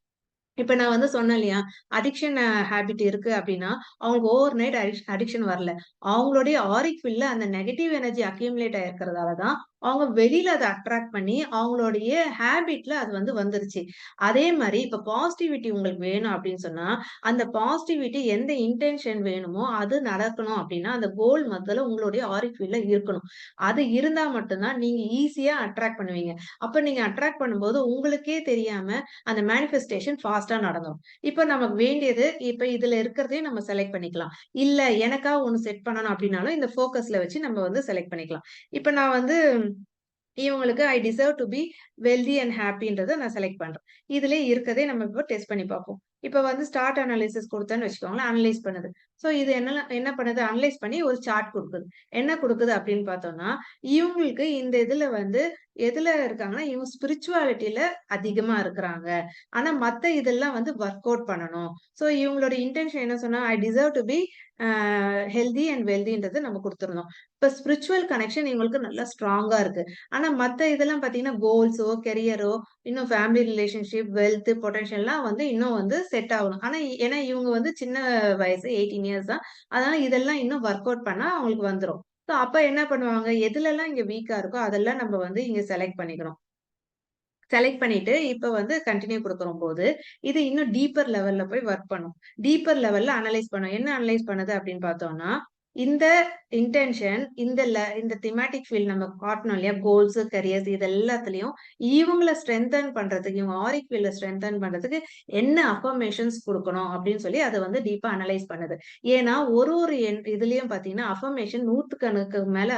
இப்ப நான் வந்து சொன்னேன் இல்லையா? அடிக்ஷன் ஹேபிட் இருக்கு அப்டின்னா, அவங்களுக்கு ஓவர் நைட் அடிக்ஷன் வரல. அவங்களுடைய ஆரிக் ஃபீல்ட்ல அந்த நெகட்டிவ் எனர்ஜி அக்யூமுலேட் ஆயிருக்கிறதால தான், அவங்க வெளியில அத அட்ராக்ட் பண்ணி, அவங்களுடைய ஹேபிட்ல அது வந்து வந்துருச்சு. அதே மாரி இப்ப பாசிட்டிவிட்டி உங்களுக்கு வேணும் அப்டின்னு சொன்னா, அந்த பாசிட்டிவிட்டி எந்த இன்டென்ஷன் வேணுமோ, அது நடக்கணும் அப்டின்னா, அந்த கோல் முதல்ல உங்களுடைய ஆரிக் ஃபீல்ட்ல இருக்கணும். அது இருந்தா மட்டும் தான் நீங்க ஈஸியா அட்ராக்ட் பண்ணுவீங்க. அப்ப நீங்க அட்ராக்ட் பண்ணும்போது உங்களுக்கே தெரியாம அந்த மேனிஃபெஸ்டேஷன் ஃபாஸ்ட்டா நடந்துரும். இப்ப நமக்கு வேண்டியது இப்ப இதுல இருக்கிறதையும் நம்ம செலக்ட் பண்ணிக்கலாம். இல்ல எனக்கா ஒண்ணு செட் பண்ணணும் அப்டின்னாலும் இந்த ஃபோக்கஸ்ல வச்சு நம்ம வந்து செலக்ட் பண்ணிக்கலாம். இப்ப நான் வந்து இவங்களுக்கு I deserve to be wealthy and ஹாப்பின்றத நான் செலக்ட் பண்றேன். இதுலயே இருக்கதே நம்ம இப்போ டெஸ்ட் பண்ணி பார்ப்போம். இப்ப வந்து ஸ்டார்ட் அனாலிசிஸ் குடுத்தேன்னு வச்சுக்கோங்களேன், அனலைஸ் பண்ணுது. சோ இது என்ன பண்ணுது? அனலைஸ் பண்ணி ஒரு சார்ட் குடுக்குது. என்ன குடுக்குது அப்படின்னு பார்த்தோம்னா, இவங்களுக்கு இந்த இதுல வந்து எதுல இருக்காங்கன்னா, இவங்க ஸ்பிரிச்சுவாலிட்டில அதிகமா இருக்கிறாங்க. ஆனா மத்த இதெல்லாம் வந்து வொர்க் அவுட் பண்ணணும். சோ இவங்களோட இன்டென்ஷன் என்ன சொன்னா, I deserve to be healthy and வெல்தின்றத நம்ம குடுத்துருந்தோம். இப்ப ஸ்பிரிச்சுவல் கனெக்ஷன் இவங்களுக்கு நல்லா ஸ்ட்ராங்கா இருக்கு. ஆனா மத்த இதெல்லாம் பார்த்தீங்கன்னா, கோல்ஸோ, கெரியரோ, இன்னும் ஃபேமிலி ரிலேஷன்ஷிப், வெல்த், பொட்டன்ஷியல்லாம் வந்து இன்னும் வந்து செட் ஆகணும். ஆனா ஏன்னா இவங்க வந்து சின்ன வயசு 18 இயர்ஸ் தான். அதனால இதெல்லாம் இன்னும் வொர்க் அவுட் பண்ணா அவங்களுக்கு வந்துரும். சோ அப்ப என்ன பண்ணுவாங்க, எதுலலாம் இங்க வீக்கா இருக்கோ அதெல்லாம் நம்ம வந்து இங்க செலக்ட் பண்ணிக்கணும். செலக்ட் பண்ணிட்டு, இப்ப வந்து கன்டின்யூ குடுக்குறம்போது, இது இன்னும் டீப்பர் லெவல்ல போய் வொர்க் பண்ணும். டீப்பர் லெவல்ல அனலைஸ் பண்ணும். என்ன அனலைஸ் பண்ணுது அப்படின்னு பார்த்தோம்னா, இந்த இன்டென்ஷன் இந்த திமேட்டிக் ஃபீல்ட் நம்ம காட்டணும் இல்லையா? கோல்ஸ், கரியர்ஸ் இது எல்லாத்துலயும் இவங்கள ஸ்ட்ரெங்தன் பண்றதுக்கு, இவங்க ஆரிக் ஃபீல்ட ஸ்ட்ரெங்தன் பண்றதுக்கு என்ன அஃபர்மேஷன்ஸ் குடுக்கணும் அப்படின்னு சொல்லி அத வந்து டீப்பா அனலைஸ் பண்ணுது. ஏன்னா, ஒரு இதுலயும் பார்த்தீங்கன்னா, அஃபர்மேஷன் 100க்கு மேல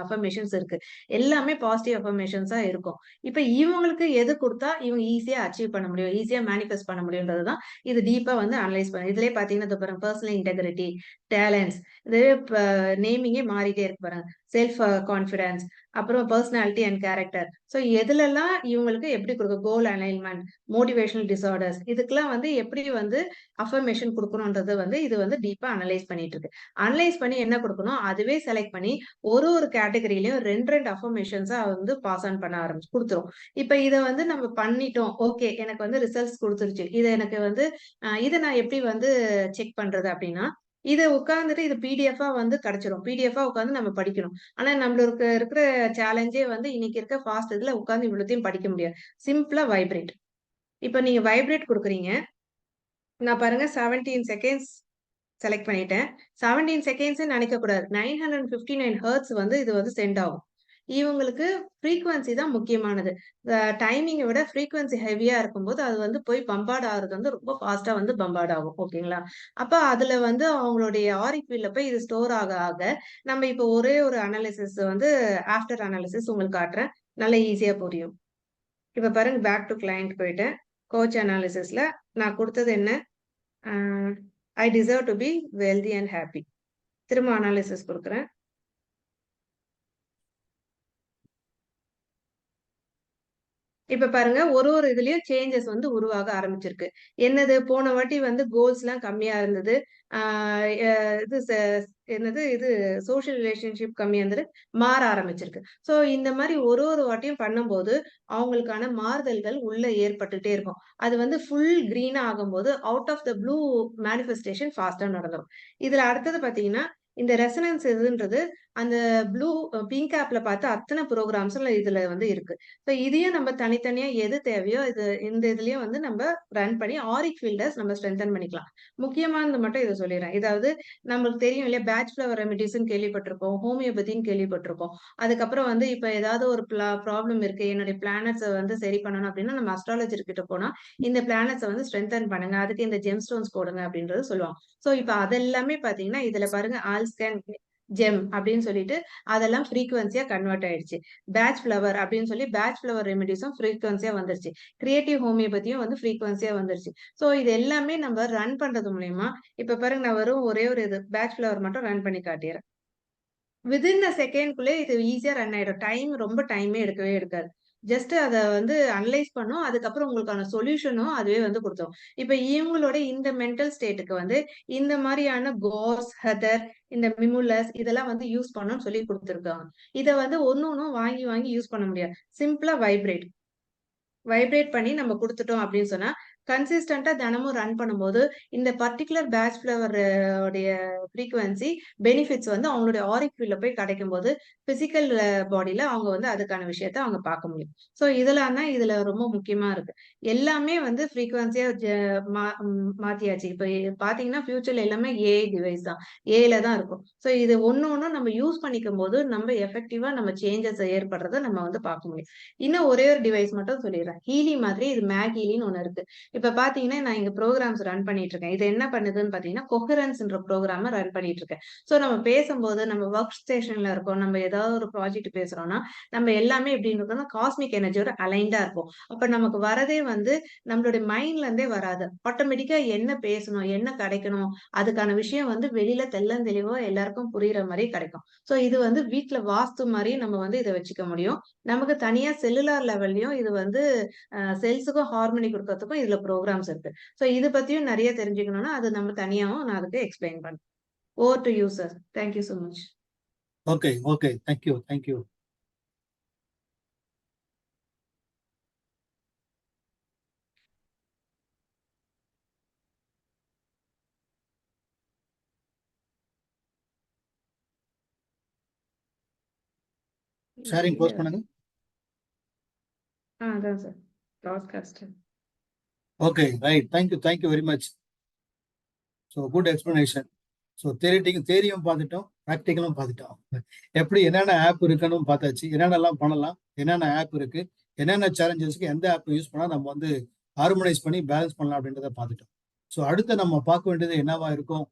அஃபர்மேஷன்ஸ் இருக்கு. எல்லாமே பாசிட்டிவ் அஃபர்மேஷன்ஸா இருக்கும். இப்ப இவங்களுக்கு எது குடுத்தா இவங்க ஈஸியா அச்சீவ் பண்ண முடியும், ஈஸியா மேனிஃபெஸ்ட் பண்ண முடியும்ன்றது தான் இது டீப்பா வந்து அனலைஸ் பண்ணுது. இதுலயே பார்த்தீங்கன்னா, இதோ பாருங்க பெர்சனல் இன்டெகிரிட்டி, டேலண்ட்ஸ் இது இப்ப நேமிங்கே மாறிட்டே இருக்கு பாருங்க. செல்ஃப் கான்ஃபிடன்ஸ், அப்புறம் பெர்சனாலிட்டி அண்ட் கேரக்டர். சோ எதுலலாம் இவங்களுக்கு எப்படி குடுக்கும்? கோல் அலைன்மென்ட், மோட்டிவேஷனல் டிஸார்டர்ஸ் இதுக்கெல்லாம் வந்து எப்படி வந்து அஃபர்மேஷன் குடுக்கணும்ன்றது வந்து இது வந்து டீப்பா அனலைஸ் பண்ணிட்டு இருக்கு. அனலைஸ் பண்ணி என்ன குடுக்கணும்? அதுவே செலக்ட் பண்ணி ஒரு கேட்டகரியிலயும் 2 அஃபர்மேஷன்ஸா வந்து பாஸ் ஆன் பண்ண குடுத்துரும். இப்ப இத வந்து நம்ம பண்ணிட்டோம். ஓகே. எனக்கு வந்து ரிசல்ட்ஸ் குடுத்துருச்சு. இத எனக்கு வந்து இத நான் எப்படி வந்து செக் பண்றது அப்டின்னா, இத உட்கார்ந்துட்டு இது பிடிஎஃப்பா வந்து கிடைச்சிரும். பிடிஎஃப்பா உட்கார்ந்து நம்ம படிக்கணும். ஆனா நம்மளுக்கு இருக்கிற சேலஞ்சே வந்து இன்னைக்கு இருக்க ஃபாஸ்ட் இதுல உட்கார்ந்து இவ்வளத்தையும் படிக்க முடியாது. சிம்பிளா வைப்ரேட். இப்ப நீங்க வைப்ரேட் குடுக்குறீங்க. நான் பாருங்க 17 செகண்ட்ஸ் செலக்ட் பண்ணிட்டேன். 17 செகண்ட்ஸ்ன்னு நினைக்கக்கூடாது. 959 ஹெர்ட்ஸ் வந்து இது வந்து சென்ட் ஆகும். இவங்களுக்கு ஃப்ரீக்வன்சி தான் முக்கியமானது. டைமிங்க விட ஃப்ரீக்வன்சி ஹெவியா இருக்கும்போது, அது வந்து போய் பம்பார்ட் ஆகுறது வந்து ரொம்ப ஃபாஸ்ட்டா வந்து பம்பார்ட் ஆகும். ஓகேங்களா? அப்ப அதுல வந்து அவங்களுடைய ஆரிக் ஃபீல்ட்ல போய் இது ஸ்டோர் ஆக, நம்ம இப்ப ஒரே ஒரு அனாலிசிஸ் வந்து ஆஃப்டர் அனாலிசிஸ் உங்களுக்கு காட்டுறேன். நல்லா ஈஸியா புரியும். இப்ப பாருங்க பேக் டூ கிளையன்ட் போயிட்டேன். கோச் அனாலிசிஸ்ல நான் குடுத்தது என்ன? Uh I deserve to be wealthy and happy. திரும்ப அனாலிசிஸ் குடுக்குறேன். இப்ப பாருங்க ஒரு இதுலயும் சேஞ்சஸ் வந்து உருவாக ஆரம்பிச்சிருக்கு. என்னது போன வாட்டி வந்து கோல்ஸ்லாம் கம்மியா இருந்தது. ஆ எ இது என்னது இது சோசியல் ரிலேஷன்ஷிப் கம்மியா இருந்தது. மாற ஆரம்பிச்சிருக்கு. சோ இந்த மாரி ஒரு வாட்டியும் பண்ணும்போது, அவங்களுக்கான மாறுதல்கள் உள்ள ஏற்பட்டுட்டே இருக்கும். அது வந்து ஃபுல் கிரீனா ஆகும்போது, out of the blue manifestation ஃபாஸ்ட்டா நடந்துரும். இதுல அடுத்தது பார்த்தீங்கன்னா, இந்த ரெசனன்ஸ் இதுன்றது அந்த ப்ளூ பிங்க் ஆப்ல பார்த்த அத்தன புரோகிராம்ஸ்ல இதுல வந்து இருக்கு. சோ இதையும் நம்ம தனித்தனியா எது தேவையோ இந்த இதுலயும் வந்து நம்ம ரன் பண்ணி ஆரிக் ஃபீல்டர்ஸ் நம்ம ஸ்ட்ரெங்தன் பண்ணிக்கலாம். முக்கியமானது மட்டும் இத சொல்லிர்றேன். இதாவது நம்மளுக்கு தெரியும் இல்லையா? பேட்ச் ஃப்ளவர் ரெமிடீஸ்ன்னு கேள்விப்பட்டிருப்போம். ஹோமியோபதின்னு கேள்விப்பட்டிருப்போம். அதுக்கப்புறம் வந்து இப்ப ஏதாவது ஒரு ப்ராப்ளம் இருக்கு. என்னுடைய பிளானட்ஸ வந்து சரி பண்ணணும் அப்டின்னா, நம்ம அஸ்ட்ராலஜர் கிட்ட போனா, இந்த பிளானட்ஸ வந்து ஸ்ட்ரெங்தன் பண்ணுங்க. அதுக்கு இந்த ஜெம் ஸ்டோன்ஸ் போடுங்க அப்டின்றது சொல்லுவாங்க. சோ இப்ப அதெல்லாமே பார்த்தீங்கன்னா, இதுல பாருங்க ஆல்ஸ்கேன் ஜெம் அப்படின்னு சொல்லிட்டு அதெல்லாம் ஃப்ரீக்வன்சியா கன்வெர்ட் ஆயிடுச்சு. பேட்ச் ஃப்ளவர் அப்படின்னு சொல்லி பேட்ச் ஃப்ளவர் ரெமிடிஸும் ஃப்ரீக்வன்சியா வந்துருச்சு. கிரியேட்டிவ் ஹோமியோபதியும் வந்து ஃப்ரீக்வன்சியா வந்துருச்சு. சோ இது எல்லாமே நம்ம ரன் பண்றது மூலியமா இப்ப பாருங்க நான் வெறும் ஒரே ஒரு இது பேட்ச் ஃப்ளவர் மட்டும் ரன் பண்ணி காட்டிர்றேன். வித்தின் அ செகண்ட்குள்ளே இது ஈஸியா ரன் ஆயிடும். ரொம்ப டைமே எடுக்கவே எடுக்காது. ஜஸ்ட் அத வந்து அனலைஸ் பண்ணும். அதுக்கப்புறம் உங்களுக்கான சொல்யூஷனும் அதுவே வந்து குடுத்துரும். இப்ப இவங்களோட இந்த மென்டல் ஸ்டேட்க்கு வந்து இந்த மாரியான காஸ், ஹெதர், இந்த மிமுலஸ் இதெல்லாம் வந்து யூஸ் பண்ணணும்னு சொல்லி குடுத்துருக்காங்க. இத வந்து ஒண்ணும் வாங்கி வாங்கி யூஸ் பண்ண முடியாது. சிம்பிளா வைப்ரேட் பண்ணி நம்ம குடுத்துட்டோம் அப்படின்னு சொன்னா, கன்சிஸ்டன்ட்டா தினமும் ரன் பண்ணும்போது, இந்த பர்ட்டிகுலர் பேட்ச் ஃப்ளவர் உடைய ஃப்ரீக்வன்சி பெனிஃபிட்ஸ் வந்து அவங்களுடைய ஆரிக் ஃபீல்ட்ல போய் கிடைக்கும்போது, பிசிக்கல் பாடில அவங்க வந்து அதுக்கான விஷயத்த அவங்க பார்க்க முடியும். ஸோ இதெல்லாம் தான் இதுல ரொம்ப முக்கியமா இருக்கு. எல்லாமே வந்து ஃப்ரீக்வன்சியா மாத்தியாச்சு. இப்ப பார்த்தீங்கன்னா, ஃபியூச்சர்ல எல்லாமே ஏஐ டிவைஸ் தான். ஏஐல தான் இருக்கும். ஸோ இது ஒண்ணும் நம்ம யூஸ் பண்ணிக்கும்போது, நம்ம எஃபெக்டிவா நம்ம சேஞ்சஸ் ஏற்படுறத நம்ம வந்து பார்க்க முடியும். இன்னும் ஒரே ஒரு டிவைஸ் மட்டும் சொல்லிடுறேன். ஹீலி மாதிரி இது மேக் ஹீலின்னு ஒண்ணு இருக்கு. இப்ப பாத்தீங்கன்னா, நான் இங்க ப்ரோகிராம்ஸ் ரன் பண்ணிட்டு இருக்கேன். இது என்ன பண்ணுதுன்னு பாத்தீங்கன்னா, கொஹரன்ஸ்ன்ற ப்ரோகிராம ரன் பண்ணிட்டு இருக்கேன். சோ நம்ம பேசும்போது, நம்ம வொர்க் ஸ்டேஷன்ல இருக்கோம். நம்ம ஏதாவது ஒரு ப்ராஜெக்ட் பேசுறோம்னா, நம்ம எல்லாமே எப்படி இருக்கோம்னா, காஸ்மிக் எனர்ஜியோட அலைன்டா இருப்போம். அப்ப நமக்கு வரதே வந்து நம்மளுடைய மைண்ட்ல இருந்தே வராது. ஆட்டோமேட்டிக்கா என்ன பேசணும், என்ன கிடைக்கணும், அதுக்கான விஷயம் வந்து வெளியில தெள்ளந்தெளிவா எல்லாருக்கும் புரியிற மாரி கிடைக்கும். சோ இது வந்து வீட்ல வாஸ்து மாரி நம்ம வந்து இத வச்சுக்க முடியும். நமக்கு தனியா செல்லுலார் லெவல்லயும் இது வந்து செல்ஸுக்கும் ஹார்மோனி குடுக்கறதுக்கும் இதுல ப்ரோகிராம்ஸ் இருக்கு. சோ இது பத்தியும் நெறைய தெரிஞ்சுக்கணும்னா, அது நம்ம தனியாவும் நான் அதுக்கு எக்ஸ்பிளைன் பண்றேன். Over to you sir. Thank you so much. Okay. Thank you. Sharing close பண்ணுங்க. அதான் sir. Broadcast. Okay, right. Thank you very much. So good explanation. So தேரியும் பார்த்துட்டோம், ப்ராக்டிக்கலும் பார்த்துட்டோம். எப்படி என்னென்ன ஆப் இருக்குன்னு பார்த்தாச்சு, என்னென்னலாம் பண்ணலாம், என்னென்ன ஆப் இருக்கு, என்னென்ன சேலஞ்சஸ்க்கு எந்த ஆப் யூஸ் பண்ணால் நம்ம வந்து ஹார்மோனைஸ் பண்ணி பேலன்ஸ் பண்ணலாம் அப்படின்றத பார்த்துட்டோம். ஸோ அடுத்து நம்ம பார்க்க வேண்டியது என்னவா இருக்கும்,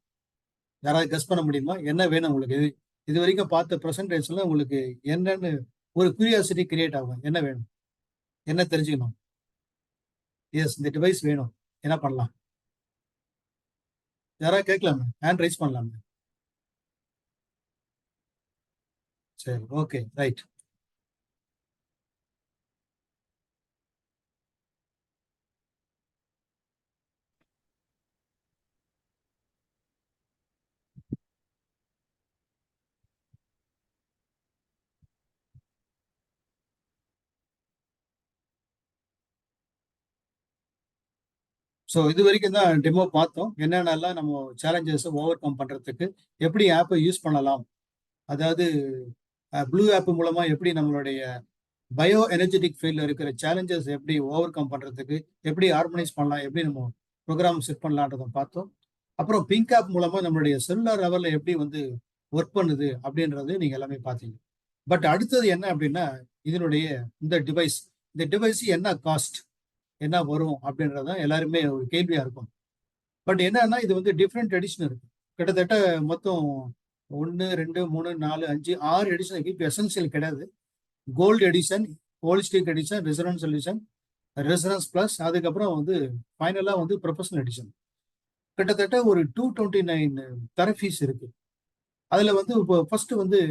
யாராவது கெஸ் பண்ண முடியுமா? என்ன வேணும் உங்களுக்கு? இது வரைக்கும் பார்த்த ப்ரெசன்டேஷன்ல உங்களுக்கு என்னன்னு ஒரு கியூரியாசிட்டி கிரியேட் ஆகும். என்ன வேணும், என்ன தெரிஞ்சுக்கணும்? எஸ், இந்த டிவைஸ் வேணும், என்ன பண்ணலாம்? யாராவது கேட்கலாமே, ஹேண்ட் ரைஸ் பண்ணலாமே. சரி, ஓகே, ரைட். ஸோ இது வரைக்கும் தான் டெமோ பார்த்தோம். என்னென்னலாம் நம்ம சேலஞ்சஸ் ஓவர் கம் பண்ணுறதுக்கு எப்படி ஆப்பை யூஸ் பண்ணலாம், அதாவது ப்ளூ ஆப் மூலமா எப்படி நம்மளுடைய பயோ எனர்ஜெட்டிக் ஃபீல்டில் இருக்கிற சேலஞ்சஸ் எப்படி ஓவர் கம் பண்ணுறதுக்கு எப்படி ஆர்கனைஸ் பண்ணலாம், எப்படி நம்ம ப்ரோக்ராம் செட் பண்ணலான்றதை பார்த்தோம். அப்புறம் பிங்க் ஆப் மூலமா நம்மளுடைய செல்லுலார் லெவலில் எப்படி வந்து ஒர்க் பண்ணுது அப்படின்றது நீங்கள் எல்லாமே பார்த்தீங்க. பட் அடுத்தது என்ன அப்படின்னா, இதனுடைய இந்த டிவைஸ் என்ன காஸ்ட், என்ன வரும் அப்படின்றத எல்லாருமே ஒரு கேள்வியா இருக்கும். பட் என்னன்னா, இது வந்து டிஃப்ரெண்ட் எடிஷன் இருக்கு. கிட்டத்தட்ட மொத்தம் 1, 2, 3, 4, 5, 6 எடிஷன் இருக்கு. இப்போ எசென்சியல் கிடையாது. Gold edition, holistic edition, resonance edition, resonance plus, அதுக்கப்புறம் வந்து ஃபைனலா வந்து ப்ரொஃபஷனல் எடிஷன். கிட்டத்தட்ட ஒரு 229 தெரபிஸ் இருக்கு. அதுல வந்து இப்போ ஃபர்ஸ்ட் வந்து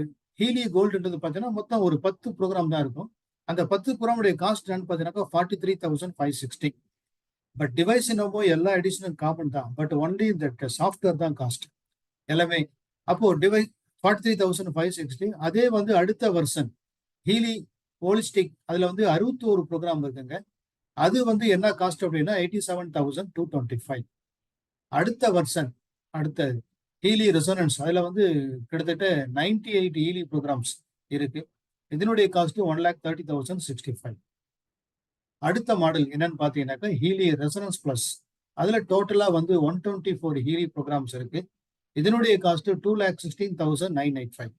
ஹீலி கோல்டுன்றது பார்த்தீங்கன்னா மொத்தம் ஒரு 10 ப்ரோக்ராம் தான் இருக்கும். அந்த 10 ப்ரோக்ராமுடைய காஸ்ட் என்னன்னு பார்த்தீங்கன்னாக்கா 43,560. பட் டிவைஸ் என்னமோ எல்லா எடிஷனும் காமன் தான். பட் ஒன்லி இந்த சாஃப்ட்வேர் தான் காஸ்ட் எல்லாமே. அப்போ டிவைஸ் 43,560. அதே வந்து அடுத்த வெர்ஷன் ஹீலி ஹோலிஸ்டிக், அதுல வந்து 61 ப்ரோக்ராம் இருக்குங்க. அது வந்து என்ன காஸ்ட் அப்படின்னா 87,225. அடுத்த வெர்ஷன், அடுத்த ஹீலி ரெசோனன்ஸ், அதுல வந்து கிட்டத்தட்ட 98 ஹீலி ப்ரோக்ராம்ஸ் இருக்கு. இதனுடைய காஸ்ட் 1,30,065. அடுத்த மாடல் என்னன்னு பாத்தீங்கன்னாக்கா ஹீலி ரெசனன்ஸ் பிளஸ், அதுல டோட்டலா வந்து 124 ஹீலி ப்ரோக்ராம்ஸ் இருக்கு. இதனுடைய காஸ்ட் 2,16,985.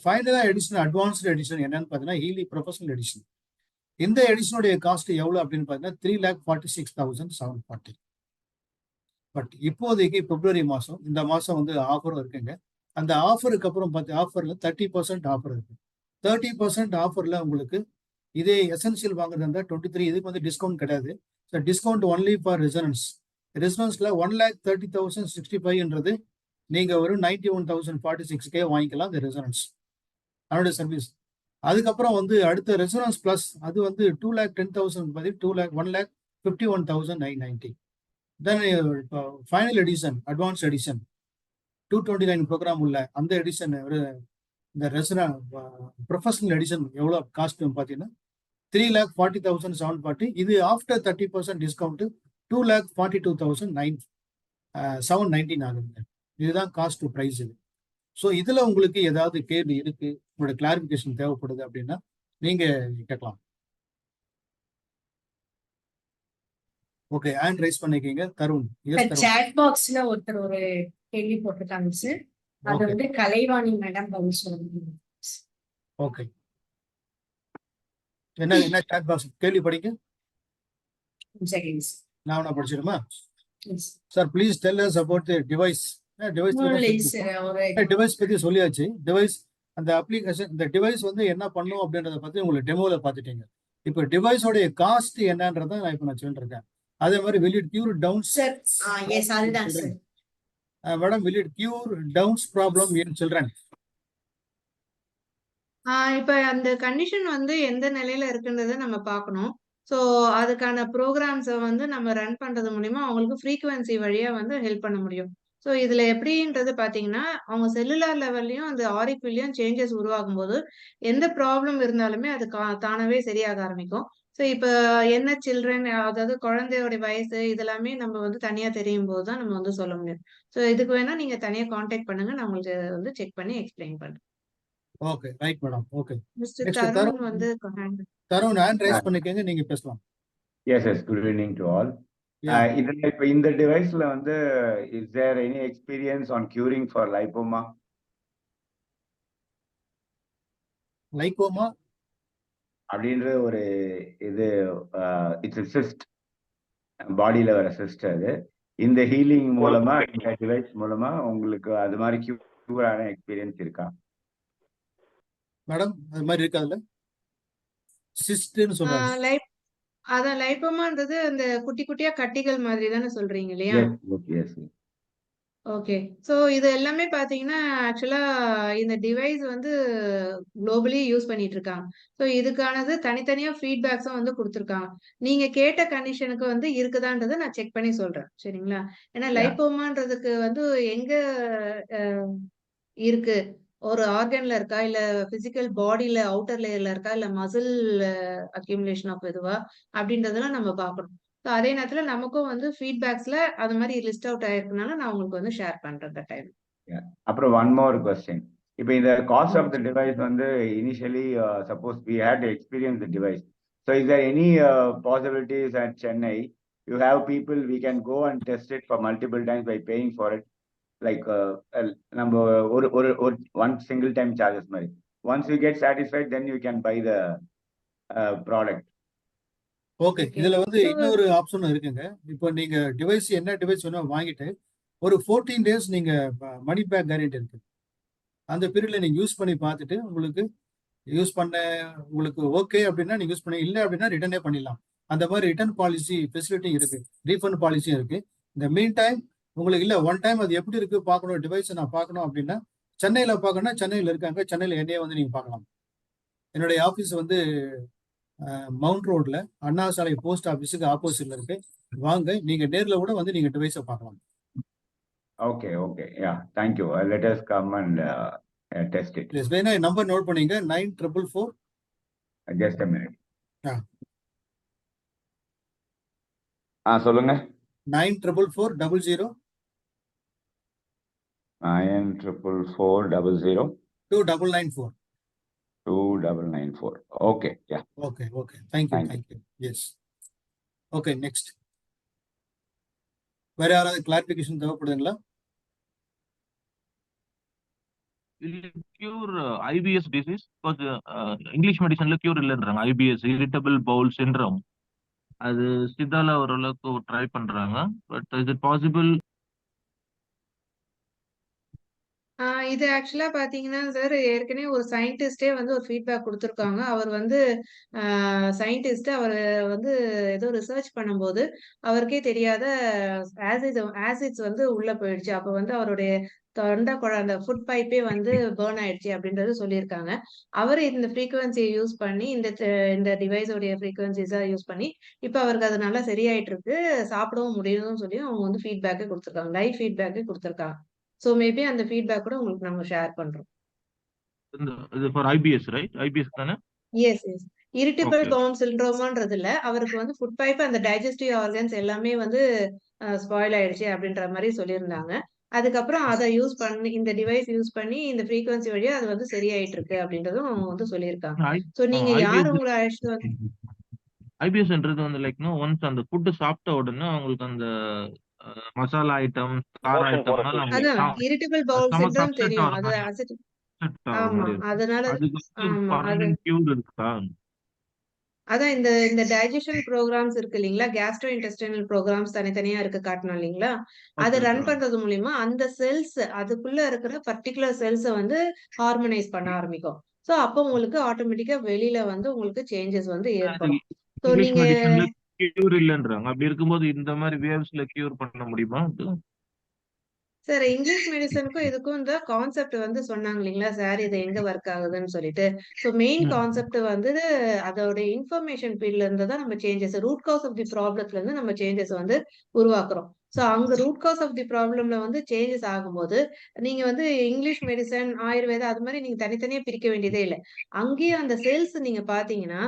ஃபைனலா எடிஷன், அட்வான்ஸ்டு எடிஷன் என்னன்னு பாத்தீங்கன்னா ஹீலி ப்ரொஃபஷனல் எடிஷன். இந்த எடிஷனுடைய காஸ்ட் எவ்வளவு அப்படின்னு பாத்தீங்கன்னா 3,46,740. பட் இப்போதைக்கு பிப்ரவரி மாசம், இந்த மாசம் வந்து ஆஃபரும் இருக்குங்க. அந்த ஆஃபருக்கு அப்புறம் ஆஃபர்ல 30% ஆஃபர் இருக்கு. 30% ஆஃபர்ல உங்களுக்கு இதே எசென்சியல் வாங்குறதா இருந்தா 23, இதுக்கு வந்து டிஸ்கவுண்ட் கிடையாது. ஸோ டிஸ்கவுண்ட் ஒன்லி ஃபார் ரெசனன்ஸ்ல 1,30,065 நீங்க ஒரு 91,046 வாங்கிக்கலாம். இந்த ரெசனன்ஸ் அதனுடைய சர்வீஸ். அதுக்கப்புறம் வந்து அடுத்த ரெசனன்ஸ் பிளஸ் அது வந்து 2,10,000 பதில் 1,51,990. Then final edition advance edition 229 program உள்ள அந்த எடிஷன் இந்த ப்ரொஃபஷனல் எடிஷன் எவ்வளோ காஸ்ட் பார்த்தீங்கன்னா 3,40,740. இது ஆஃப்டர் 30% டிஸ்கவுண்ட் 2,42,719 ஆகுதுங்க. இதுதான் காஸ்ட் ப்ரைஸ் இது. ஸோ இதுல உங்களுக்கு ஏதாவது கேள்வி இருக்கு, உங்களோட கிளாரிபிகேஷன் தேவைப்படுது அப்படின்னா நீங்க கேட்கலாம். ஓகே, ஹேண்ட் ரைஸ் பண்ணிக்கீங்க. தருண். எஸ் தருண். சாட் பாக்ஸ்ல ஒருத்தர் ஒரு கேள்வி போட்டுட்டாங்க சார். அது ஓகே வந்து கலைவாணி மேடம் பதில் சொல்லுங்க. ஓகே. என்ன சாட் பாக்ஸ் கேள்வி படிங்க. செகண்ட்ஸ். நான் படிச்சிடுமா? Sir please tell us about the device. Device ஒரு டிவைஸ் பத்தி சொல்லியாச்சு. டிவைஸ் அந்த அப்ளிகேஷன், இந்த டிவைஸ் வந்து என்ன பண்ணும் அப்படின்றத பத்தி உங்களுக்கு டெமோல பார்த்துட்டீங்க. இப்போ டிவைஸோடைய காஸ்ட் என்னன்றதை நான் இப்போ சொல்லிட்டு இருக்கேன். அதே மாதிரி will it cure downs? Sir yes அதுதான் சார். Madam, will it cure downs problem in children? இப்ப அந்த கண்டிஷன் வந்து எந்த நிலையில இருக்குன்றத நம்ம பார்க்கணும். ஸோ அதுக்கான ப்ரோக்ராம்ஸை வந்து நம்ம ரன் பண்றது மூலியமா அவங்களுக்கு ஃப்ரீக்வன்சி வழியா வந்து ஹெல்ப் பண்ண முடியும். ஸோ இதுல எப்படின்றது பாத்தீங்கன்னா, அவங்க செல்லுலார் லெவல்லையும் அந்த ஆரிக்குள்ளயும் சேஞ்சஸ் உருவாகும் போது எந்த ப்ராப்ளம் இருந்தாலுமே அது தானாவே சரியாக ஆரம்பிக்கும். ஸோ இப்ப என்ன சில்ட்ரன், அதாவது குழந்தையோட வயசு இதெல்லாமே நம்ம வந்து தனியா தெரியும் போது தான் நம்ம வந்து சொல்ல முடியும். ஸோ இதுக்கு வேணா நீங்க தனியா காண்டாக்ட் பண்ணுங்க, நான் உங்களுக்கு வந்து செக் பண்ணி எக்ஸ்பிளைன் பண்றேன். Okay right madam. Okay, mister next Tarun Tarun. வந்து தருண் ஹேண்ட் ரைஸ் பண்ணிக்கங்க, நீங்க பேசலாம். Yes, good evening to all. Yeah. In the device, is there any experience on curing for lipoma? லைகோமா அப்படின்ற ஒரு இது இட்ஸ் a cyst, பாடியில வர cyst. அது இந்த ஹீலிங் மூலமா, இந்த டிவைஸ் மூலமா உங்களுக்கு அது மாதிரி கியூர் ஆன எக்ஸ்பீரியன்ஸ் இருக்கா? மேடம் அது மாதிரி இருக்காதுல்ல, சிஸ்ட்னு சொல்றாங்க. அதான் லைப்போமான்றது அந்த குட்டி குட்டியா கட்டிகள் மாதிரி தானே சொல்றீங்க இல்லையா? Yes. ஓகே. ஸோ இது எல்லாமே பாத்தீங்கன்னா ஆக்சுவலா இந்த டிவைஸ் வந்து குளோபலி யூஸ் பண்ணிட்டு இருக்காங்க. ஸோ இதுக்கானது தனித்தனியா ஃபீட்பேக்ஸும் வந்து கொடுத்துருக்காங்க. நீங்க கேட்ட கண்டிஷனுக்கு வந்து இருக்குதான்றதை நான் செக் பண்ணி சொல்றேன். சரிங்களா? ஏன்னா Yeah. லைப்போமான்றதுக்கு வந்து எங்க இருக்கு, ஒரு ஆர்கன்ல இருக்கா, இல்ல பிசிக்கல் பாடியில அவுட்டர் லேயர்ல இருக்கா, இல்ல மசில் அக்யூமுலேஷன் ஆஃப் இதுவா அப்படின்றதெல்லாம் நம்ம பார்க்கணும். ஸோ அதே நேரத்துல நமக்கும் வந்து ஃபீட்பேக்ஸ்ல அது மாதிரி லிஸ்ட் அவுட் ஆயிருக்கனால நான் உங்களுக்கு வந்து ஷேர் பண்றேன் அந்த டைம். அப்புறம் ஒன் மோர் கொஸ்டின். இப்போ இந்த காஸ்ட் ஆஃப் த டிவைஸ் வந்து initially suppose we had to experience the device. So is there any possibilities at Chennai you have people we can go and test it for multiple times by paying for it? Like நம்ம ஒரு one single time charges மாதிரி. Once you get satisfied then you can buy the product. Okay, இதுல வந்து இன்னொரு ஆப்ஷனும் இருக்குங்க. இப்போ நீங்க டிவைஸ் என்ன டிவைஸ் வேணும் வாங்கிட்டு ஒரு 14 டேஸ் நீங்க மணி பேக் கேரண்டி இருக்கு. அந்த பீரியட்ல நீங்க யூஸ் பண்ணி பார்த்துட்டு உங்களுக்கு ஓகே அப்படின்னா நீங்க யூஸ் பண்ணி, இல்லை அப்படின்னா ரிட்டர்னே பண்ணிடலாம். அந்த மாதிரி ரிட்டர்ன் பாலிசி ஃபெசிலிட்டி இருக்கு, ரீஃபண்ட் பாலிசியும் இருக்கு. இந்த மீன் டைம் உங்களுக்கு இல்லை ஒன் டைம் அது எப்படி இருக்கு பார்க்கணும், டிவைஸை நான் பார்க்கணும் அப்படின்னா சென்னையில பார்க்கணும்னா சென்னையில் இருக்காங்க, சென்னையில் என்னையே வந்து நீங்க பார்க்கலாம். என்னுடைய ஆஃபீஸ் வந்து மவுண்ட் ரோட்ல அண்ணா சாலை போஸ்ட் ஆஃபீஸுக்கு ஆப்போசிட்ல இருக்கு. வாங்க, நீங்க நேர்ல கூட வந்து நீங்க டிவைஸை பார்க்கலாம். Okay. Yeah, thank you. Let us come and test it. Please வேணா நம்பர் நோட் பண்ணீங்க. 9444. Just a minute. சொல்லுங்க. 944400 944400 2994. 2994. Okay. Yeah. Okay. Thank you. Yes. Okay, next. வேற யாராவது கிளாரிபிகேஷன் தேவைப்படுதுங்களா? Will it cure IBS disease? Because English medicineல cure இல்லைன்றாங்க. IBS, irritable bowel syndrome. அது சித்தால ஓரளவுக்கு try பண்றாங்க. But is it possible? இது ஆக்சுவலா பாத்தீங்கன்னா சார், ஏற்கனவே ஒரு சயின்டிஸ்டே வந்து ஒரு ஃபீட்பேக் கொடுத்துருக்காங்க. அவர் வந்து சயின்டிஸ்ட், அவர் வந்து ஏதோ ரிசர்ச் பண்ணும்போது அவருக்கே தெரியாத ஆசிட்ஸ் வந்து உள்ள போயிடுச்சு. அப்ப வந்து அவருடைய அந்த ஃபுட் பைப்பே வந்து பேர்ன் ஆயிடுச்சு அப்படின்றது சொல்லியிருக்காங்க. அவரு இந்த ஃப்ரீக்வன்சியை யூஸ் பண்ணி இந்த டிவைஸோடைய ஃப்ரீக்வன்சிஸா யூஸ் பண்ணி இப்ப அவருக்கு அது நல்லா சரியாயிட்டு இருக்கு. சாப்பிடவும் முடியுதுன்னு சொல்லி அவங்க வந்து ஃபீட்பேக்கே குடுத்துருக்காங்க. லைவ் ஃபீட்பேக்கே குடுத்துருக்காங்க. ஸோ மேபி அந்த ஃபீட்பேக் கூட உங்களுக்கு நாங்க ஷேர் பண்றோம். இது ஃபார் ஐபிஎஸ் ரைட்? ஐபிஎஸ் தானே? எஸ். Irritable okay. பவுல் சிண்ட்ரோமான்றதுல அவருக்கு வந்து ஃபுட் பைப் அந்த டைஜஸ்டிவ் ஆர்கன்ஸ் எல்லாமே வந்து ஸ்பாயில் ஆயிடுச்சு அப்படின்ற மாதிரி சொல்லியிருந்தாங்க. அதுக்கப்புறம் அதை யூஸ் பண்ணி இந்த டிவைஸ் யூஸ் பண்ணி இந்த ஃப்ரீக்வன்சி வழியா அது வந்து சரியாயிட்டு இருக்கு அப்படின்றதும் அவங்க வந்து சொல்லியிருக்காங்க. ஸோ நீங்க யார் உங்களை அழைச்சிட்டு வந்து ஐபிஎஸ்ன்றது வந்து லைக் ஒன்ஸ் அந்த ஃபுட்டு சாப்பிட்ட உடனே அவங்களுக்கு அந்த மசாலா ஐட்டம், கார Motion ஐட்டம்னால போறதுக்கு. அதான் irritable bowel stomach syndrome upset தெரியும். ஆகிற அது மாதிரி அசட் ஆகிற ஆமா. மாதிரி இருக்கும். அதனால அதுக்கு வந்து ஆமா. அது பர்மனன்ட் கியூர் இருக்கா? அதான் இந்த டைஜஷன் ப்ரோக்ராம்ஸ் இருக்கு இல்லைங்களா? கேஸ்ட்ரோ இன்டெஸ்டைனல் ப்ரோக்ராம்ஸ் தனித்தனியா இருக்கு காட்டணும் இல்லைங்களா? அத ஓகே ரன் ஓகே. பண்றது மூலியமா அந்த செல்ஸ் அதுக்குள்ள இருக்கிற பர்ட்டிகுலர் செல்ஸ வந்து ஹார்மோனைஸ் பண்ண ஆரம்பிக்கும். ஸோ அப்போ உங்களுக்கு ஆட்டோமேட்டிக்கா வெளியில வந்து உங்களுக்கு சேஞ்சஸ் வந்து ஏற்படும். ஸோ இங்கிலீஷ் நீங்க மெடிசன்ல கியூர் இல்லைன்றாங்க. அப்படி இருக்கும்போது இந்த மாதிரி வேவ்ஸ்ல கியூர் பண்ண முடியுமா? சார் இங்கிலீஷ் மெடிசனுக்கும் இதுக்கும் இந்த கான்செப்ட் வந்து சொன்னாங்க இல்லைங்களா சார் இது எங்க ஒர்க் ஆகுதுன்னு சொல்லிட்டு. ஸோ மெயின் ம். கான்செப்ட் வந்து அதோட இன்ஃபர்மேஷன் ஃபீல்ட்ல இருந்து தான் நம்ம changes root cause of the ப்ராப்ளத்துல இருந்து நம்ம சேஞ்சஸ் வந்து உருவாக்குறோம். ஸோ அங்க ரூட் காஸ் ஆஃப் தி ப்ராப்ளம்ல வந்து சேஞ்சஸ் ஆகும்போது நீங்க வந்து இங்கிலீஷ் மெடிசன், ஆயுர்வேதா அது மாதிரி நீங்க தனித்தனியா பிரிக்க வேண்டியதே இல்ல. அங்கேயும் அந்த செல்ஸ் நீங்க பாத்தீங்கன்னா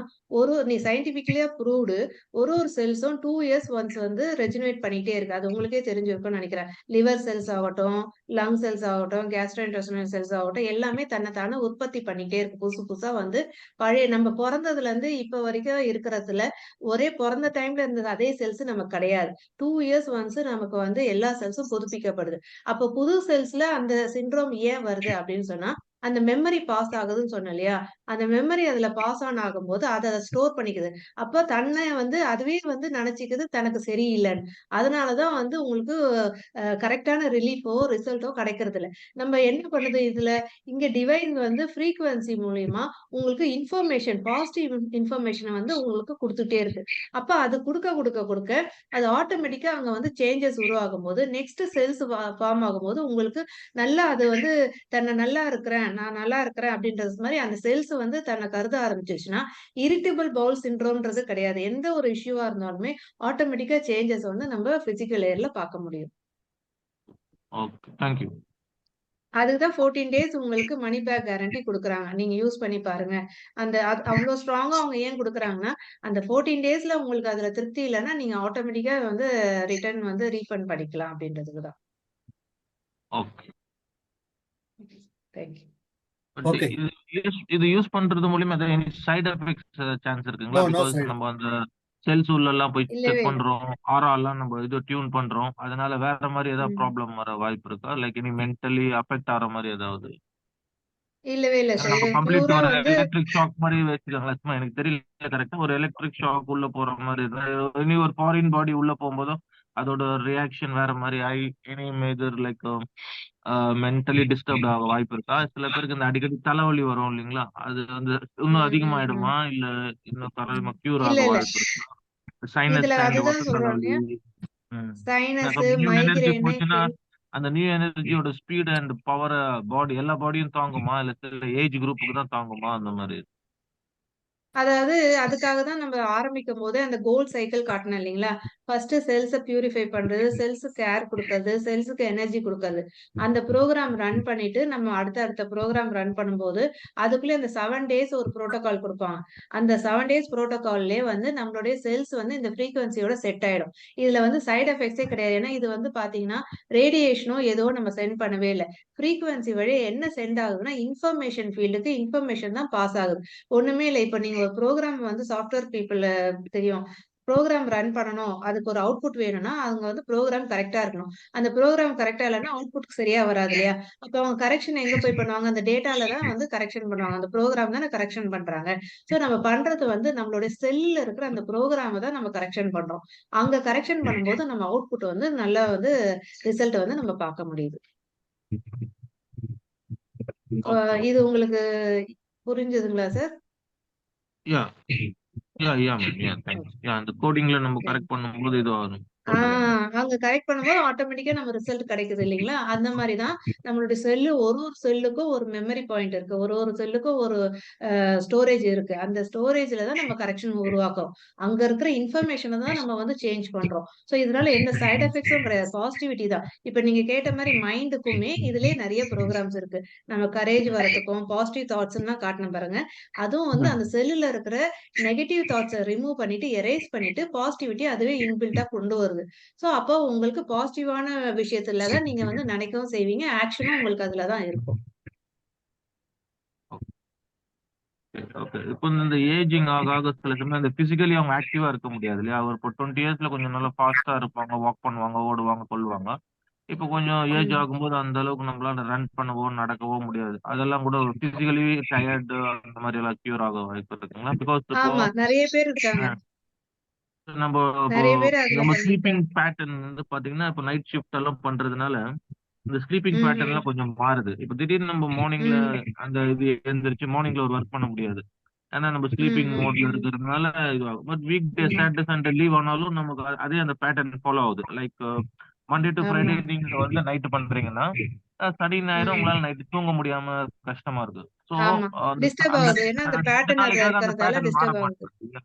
நீ சயின்டிபிக்கலியா ப்ரூவ்டு ஒரு செல்ஸும் 2 இயர்ஸ் ஒன்ஸ் வந்து ரெஜினரேட் பண்ணிட்டே இருக்கு. அது உங்களுக்கே தெரிஞ்சிருக்கும்னு நினைக்கிறேன். லிவர் செல்ஸ் ஆகட்டும், லங் செல்ஸ் ஆகட்டும், கேஸ்ட்ரோஇன்டெஸ்டைனல் செல்ஸ் ஆகட்டும் எல்லாமே தன்னைத்தானே உற்பத்தி பண்ணிட்டே இருக்கு. புதுசு புதுசா வந்து பழைய நம்ம பொறந்ததுல இருந்து இப்ப வரைக்கும் இருக்கிறதுல ஒரே பொறந்த டைம்ல இருந்தது அதே செல்ஸ் நமக்கு கிடையாது. 2 இயர்ஸ் ஒன்ஸ் நமக்கு வந்து எல்லா செல்ஸும் புதுப்பிக்கப்படுது. அப்ப புது செல்ஸ்ல அந்த சிண்ட்ரோம் ஏன் வருது அப்படின்னு சொன்னா அந்த மெமரி பாஸ் ஆகுதுன்னு சொன்னேன் இல்லையா? அந்த மெமரி அதுல பாஸ் ஆன் ஆகும்போது அத ஸ்டோர் பண்ணிக்குது. அப்ப தன்னை வந்து அதுவே வந்து நினைச்சுக்குது தனக்கு சரியில்லன்னு. அதனாலதான் வந்து உங்களுக்கு கரெக்டான ரிலீஃபோ, ரிசல்ட்டோ கிடைக்கிறது இல்ல. நம்ம என்ன பண்ணுது இதுல, இங்க டிவைன் வந்து ஃப்ரீக்வன்சி மூலியமா உங்களுக்கு இன்ஃபர்மேஷன், பாசிட்டிவ் இன்ஃபர்மேஷன வந்து உங்களுக்கு குடுத்துட்டே இருக்கு. அப்ப அது குடுக்க அது ஆட்டோமேட்டிக்கா அங்க வந்து சேஞ்சஸ் உருவாகும்போது, நெக்ஸ்ட் செல்ஸ் ஃபார்ம் ஆகும்போது உங்களுக்கு நல்லா அது வந்து தன்னை நல்லா இருக்கிறேன், நான் நல்லா இருக்கிறேன் அப்படின்றது மாரி அந்த செல்ஸ் வந்து தன்னை கருத ஆரம்பிச்சுச்சுன்னா, இரிட்டபிள் பவுல் சிண்ட்ரோம்ன்றது கிடையாது. எந்த ஒரு இஷ்யூவா இருந்தாலுமே ஆட்டோமேட்டிக்கா சேஞ்சஸ் வந்து நம்ம பிசிக்கல் லேயர்ல பார்க்க முடியும். ஓகே. Thank you. அதுக்கு தான் 14 டேஸ் உங்களுக்கு மணி பேக் கேரண்டி குடுக்குறாங்க. நீங்க யூஸ் பண்ணி பாருங்க. அவ்ளோ ஸ்ட்ராங்கா அவங்க ஏன் குடுக்குறாங்கன்னா, அந்த 14 டேஸ்ல உங்களுக்கு அதுல திருப்தி இல்லன்னா, நீங்க ஆட்டோமேட்டிக்கா வந்து ரிட்டர்ன் வந்து ரீஃபண்ட் பண்ணிக்கலாம் அப்படின்றதுக்கு தான். Okay. Thank you. But okay. இது யூஸ் பண்றது மூலியமா ஏதாவது any side effects chance no இருக்குங்களா? No because side. நம்ம அந்த செல்ஸ் உள்ள எல்லாம் போய் இல்லவே செக் இல்ல. பண்றோம், ஆரா எல்லாம் நம்ம இது டியூன் பண்றோம். அதனால வேற மாதிரி ஏதாவது ம். ப்ராப்ளம் வர வாய்ப்பு இருக்கா? லைக் இனி மென்டலி அஃபெக்ட் ஆகிற மாதிரி ஏதாவது? இல்லவே இல்ல ஏன்னா சார். நம்ம இது கம்ப்ளீட் பியூரா ஒரு வந்து எலக்ட்ரிக் ஷாக் மாதிரி வச்சுக்கோங்களேன். சும்மா எனக்கு தெரியல கரெக்டா. ஒரு எலக்ட்ரிக் ஷாக் உள்ள போற மாதிரி இனி ஒரு ஃபாரின் பாடி உள்ள போகும்போதோ அதோட ரியாக்ஷன் வேற மாதிரி ஆகி இனி மேஜர் லைக் மென்டலி டிஸ்டர்ப்ட் ஆக வாய்ப்பு இருக்கா? சில பேருக்கு இந்த அடிக்கடி தலைவலி வரும் இல்லைங்களா? அது வந்து இன்னும் ம், ம், அதிகமாயிடுமா? ம். இல்ல இன்னும் ம். தரமா கியூர் இல்ல, ஆக இல்ல. வாய்ப்பு இருக்கா? சைனஸ் இதுல அண்ட் அதுதான் ஒத்த சொல்றோம் தலைவலி. இல்லையா? ம். சைனஸ், அப்ப நியூ எனர்ஜி மைக்ரேனு, போச்சுன்னா அந்த நியூ எனர்ஜியோட ஸ்பீட் அண்ட் பவரை பாடி எல்லா பாடியும் தாங்குமா? இல்ல சில ஏஜ் குரூப்புக்கு தான் தாங்குமா? அந்த மாதிரி. அதாவது அதுக்காக தான் நம்ம ஆரம்பிக்கும்போதே அந்த கோல் சைக்கிள் காட்டினேன் இல்லைங்களா? ஃபர்ஸ்ட் செல்ஸ பியூரிஃபை பண்றது, செல்ஸுக்கு ஏர் குடுக்கறது, செல்ஸுக்கு எனர்ஜி குடுக்கறது. அந்த புரோகிராம் ரன் பண்ணிட்டு நம்ம அடுத்த புரோகிராம் ரன் பண்ணும்போது, அதுக்குள்ள இந்த 7 டேஸ் ஒரு புரோட்டோகால் குடுப்பாங்க. அந்த 7 டேஸ் புரோட்டோகால்லயே வந்து நம்மளுடைய செல்ஸ் வந்து இந்த ஃப்ரீக்வன்சியோட செட் ஆயிடும். இதுல வந்து சைட் எஃபெக்ட்ஸே கிடையாது. ஏன்னா இது வந்து பாத்தீங்கன்னா, ரேடியேஷனோ ஏதோ நம்ம சென்ட் பண்ணவே இல்ல. ஃப்ரீக்வன்சி வழியா என்ன சென்ட் ஆகுதுன்னா, இன்ஃபர்மேஷன் ஃபீல்டுக்கு இன்ஃபர்மேஷன் தான் பாஸ் ஆகுது. ஒண்ணுமே இல்ல. இப்ப நீங்க ஒரு புரோகிராம் வந்து சாஃப்ட்வேர் பீப்பிள் தெரியும். புரோகிராம் ரன் பண்ணணும். அதுக்கு ஒரு அவுட்புட் வேணும்னா, அவங்க வந்து புரோகிராம் கரெக்ட்டா இருக்கணும். அந்த புரோகிராம் கரெக்ட்டா இல்லன்னா, அவுட்புட் சரியா வராது இல்லையா? அப்ப அவங்க கரெக்ஷன் எங்க போய் பண்ணுவாங்க? அந்த டேட்டால தான் வந்து கரெக்ஷன் பண்ணுவாங்க. அந்த புரோகிராம் தானே கரெக்ஷன் பண்றாங்க. சோ நம்ம பண்றது வந்து நம்மளுடைய செல்லுல இருக்கிற அந்த புரோகிராம தான் நம்ம கரெக்ஷன் பண்றோம். அங்க கரெக்ஷன் பண்ணும்போது நம்ம அவுட்புட் வந்து நல்லா வந்து ரிசல்ட் வந்து நம்ம பார்க்க முடியுது. ஓகே. இது உங்களுக்கு புரிஞ்சதுங்களா சார்? யா யா யா மேம். Yeah thanks. யா அந்த கோடிங்ல நம்ம ஓகே. கரெக்ட் பண்ணும்போது இது ஆகும் ஆ சொல்றீங்க. அங்க கரெக்ட் பண்ணும்போது ஆட்டோமேட்டிக்கா நம்ம ரிசல்ட் கிடைக்குது இல்லைங்களா? அந்த மாரி தான் நம்மளுடைய செல்லு ஒரு செல்லுக்கும் ஒரு மெமரி பாயிண்ட் இருக்கு. ஒரு செல்லுக்கும் ஒரு ஸ்டோரேஜ் இருக்கு. அந்த ஸ்டோரேஜ்ல தான் நம்ம கரெக்ஷன் உருவாக்குறோம். அங்க இருக்கிற இன்ஃபர்மேஷன தான் நம்ம வந்து சேஞ்ச் பண்றோம். ஸோ இதனால எந்த சைட் எஃபெக்ட்ஸும் கிடையாது. பாசிட்டிவிட்டி தான். இப்ப நீங்க கேட்ட மாரி மைண்டுக்குமே இதுலயே நெறைய புரோகிராம்ஸ் இருக்கு. நம்ம கரேஜ் வரதுக்கும், பாசிட்டிவ் தாட்ஸ்ன்லாம் காட்டுனேன் பாருங்க. அதுவும் வந்து அந்த செல்லுல இருக்கிற நெகட்டிவ் தாட்ஸ ரிமூவ் பண்ணிட்டு, எரேஸ் பண்ணிட்டு, பாசிட்டிவிட்டி அதுவே இன்பில்ட்டா கொண்டு வருது. ஸோ அப்போ உங்களுக்கு பாசிட்டிவான விஷயத்துல தான் நீங்க வந்து நினைக்கவும் செய்வீங்க. ஆக்ஷனும் உங்களுக்கு அதுல தான் இருக்கும். ஓகே. இப்போ இந்த ஏஜிங் ஆக ஆக சில சமயம் அந்த பிசிக்கலி அவங்க ஆக்டிவா இருக்க முடியாது இல்லையா? ஒரு இப்போ 20 இயர்ஸ்ல கொஞ்சம் நல்லா ஃபாஸ்ட்டா இருப்பாங்க, வாக் பண்ணுவாங்க, ஓடுவாங்க, கொல்லுவாங்க. இப்போ கொஞ்சம் ஏஜ் ம். ஆகும்போது அந்த அளவுக்கு நம்மளால ரன் பண்ணவோ, நடக்கவோ முடியாது. அதெல்லாம் கூட ஒரு பிசிக்கலி டயர்டு அந்த மாதிரி எல்லாம் கியூர் ஆக வாய்ப்பு இருக்குங்களா? பிகாஸ் இப்போ ஆமா. நெறைய பேர் இருக்காங்க. நம்ம இப்போ நெறைய பேர் அதுல நம்ம ஸ்லீப்பிங் பண்ணியிருக்காங்க. பேட்டர்ன் வந்து பாத்தீங்கன்னா, இப்போ நைட் ஷிஃப்ட் எல்லாம் பண்றதுனால இந்த ஸ்லீப்பிங் ம், ம், பேட்டர்ன்லாம் கொஞ்சம் மாறுது. இப்போ திடீர்னு நம்ம மார்னிங்ல ம், அந்த இது எழுந்திரிச்சு மார்னிங்ல ஒரு ஒர்க் பண்ண முடியாது. ஏன்னா நம்ம ம், ஸ்லீப்பிங் ம், மோட்ல இருக்கிறதுனால இதுவாகும். பட் வீக் டே ம். சாட்டர்டே சண்டே லீவ் ஆனாலும் நமக்கு அதே அந்த பேட்டர்ன் ஃபாலோ ஆகுது. லைக் மண்டே டு ஆமா. ஃப்ரைடே நீங்க வந்து நைட் பண்றீங்கன்னா, சனி ஞாயிறு ம். உங்களால நைட் தூங்க முடியாம கஷ்டமா இருக்கு. ஸோ ஆமா. அந்த டிஸ்டர்ப் அந்த ஆகுது. ஏன்னா அந்த 2 பேட்டர்ன் அதுல நாளைக்காக அந்த இருக்கிறதால பேட்டர்ன் மாற டிஸ்டர்ப் ஆகுது. மாட்டேங்குது.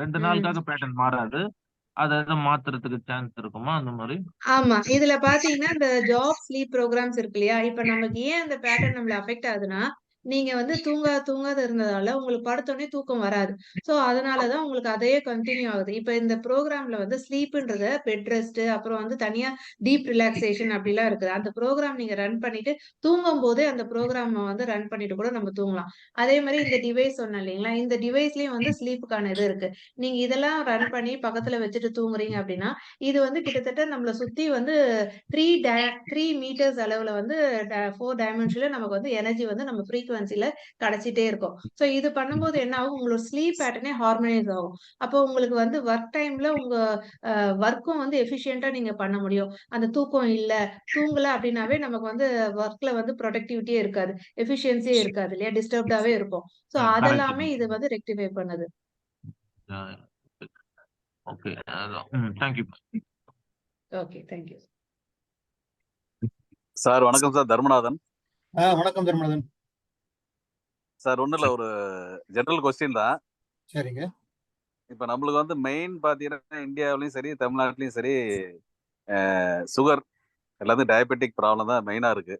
2 ம். நாளுக்காக பேட்டர்ன் மாறாது. அத எத மாத்துறதுக்கு சான்ஸ் இருக்குமா அந்த மாரி? ஆமா. இதுல பாத்தீங்கன்னா, இந்த ஜாப் ஸ்லீப் புரோகிராம்ஸ் இருக்கு இல்லையா? இப்ப நமக்கு ஏன் அந்த பேட்டர்ன் நம்மள அஃபெக்ட் ஆகுதுன்னா, நீங்க வந்து தூங்காத இருந்ததால உங்களுக்கு படுத்தோனே தூக்கம் வராது. சோ, அதனால தான் உங்களுக்கு அதே கன்டின்யூ ஆகுது. இப்ப இந்த புரோகிராம்ல வந்து ஸ்லீப்ன்றத பெட் ரெஸ்ட் அப்புறம் வந்து தனியா டீப் ரிலாக்சேஷன் அப்படிலாம் இருக்குது. அந்த புரோகிராம் நீங்க ரன் பண்ணிட்டு தூங்கும்போதே அந்த புரோகிராம வந்து ரன் பண்ணிட்டு கூட நம்ம தூங்கலாம். அதே மாரி இந்த டிவைஸ் சொன்னேன் இல்லைங்களா? இந்த டிவைஸ்லயும் வந்து ஸ்லீப்புக்கான இது இருக்கு. நீங்க இதெல்லாம் ரன் பண்ணி பக்கத்துல வச்சுட்டு தூங்குறீங்க அப்படின்னா, இது வந்து கிட்டத்தட்ட நம்மள சுத்தி வந்து 3 மீட்டர்ஸ் அளவுல வந்து 4 டைமென்ஷன்ல நமக்கு வந்து எனர்ஜி வந்து நம்ம ஃப்ரீக்வன்சில கிடைச்சிட்டே இருக்கும். ஸோ இது பண்ணும்போது என்ன ஆகும்? உங்களோட ஸ்லீப் பேட்டர்னே ஹார்மனைஸ் ஆகும். அப்போ உங்களுக்கு வந்து வொர்க் டைம்ல உங்க வொர்க்கும் வந்து எஃபிஷியன்ட்டா நீங்க பண்ண முடியும். அந்த தூக்கம் இல்ல, தூங்கல அப்படின்னாவே நமக்கு வந்து வொர்க்ல வந்து ப்ரொடக்டிவிட்டியே இருக்காது. எஃபிஷியன்சியே இருக்காது இல்லையா? டிஸ்டர்ப்டாவே இருக்கும். So correct. அதெல்லாமே இது வந்து ரெக்டிஃபை பண்ணுது. ஓகே. அதான். Thank you. Okay. Thank you. Sir வணக்கம் சார். தர்மநாதன் வணக்கம் தர்மநாதன். சார். ஒன்றும் இல்லை, ஒரு ஜெனரல் கொஸ்டின் தான். சரிங்க. இப்போ நம்மளுக்கு வந்து மெயின் பார்த்தீங்கன்னா இந்தியாவிலையும் சரி தமிழ்நாட்டிலையும் சரி சுகர் எல்லாத்தையும் டயபெட்டிக் ப்ராப்ளம் தான் மெயினாக இருக்கு.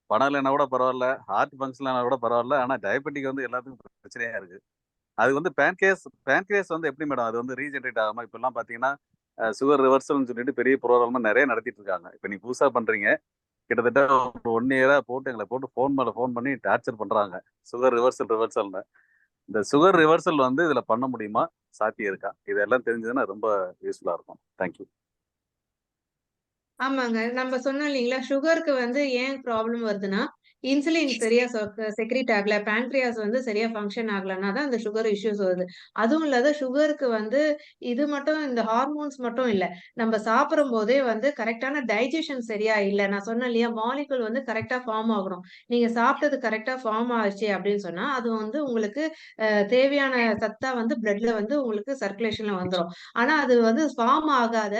பணம் இல்லைன்னா கூட பரவாயில்ல, ஹார்ட் ஃபங்க்ஷன் கூட பரவாயில்ல, ஆனால் டயபெட்டிக் வந்து எல்லாத்துக்கும் பிரச்சனையாக இருக்கு. அது வந்து பேன்கிரேஸ் வந்து எப்படி மேடம் அது வந்து ரீஜென்ரேட் ஆகாம இப்பெல்லாம் பார்த்தீங்கன்னா சுகர் ரிவர்சல்னு சொல்லிட்டு பெரிய ப்ரோக்ராம் நிறைய நடத்திட்டு இருக்காங்க. இப்போ நீ புதுசாக பண்றீங்க, கிட்டத்தட்ட ஒரு 1 இயரா போட்டு எங்களை போட்டு ஃபோன் மேல ஃபோன் பண்ணி டார்ச்சர் பண்றாங்க. சுகர் ரிவர்சல்னு. இந்த சுகர் ரிவர்சல் வந்து இதுல பண்ண முடியுமா, சாத்தியம் இருக்கா? இதெல்லாம் தெரிஞ்சதுன்னா ரொம்ப யூஸ்ஃபுல்லா இருக்கும். தேங்க்யூ. ஆமாங்க. நம்ம சொன்னோம் இல்லீங்களா? சுகருக்கு வந்து ஏன் ப்ராப்ளம் வருதுன்னா, இன்சுலின் சரியா செக்ரீட் ஆகல. பான்கிரியாஸ் வந்து சரியா ஃபங்ஷன் ஆகலன்னா தான் அந்த சுகர் இஷ்யூஸ் வருது. அதுவும் இல்லாத சுகருக்கு வந்து இது மட்டும் இந்த ஹார்மோன்ஸ் மட்டும் இல்ல. நம்ம சாப்பிடும்போதே வந்து கரெக்ட்டான டைஜெஷன் சரியா இல்ல. நான் சொன்னேன் இல்லையா? மாலிக்யூல் வந்து கரெக்ட்டா ஃபார்ம் ஆகணும். நீங்க சாப்பிட்டது கரெக்ட்டா ஃபார்ம் ஆச்சு அப்படின்னு சொன்னா, அது வந்து உங்களுக்கு தேவையான சத்தா வந்து பிளட்ல வந்து உங்களுக்கு சர்க்குலேஷன்ல வந்துரும். ஆனா அது வந்து ஃபார்ம் ஆகாத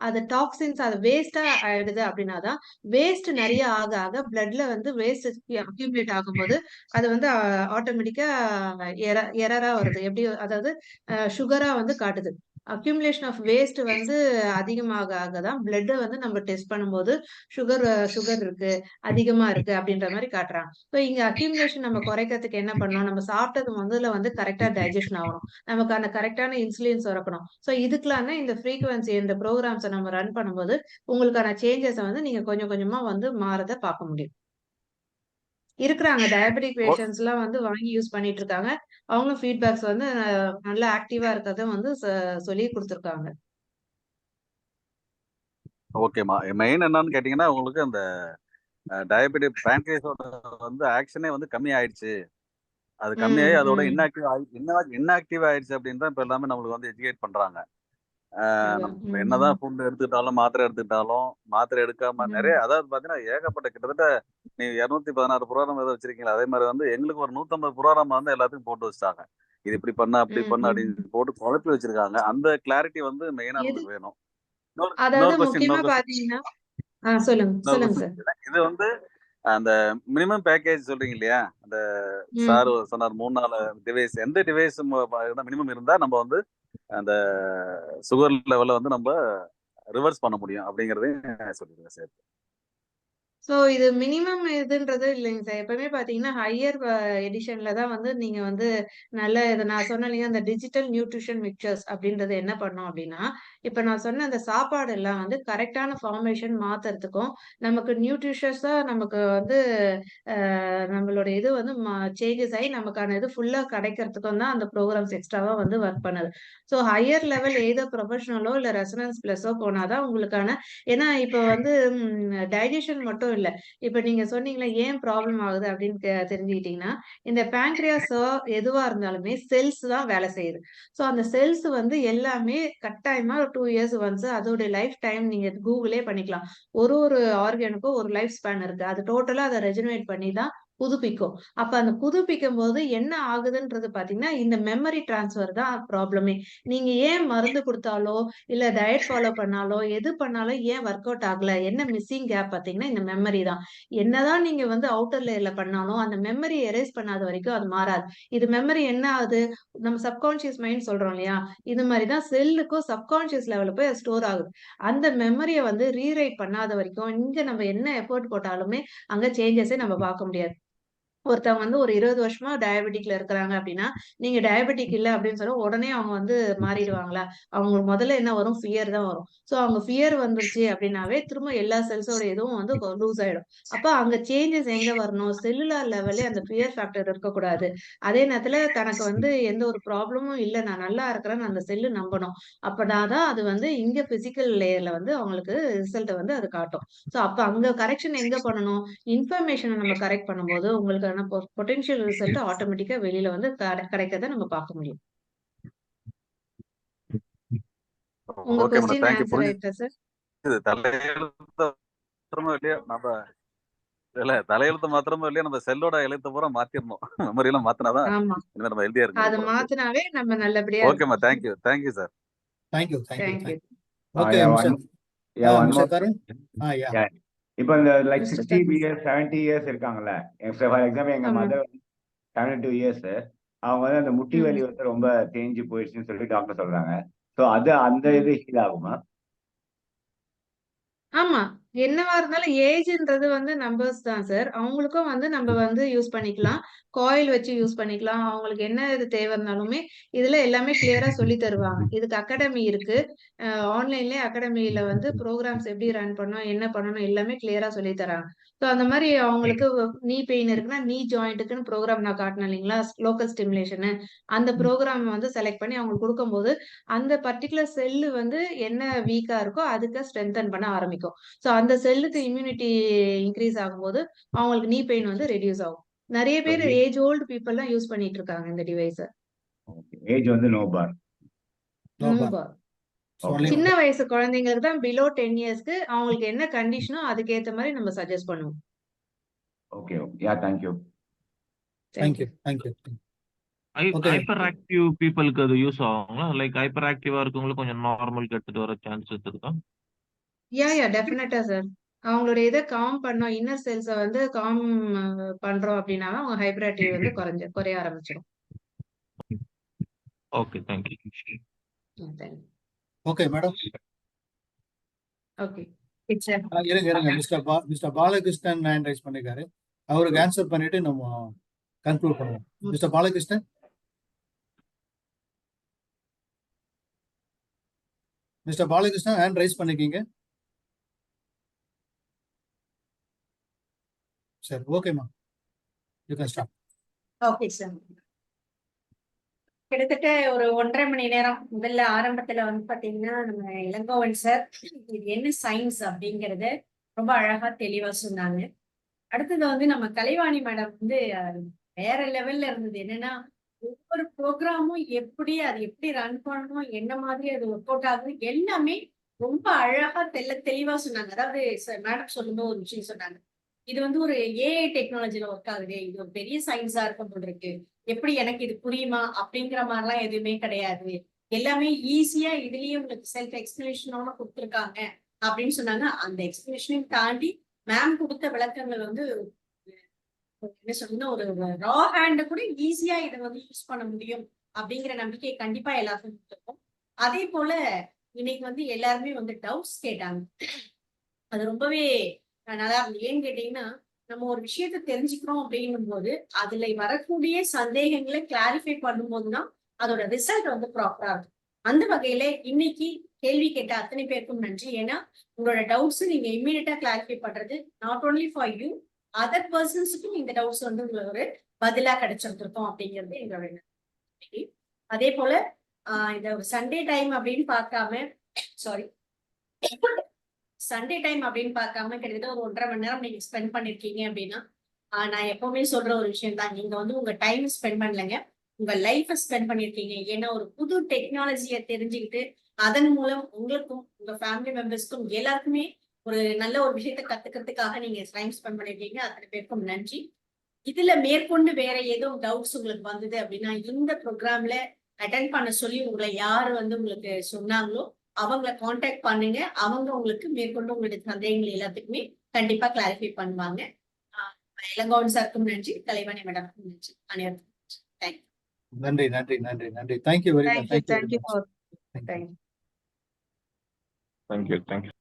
அது டாக்ஸின்ஸ் அது வேஸ்ட்டா ஆயிடுது அப்படின்னா தான், வேஸ்ட் நெறைய ஆக ஆக பிளட்ல வந்து வேஸ்ட் அக்யூமுலேட் ஆகும்போது, அது வந்து ஆட்டோமேட்டிக்கா எரரா வருது. எப்படி அதாவது சுகரா வந்து காட்டுது. அக்யூமுலேஷன் ஆஃப் வேஸ்ட் வந்து அதிகமாக ஆக தான் பிளட்ட வந்து நம்ம டெஸ்ட் பண்ணும்போது சுகர் இருக்கு, அதிகமா இருக்கு அப்படின்ற மாரி காட்டுறாங்க. ஸோ இங்க அக்யூமுலேஷன் நம்ம குறைக்கிறதுக்கு என்ன பண்ணணும்? நம்ம சாப்பிட்டது முதல்ல வந்து கரெக்ட்டா டைஜெஷன் ஆகணும். நமக்கு அந்த கரெக்ட்டான இன்சுலின் சுரக்கணும். ஸோ இதுக்கெல்லாம் தான் இந்த ஃப்ரீக்வன்சி இந்த புரோகிராம்ஸ நம்ம ரன் பண்ணும்போது, உங்களுக்கான சேஞ்சஸ வந்து நீங்க கொஞ்சம் கொஞ்சமா வந்து மாறத பார்க்க முடியும். இருக்கிறாங்க டயபெட்டிக் பேஷண்ட்ஸ்லாம் வந்து வாங்கி யூஸ் பண்ணிட்டு இருக்காங்க. அவங்களும் ஃபீட்பேக்ஸ் வந்து நல்லா ஆக்டிவா இருக்கிறத வந்து சொல்லி குடுத்துருக்காங்க. ஓகேம்மா. மெயின் என்னன்னு கேட்டீங்கன்னா உங்களுக்கு அந்த டயபெட்டிக் பேன்கிரேஸோட வந்து ஆக்ஷனே வந்து கம்மி ஆயிடுச்சு. அது கம்மியாகி ம், அதோட ம். இன்ஆக்டிவ் ஆயிடுச்சு அப்படின்னு தான் இப்போ எல்லாமே நம்மளுக்கு வந்து எஜுகேட் பண்றாங்க. அதான். நம்ம ம், என்னதான் ஃபுட் எடுத்துக்கிட்டாலும், மாத்திரை எடுத்துக்கிட்டாலும், மாத்திரை எடுக்காம நிறைய ம். அதாவது பார்த்தீங்கன்னா, ஏகப்பட்ட கிட்டத்தட்ட நீங்க 216 புரோகிராம் ஏதோ வச்சிருக்கீங்களா? அதே மாரி வந்து எங்களுக்கு ஒரு 150 புரோகிராம் வந்து எல்லாத்துக்கும் போட்டு வச்சுட்டாங்க. இது இப்படி பண்ணு, அப்படி ம், பண்ணு ம். அப்படின்னு போட்டு குழப்பி வச்சிருக்காங்க. அந்த கிளாரிட்டி வந்து மெயினா எது நம்மளுக்கு வேணும். அதாவது இன்னொரு முக்கியமா கொஸ்டின் பாத்தீங்கன்னா சொல்லுங்க இன்னொரு சொல்லுங்க சார். கொஸ்டின் இது வந்து அந்த மினிமம் பேக்கேஜ் சொல்றீங்க இல்லையா, அந்த ம். சார் சொன்னார் 3-4 டிவைஸ், எந்த டிவைஸ் மினிமம் இருந்தா நம்ம வந்து அந்த சுகர் லெவலை வந்து நம்ம ரிவர்ஸ் பண்ண முடியும் அப்படிங்கறதையும் சொல்லிடுங்க சார். ஸோ இது மினிமம் இதுன்றது இல்லைங்க சார். எப்பவுமே பார்த்தீங்கன்னா, ஹையர் எடிஷன்ல தான் வந்து நீங்க வந்து நல்ல இத நான் சொன்னேன் இல்லையா, அந்த டிஜிட்டல் நியூட்ரிஷன் மிக்சர்ஸ் அப்படின்றது என்ன பண்ணும் அப்படின்னா, இப்ப நான் சொன்ன அந்த சாப்பாடு எல்லாம் வந்து கரெக்ட்டான ஃபார்மேஷன் மாத்துறதுக்கும், நமக்கு நியூட்ரிஷியஸா நமக்கு வந்து நம்மளோட இது வந்து சேஞ்சஸ் ஆயி நமக்கான இது ஃபுல்லா கிடைக்கிறதுக்கும் தான் அந்த ப்ரோகிராம்ஸ் எக்ஸ்ட்ராவா வந்து ஒர்க் பண்ணுது. ஸோ ஹையர் லெவல் எய்தர் ப்ரொஃபஷனலோ இல்ல ரெசனன்ஸ் பிளஸோ போனா தான் உங்களுக்கான ஏன்னா இப்ப வந்து டைஜஷன் மட்டும் இல்ல. இப்ப நீங்க சொன்னீங்கல்ல ஏன் ப்ராப்ளம் ஆகுது அப்படின்னு தெரிஞ்சுக்கிட்டீங்கன்னா, இந்த பேன்கிரியாஸோ எதுவா இருந்தாலுமே செல்ஸ் தான் வேலை செய்யுது. ஸோ அந்த செல்ஸ் வந்து எல்லாமே கட்டாயமா 2 இயர்ஸ் ஒன்ஸ் அதோட லைஃப் டைம் நீங்க கூகுளே பண்ணிக்கலாம். ஒரு ஆர்கனுக்கும் ஒரு லைஃப் ஸ்பேன் இருக்கு. அது டோட்டலா அத ரெஜெனரேட் பண்ணி தான் புதுப்பிக்கும். அப்ப அந்த புதுப்பிக்கும்போது என்ன ஆகுதுன்றது பார்த்தீங்கன்னா, இந்த மெமரி ட்ரான்ஸ்ஃபர் தான் ப்ராப்ளமே. நீங்க ஏன் மருந்து குடுத்தாலோ, இல்ல டயட் ஃபாலோ பண்ணாலோ, எது பண்ணாலும் ஏன் ஒர்க் அவுட் ஆகல? என்ன மிஸ்ஸிங் கேப் பார்த்தீங்கன்னா, இந்த மெமரி தான். என்னதான் நீங்க வந்து அவுட்டர் லேயர்ல பண்ணாலும், அந்த மெமரி எரேஸ் பண்ணாத வரைக்கும் அது மாறாது. இது மெமரி என்ன ஆகுது? நம்ம சப்கான்ஷியஸ் மைண்ட் சொல்றோம் இல்லையா? இது மாரி தான் செல்லுக்கும் சப்கான்ஷியஸ் லெவல்ல போய் ஸ்டோர் ஆகுது. அந்த மெமரிய வந்து ரீரைட் பண்ணாத வரைக்கும், இங்க நம்ம என்ன எஃபோர்ட் போட்டாலுமே, அங்க சேஞ்சஸே நம்ம பார்க்க முடியாது. ஒருத்தவங்க வந்து ஒரு 20 வருஷமா டயபெட்டிக்ல இருக்கிறாங்க அப்படின்னா, நீங்க டயபெட்டிக் இல்ல அப்படின்னு சொன்னா உடனே அவங்க வந்து மாறிடுவாங்களா? அவங்களுக்கு முதல்ல என்ன வரும்? ஃபியர் தான் வரும். சோ அவங்க ஃபியர் வந்துருச்சு அப்படின்னாவே திரும்ப எல்லா செல்ஸோட இதுவும் வந்து லூஸ் ஆயிடும். அப்ப அங்க சேஞ்சஸ் எங்க வரணும்? செல்லுலார் லெவல்லே அந்த ஃபியர் ஃபேக்டர் இருக்கக்கூடாது. அதே நேரத்துல தனக்கு வந்து எந்த ஒரு ப்ராப்ளமும் இல்ல, நான் நல்லா இருக்கிறேன்னு அந்த செல்லு நம்பணும். அப்பனா தான் அது வந்து இங்க பிசிக்கல் லேயர்ல வந்து அவங்களுக்கு ரிசல்ட்ட வந்து அது காட்டும். சோ அப்ப அங்க கரெக்ஷன் எங்க பண்ணணும்? இன்ஃபர்மேஷன நம்ம கரெக்ட் பண்ணும்போது, உங்களுக்கான பொட்டன்ஷியல் ரிசல்ட் ஆட்டோமேட்டிக்கா வெளில வந்து கிடைக்கிறத நம்ம பார்க்க முடியும். உங்க okay madam, question thank you. Answer புரிஞ்சுது. ஆயிட்டா சார்? தலையெழுத்து மாத்திரமா இல்லையா நம்ம இல்ல தலையெழுத்து மாத்திரமா இல்லையா, நம்ம செல்லோட எழுத்து பூரா மாத்திரணும். மெமரி எல்லாம் மாத்தினாதான் ஆமா. இனிமே நம்ம ஹெல்தியா இருக்க அத முடியும். மாத்துனாவே நம்ம நல்லபடியா ஓகேம்மா, இருப்போம். Thank you. Thank you sir. Thank you thank you. Okay Yeah, mister one more. Mister Tarun. Yeah Yeah. இப்போ இந்த லைக் மிஸ்டர் 60 இயர்ஸ் 70 இயர்ஸ் இருக்காங்கல்ல, ஃபார் எக்ஸாம்பிள் எங்க ஆமா. மதர் 72 இயர்ஸ், அவங்க வந்து அந்த முட்டி வலி ம். வந்து ரொம்ப தேஞ்சு போயிடுச்சுன்னு சொல்லிட்டு டாக்டர் சொல்றாங்க. ஸோ அது அந்த ம். இது ஹீல் ஆகுமா? ஆமா. என்னவா இருந்தாலும் ஏஜ்ன்றது வந்து நம்பர்ஸ் தான் சார். அவங்களுக்கும் வந்து நம்ம வந்து யூஸ் பண்ணிக்கலாம். காயில் வச்சு யூஸ் பண்ணிக்கலாம். அவங்களுக்கு என்ன இது தேவை இருந்தாலுமே, இதுல எல்லாமே கிளியரா சொல்லி தருவாங்க. இதுக்கு அகாடமி இருக்கு. ஆன்லைன்லயே அகாடமில வந்து புரோகிராம்ஸ் எப்படி ரன் பண்ணணும், என்ன பண்ணணும் எல்லாமே கிளியரா சொல்லி தராங்க. ஸோ அந்த மாரி அவங்களுக்கு நீ பெயின் இருக்குன்னா, நீ ஜாயிண்ட்டுக்குன்னு புரோகிராம் நான் காட்டினேன் இல்லைங்களா? லோக்கல் ஸ்டிமுலேஷன்னு. அந்த புரோகிராம் வந்து செலக்ட் பண்ணி அவங்களுக்கு குடுக்கும்போது, அந்த பர்ட்டிகுலர் செல்லு வந்து என்ன வீக்கா இருக்கோ, அதுக்கு ஸ்ட்ரெங்தன் பண்ண ஆரம்பிக்கும். சோ அந்த செல்லுக்கு இம்யூனிட்டி இன்கிரீஸ் ஆகும்போது, அவங்களுக்கு நீ பெயின் வந்து ரெடியூஸ் ஆகும். நெறைய பேர் ஏஜ் ஓல்ட் பீப்பிள்லாம் யூஸ் பண்ணிட்டு இருக்காங்க இந்த டிவைஸ. ஏஜ் வந்து no bar. No no bar. Bar. Okay. சின்ன வயசு குழந்தைங்களுக்கு தான் பிலோ 10 இயர்ஸ்க்கு அவங்களுக்கு என்ன கண்டிஷனோ அதுக்கேத்த மாரி நம்ம சஜெஸ்ட் பண்ணுவோம். Okay. Yeah, thank you. Thank you. Thank you okay. Hyper active பீப்புளுக்கு அது யூஸ் ஆகுங்களா? லைக் ஹைப்பர் ஆக்டிவா இருக்கவங்களுக்கு கொஞ்சம் நார்மலுக்கு எடுத்துட்டு வர சான்சஸ் இருக்கா? யா டெஃபினட்டா சார். அவங்களுடைய இத காம் பண்ணோம். இன்னர் செல்ஸ வந்து காம் பண்றோம் அப்படின்னா, அவங்க ஹைப்பர் ஆக்டிவ் வந்து குறைய ஆரம்பிச்சிடும். Okay, thank you. Thank you. Okay madam. Okay. இருங்க மிஸ்டர் பாலகிருஷ்ணன் ஹேண்ட் ரைஸ் பண்ணிருக்காரு. அவருக்கு ஆன்சர் பண்ணிட்டு நம்ம கன்க்ளூட் பண்ணுவோம். மிஸ்டர் பாலகிருஷ்ணன், ஹேண்ட் ரைஸ் பண்ணிருக்கீங்க. சரி, ஓகேம்மா, you can start. Okay sir. கிட்டத்தட்ட ஒரு 1.5 மணி நேரம் முதல்ல ஆரம்பத்துல வந்து பாத்தீங்கன்னா நம்ம இளங்கோவன் சார் இது என்ன சயின்ஸ் அப்படிங்கறத ரொம்ப அழகா தெளிவா சொன்னாங்க. அடுத்தது வந்து நம்ம கலைவாணி மேடம் வந்து வேற லெவல்ல இருந்தது. என்னன்னா ஒவ்வொரு ப்ரோக்ராமும் எப்படி அது எப்படி ரன் பண்ணணும், என்ன மாதிரி அது ஒர்க் அவுட் ஆகுது எல்லாமே ரொம்ப அழகா தெளிவா சொன்னாங்க. அதாவது மேடம் சொல்லும்போது ஒரு விஷயம் சொன்னாங்க. இது வந்து ஒரு ஏஐ டெக்னாலஜில ஒர்க் ஆகுது. இது ஒரு பெரிய சயின்ஸா இருக்கும் போல இருக்கு. எப்படி எனக்கு இது புரியுமா அப்படிங்கிற மாதிரிலாம் எதுவுமே கிடையாது. எல்லாமே ஈஸியா இதுலயே உங்களுக்கு செல்ஃப் எக்ஸ்பிளனேஷனோட கொடுத்துருக்காங்க அப்படின்னு சொன்னாங்க. அந்த எக்ஸ்பிளனேஷனையும் தாண்டி மேம் கொடுத்த விளக்கங்கள் வந்து என்ன சொல்றதுன்னா ஒரு ரா ஹேண்ட கூட ஈஸியா இதை வந்து யூஸ் பண்ண முடியும் அப்படிங்கிற நம்பிக்கை கண்டிப்பா எல்லாருக்கும் கொடுத்துருக்கோம். அதே போல இன்னைக்கு வந்து எல்லாருமே வந்து டவுட்ஸ் கேட்டாங்க. அது ரொம்பவே நல்லா இருந்தது. ஏன்னு கேட்டீங்கன்னா நம்ம ஒரு விஷயத்த தெரிஞ்சுக்கிறோம் அப்படின்னும் போது அதுல வரக்கூடிய சந்தேகங்களை கிளாரிஃபை பண்ணும்போதுதான் அதோட ரிசல்ட் வந்து ப்ராப்பரா இருக்கும். அந்த வகையில இன்னைக்கு கேள்வி கேட்ட அத்தனை பேருக்கும் நன்றி. ஏன்னா உங்களோட டவுட்ஸ் நீங்க இம்மீடியட்டா கிளாரிஃபை பண்றது not only for you, other பர்சன்ஸுக்கும் இந்த டவுட்ஸ் வந்து உங்களுக்கு ஒரு பதிலா கிடைச்சிருந்திருக்கோம் அப்படிங்கிறது எங்களோட நன்றி. அதே போல இந்த ஒரு சண்டே டைம் அப்படின்னு பார்க்காம சண்டே டைம் அப்படின்னு பார்க்காம கிட்டத்தட்ட ஒரு 1.5 மணி நேரம் நீங்க ஸ்பெண்ட் பண்ணிருக்கீங்க அப்படின்னா நான் எப்பவுமே சொல்ற ஒரு விஷயம் தான், நீங்க வந்து உங்க டைம் ஸ்பெண்ட் பண்ணலங்க, உங்க லைஃபை ஸ்பெண்ட் பண்ணிருக்கீங்க. ஏன்னா ஒரு புது டெக்னாலஜியை தெரிஞ்சுக்கிட்டு அதன் மூலம் உங்களுக்கும் உங்க ஃபேமிலி மெம்பர்ஸ்க்கும் எல்லாருக்குமே ஒரு நல்ல ஒரு விஷயத்த கத்துக்கிறதுக்காக நீங்க டைம் ஸ்பெண்ட் பண்ணிருக்கீங்க. அத்தனை பேருக்கும் நன்றி. இதுல மேற்கொண்டு வேற எதுவும் டவுட்ஸ் உங்களுக்கு வந்தது அப்படின்னா இந்த ப்ரோக்ராம்ல அட்டென்ட் பண்ண சொல்லி உங்களை யாரு வந்து உங்களுக்கு சொன்னாங்களோ அவங்களை காண்டாக்ட் பண்ணுங்க. அவங்க உங்களுக்கு மேற்கொண்டு உங்களுடைய சந்தேகங்கள் எல்லாத்துக்குமே கண்டிப்பா கிளாரிஃபை பண்ணுவாங்க. இளங்கோவன் சாருக்கும் நன்றி, கலைவாணி மேடம்க்கும் நன்றி, அனைவருக்கும் தேங்க்யூ. நன்றி நன்றி நன்றி நன்றி. Thank you very much. Thank you for thank you.